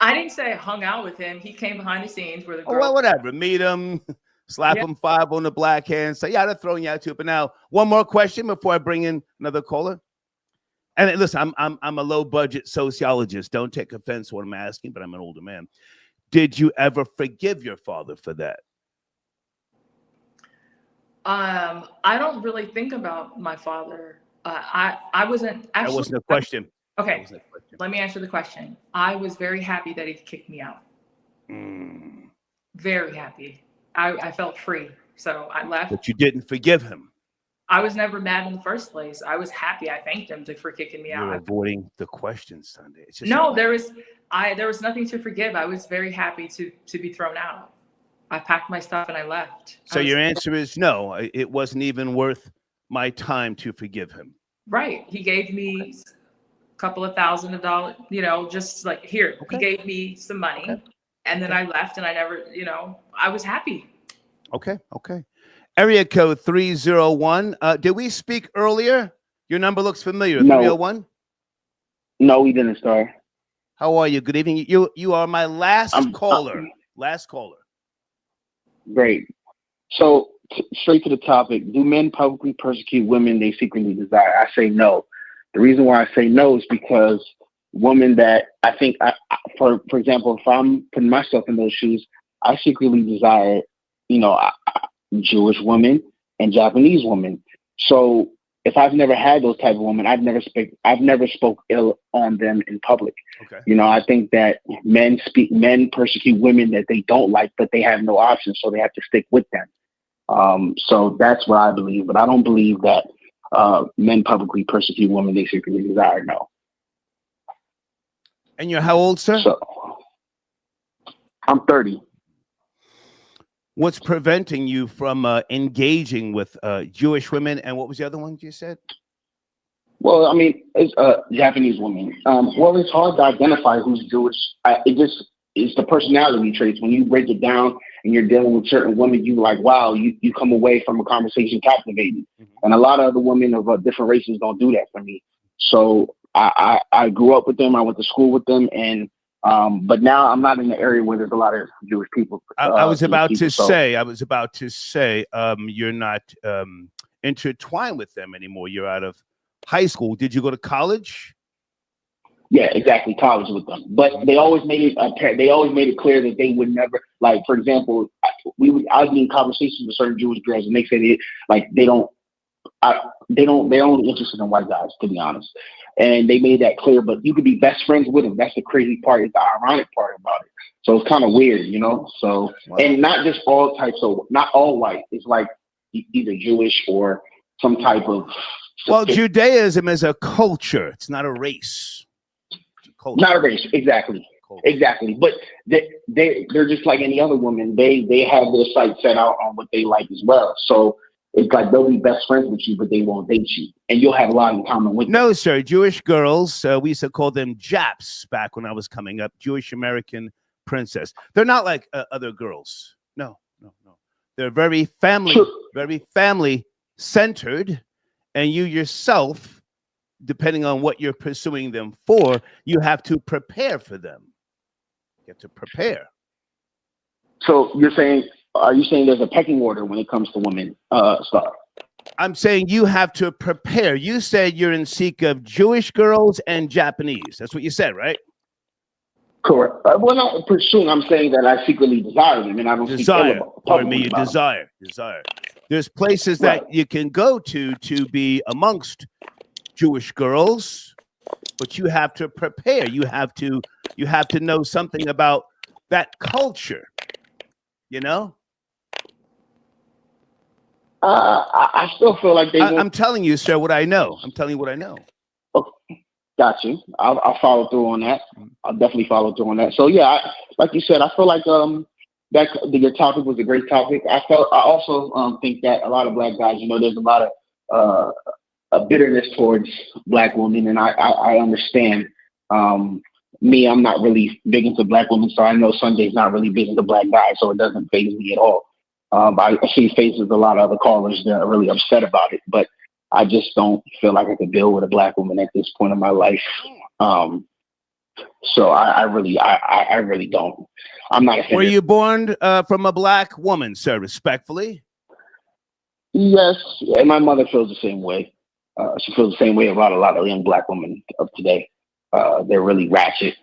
I didn't say I hung out with him. He came behind the scenes where the girl. Well, whatever. Meet him, slap him 5 on the black hand. Say, I'd have thrown you out too. But now, one more question before I bring in another caller. And listen, I'm a low budget sociologist. Don't take offense to what I'm asking, but I'm an older man. Did you ever forgive your father for that? I don't really think about my father. I wasn't That actually. wasn't a question. Okay, Wasn't a question. let me answer the question. I was very happy that he kicked me out. Very happy. I felt free, so I left. But you didn't forgive him. I was never mad in the first place. I was happy. I thanked him for kicking me You're out. avoiding the question, Sunday. It's just No, there was nothing to forgive. I was very happy to be thrown out. I packed my stuff and I left. So your answer is no. It wasn't even worth my time to forgive him. Right. He gave me a couple of $1,000, just like here. Okay. He gave me some money, and then I left, and I never, I was happy. Okay. Area code 301. Did we speak earlier? Your number looks familiar. No. 301? No, we didn't, sir. How are you? Good evening. You are my last caller. Last caller. Great. So straight to the topic. Do men publicly persecute women they secretly desire? I say no. The reason why I say no is because women that I think, for example, if I'm putting myself in those shoes, I secretly desire, Jewish women and Japanese women. So if I've never had those type of women, I've never spoke ill on them in public. Okay. I think that men persecute women that they don't like, but they have no option, so they have to stick with them. So that's what I believe, but I don't believe that men publicly persecute women they secretly desire. No. And you're how old, sir? So, I'm 30. What's preventing you from engaging with Jewish women? And what was the other one you said? Well, I mean, it's Japanese women. Well, it's hard to identify who's Jewish. It's the personality traits. When you break it down and you're dealing with certain women, you like, wow, you come away from a conversation captivating. And a lot of other women of different races don't do that for me. So I grew up with them. I went to school with them, and but now I'm not in the area where there's a lot of Jewish people. I was about to say, you're not intertwined with them anymore. You're out of high school. Did you go to college? Yeah, exactly, college with them. But they always made it clear that they would never, like, for example, I'd be in conversations with certain Jewish girls, and they say they're only interested in white guys, to be honest. And they made that clear, but you could be best friends with them. That's the crazy part, it's the ironic part about it. So it's kind of weird, So, wow. And not just all types of, not all white. It's like either Jewish or some type of. Well, Judaism is a culture. It's not a race. It's a culture. Not a race, exactly. Exactly. But they're just like any other woman. They have their sights set out on what they like as well. So it's like they'll be best friends with you, but they won't date you. And you'll have a lot in common with them. No, sir. Jewish girls, we used to call them Japs back when I was coming up. Jewish American princess. They're not like other girls. No. They're very family centered. And you yourself, depending on what you're pursuing them for, you have to prepare for them. You have to prepare. So are you saying there's a pecking order when it comes to women stuff? I'm saying you have to prepare. You said you're in seek of Jewish girls and Japanese. That's what you said, right? Correct. Well, not pursuing. I'm saying that I secretly desire them, and I don't desire. You desire. There's places that you can go to be amongst Jewish girls, but you have to prepare. You have to know something about that culture. I still feel like I'm telling you, sir, what I know. I'm telling you what I know. Okay. Got you. I'll follow through on that. I'll definitely follow through on that. So yeah, like you said, I feel like that your topic was a great topic. I also think that a lot of black guys, there's a lot of bitterness towards black women, and I understand. Me, I'm not really big into black women, so I know Sunday's not really big into black guys, so it doesn't faze me at all. I see faces a lot of other callers that are really upset about it, but I just don't feel like I could deal with a black woman at this point in my life. So I really don't. I'm not offended. Were you born from a black woman, sir, respectfully? Yes, and my mother feels the same way. She feels the same way about a lot of young black women of today. They're really ratchet,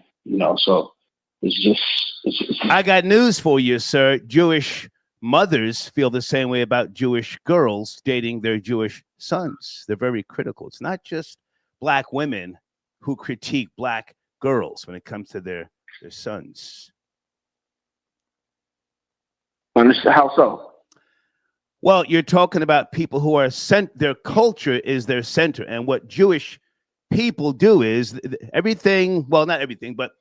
so it's just. I got news for you, sir. Jewish mothers feel the same way about Jewish girls dating their Jewish sons. They're very critical. It's not just black women who critique black girls when it comes to their sons. How so? Well, you're talking about people who are their culture is their center. And what Jewish people do is everything, well, not everything, but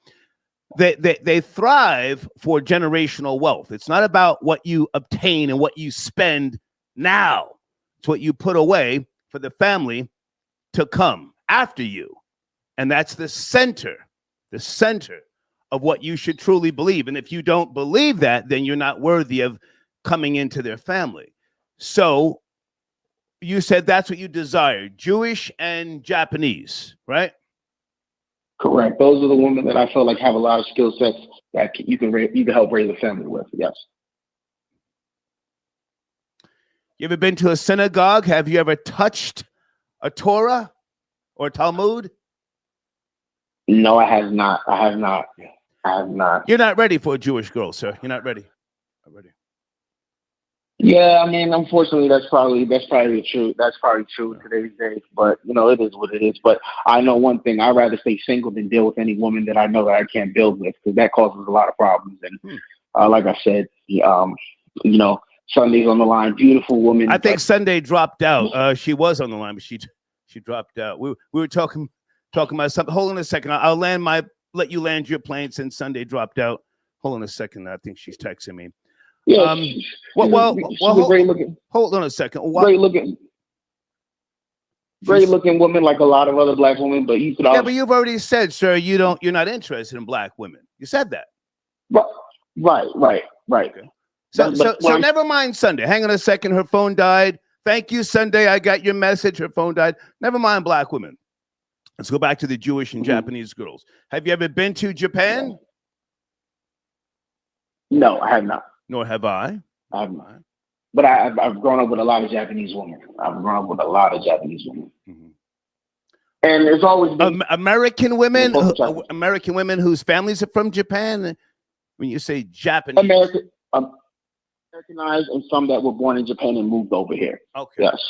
they thrive for generational wealth. It's not about what you obtain and what you spend now. It's what you put away for the family to come after you. And that's the center of what you should truly believe. And if you don't believe that, then you're not worthy of coming into their family. So you said that's what you desire, Jewish and Japanese, right? Correct. Those are the women that I feel like have a lot of skill sets that you can help raise a family with. Yes. You ever been to a synagogue? Have you ever touched a Torah or Talmud? No, I have not. I have not. I have not. You're not ready for a Jewish girl, sir. You're not ready. Not ready. Yeah, I mean, unfortunately, that's probably true. That's probably true in today's days. But it is what it is. But I know one thing: I'd rather stay single than deal with any woman that I know that I can't build with, because that causes a lot of problems. And like I said, Sunday's on the line. Beautiful woman. I think Sunday dropped out. She was on the line, but she dropped out. We were talking about something. Hold on a second. I'll let you land your plane since Sunday dropped out. Hold on a second. I think she's texting me. Yeah. Hold on a second. Great looking woman, like a lot of other black women. But you could also, but you've already said, sir, you're not interested in black women. You said that. Right. Okay. So never mind Sunday. Hang on a second. Her phone died. Thank you, Sunday. I got your message. Her phone died. Never mind black women. Let's go back to the Jewish and Japanese girls. Have you ever been to Japan? No, I have not. Nor have I. I have not. But I've grown up with a lot of Japanese women. Mm-hmm. And there's always been American women whose families are from Japan. When you say Japanese, Americanized, and some that were born in Japan and moved over here. Okay. Yes.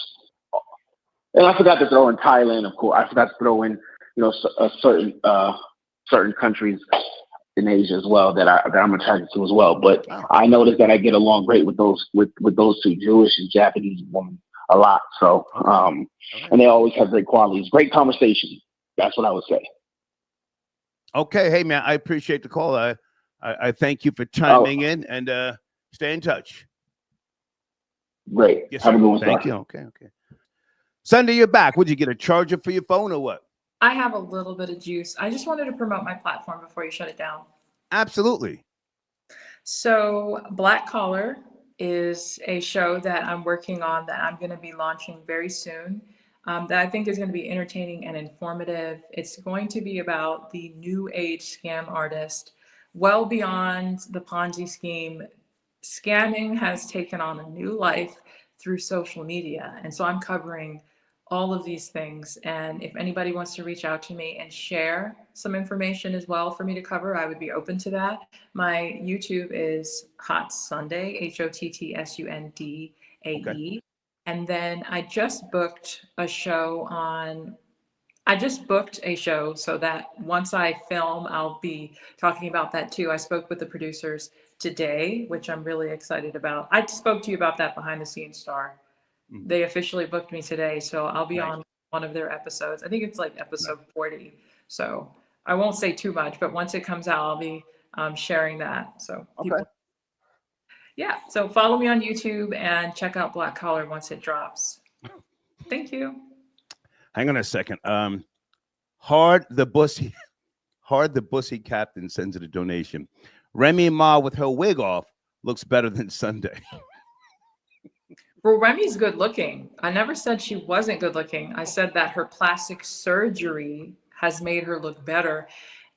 And I forgot to throw in Thailand, of course. I forgot to throw in, certain countries in Asia as well that I'm attracted to as well. But I noticed that I get along great with those two, Jewish and Japanese women, a lot. So, and they always have great qualities, great conversation. That's what I would say. Okay, hey man, I appreciate the call. I thank you for chiming in, and stay in touch. Great. Yes, have a good one. Thank you. Okay. Sunday, you're back. Would you get a charger for your phone or what? I have a little bit of juice. I just wanted to promote my platform before you shut it down. Absolutely. So Black Collar is a show that I'm working on that I'm going to be launching very soon, that I think is going to be entertaining and informative. It's going to be about the new age scam artist. Well beyond the Ponzi scheme, scamming has taken on a new life through social media. And so I'm covering all of these things. And if anybody wants to reach out to me and share some information as well for me to cover, I would be open to that. My YouTube is Hot Sunday, HOTTSUNDAE. Okay. And then I just booked a show so that once I film, I'll be talking about that too. I spoke with the producers today, which I'm really excited about. I spoke to you about that behind the scenes, Star. They officially booked me today, so I'll be on one of their episodes. I think it's like episode 40. So I won't say too much, but once it comes out, I'll be sharing that. So so follow me on YouTube and check out Black Collar once it drops. Thank you. Hang on a second. Hard the Bussy Captain sends it a donation. Remy Ma with her wig off looks better than Sunday. Well, Remy's good looking. I never said she wasn't good looking. I said that her plastic surgery has made her look better.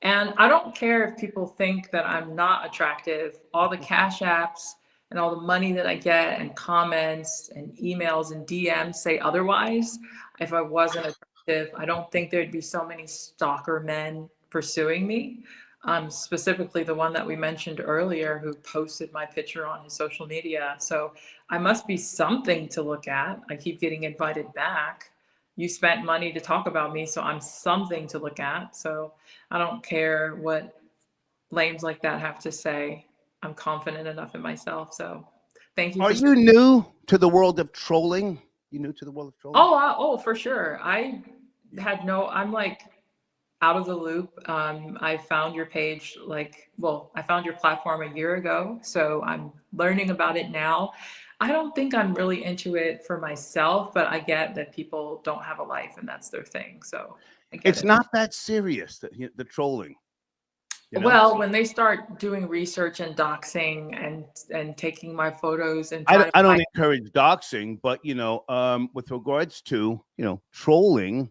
And I don't care if people think that I'm not attractive. All the cash apps and all the money that I get and comments and emails and DMs say otherwise. If I wasn't attractive, I don't think there'd be so many stalker men pursuing me. specifically the one that we mentioned earlier who posted my picture on his social media. So I must be something to look at. I keep getting invited back. You spent money to talk about me, so I'm something to look at. So I don't care what lames like that have to say. I'm confident enough in myself. So thank you. Are you new to the world of trolling? You new to the world of trolling? Oh, for sure. I'm like out of the loop. I found your page I found your platform a year ago, so I'm learning about it now. I don't think I'm really into it for myself, but I get that people don't have a life and that's their thing. So I get It's it. not that serious, the trolling. You know? Well, when they start doing research and doxing and taking my photos and I don't encourage doxing, but with regards to trolling,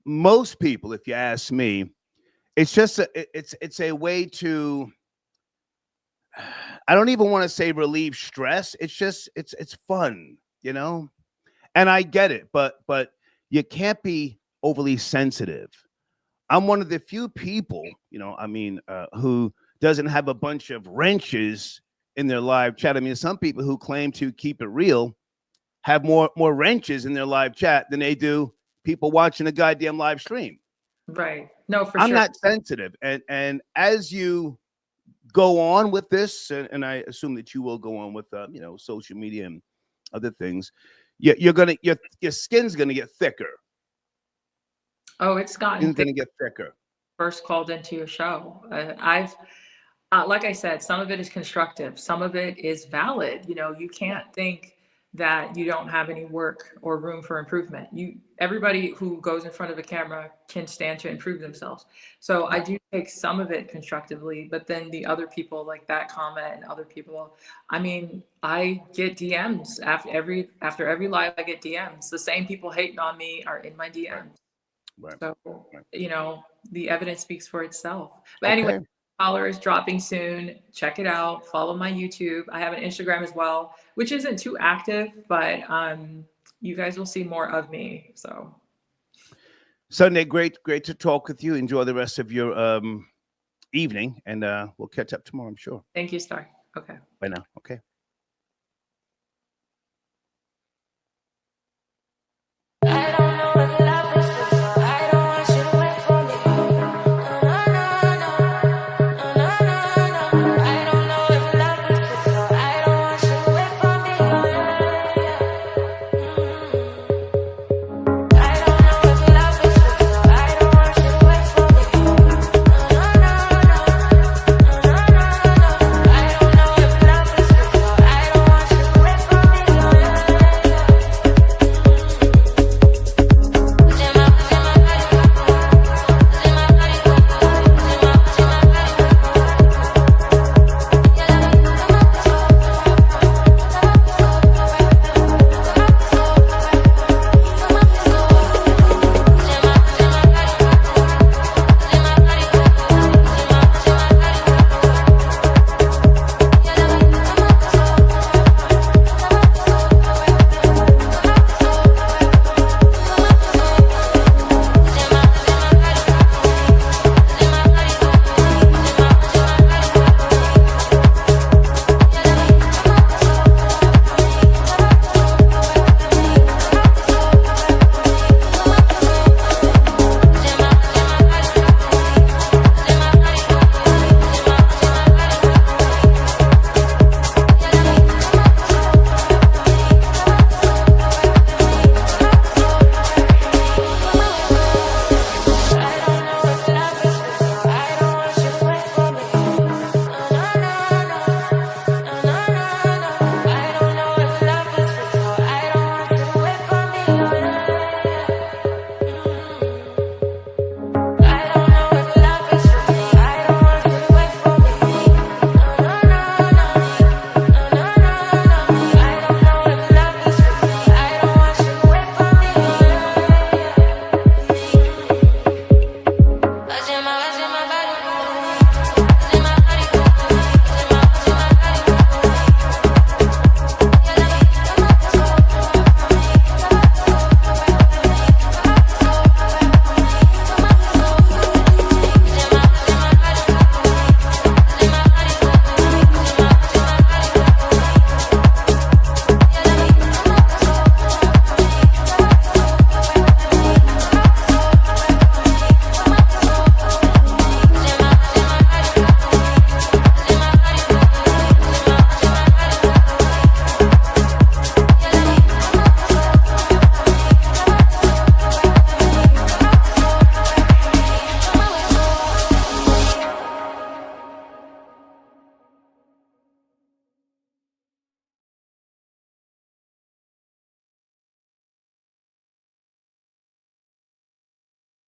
most people, if you ask me, it's just it's a way to, I don't even want to say relieve stress. It's just it's fun, and I get it, but you can't be overly sensitive. I'm one of the few people, who doesn't have a bunch of wrenches in their live chat. I mean, some people who claim to keep it real have more wrenches in their live chat than they do people watching a goddamn live stream. Right. No, for I'm sure. not sensitive. And as you go on with this, and I assume that you will go on with social media and other things, your skin's gonna get thicker. Oh, it's gotten It's gonna get thicker. First called into your show. Like I said, some of it is constructive, some of it is valid. You can't think that you don't have any work or room for improvement. Everybody who goes in front of a camera can stand to improve themselves. So I do take some of it constructively, but then the other people like that comment and other people, I mean, I get DMs after every live. I get DMs. The same people hating on me are in my DMs. Right. So, the evidence speaks for itself. But anyway, Collar is dropping soon. Check it out. Follow my YouTube. I have an Instagram as well, which isn't too active, but you guys will see more of me. So, Sunday, great to talk with you. Enjoy the rest of your evening, and we'll catch up tomorrow, I'm sure. Thank you, Star. Okay. Bye now. Okay.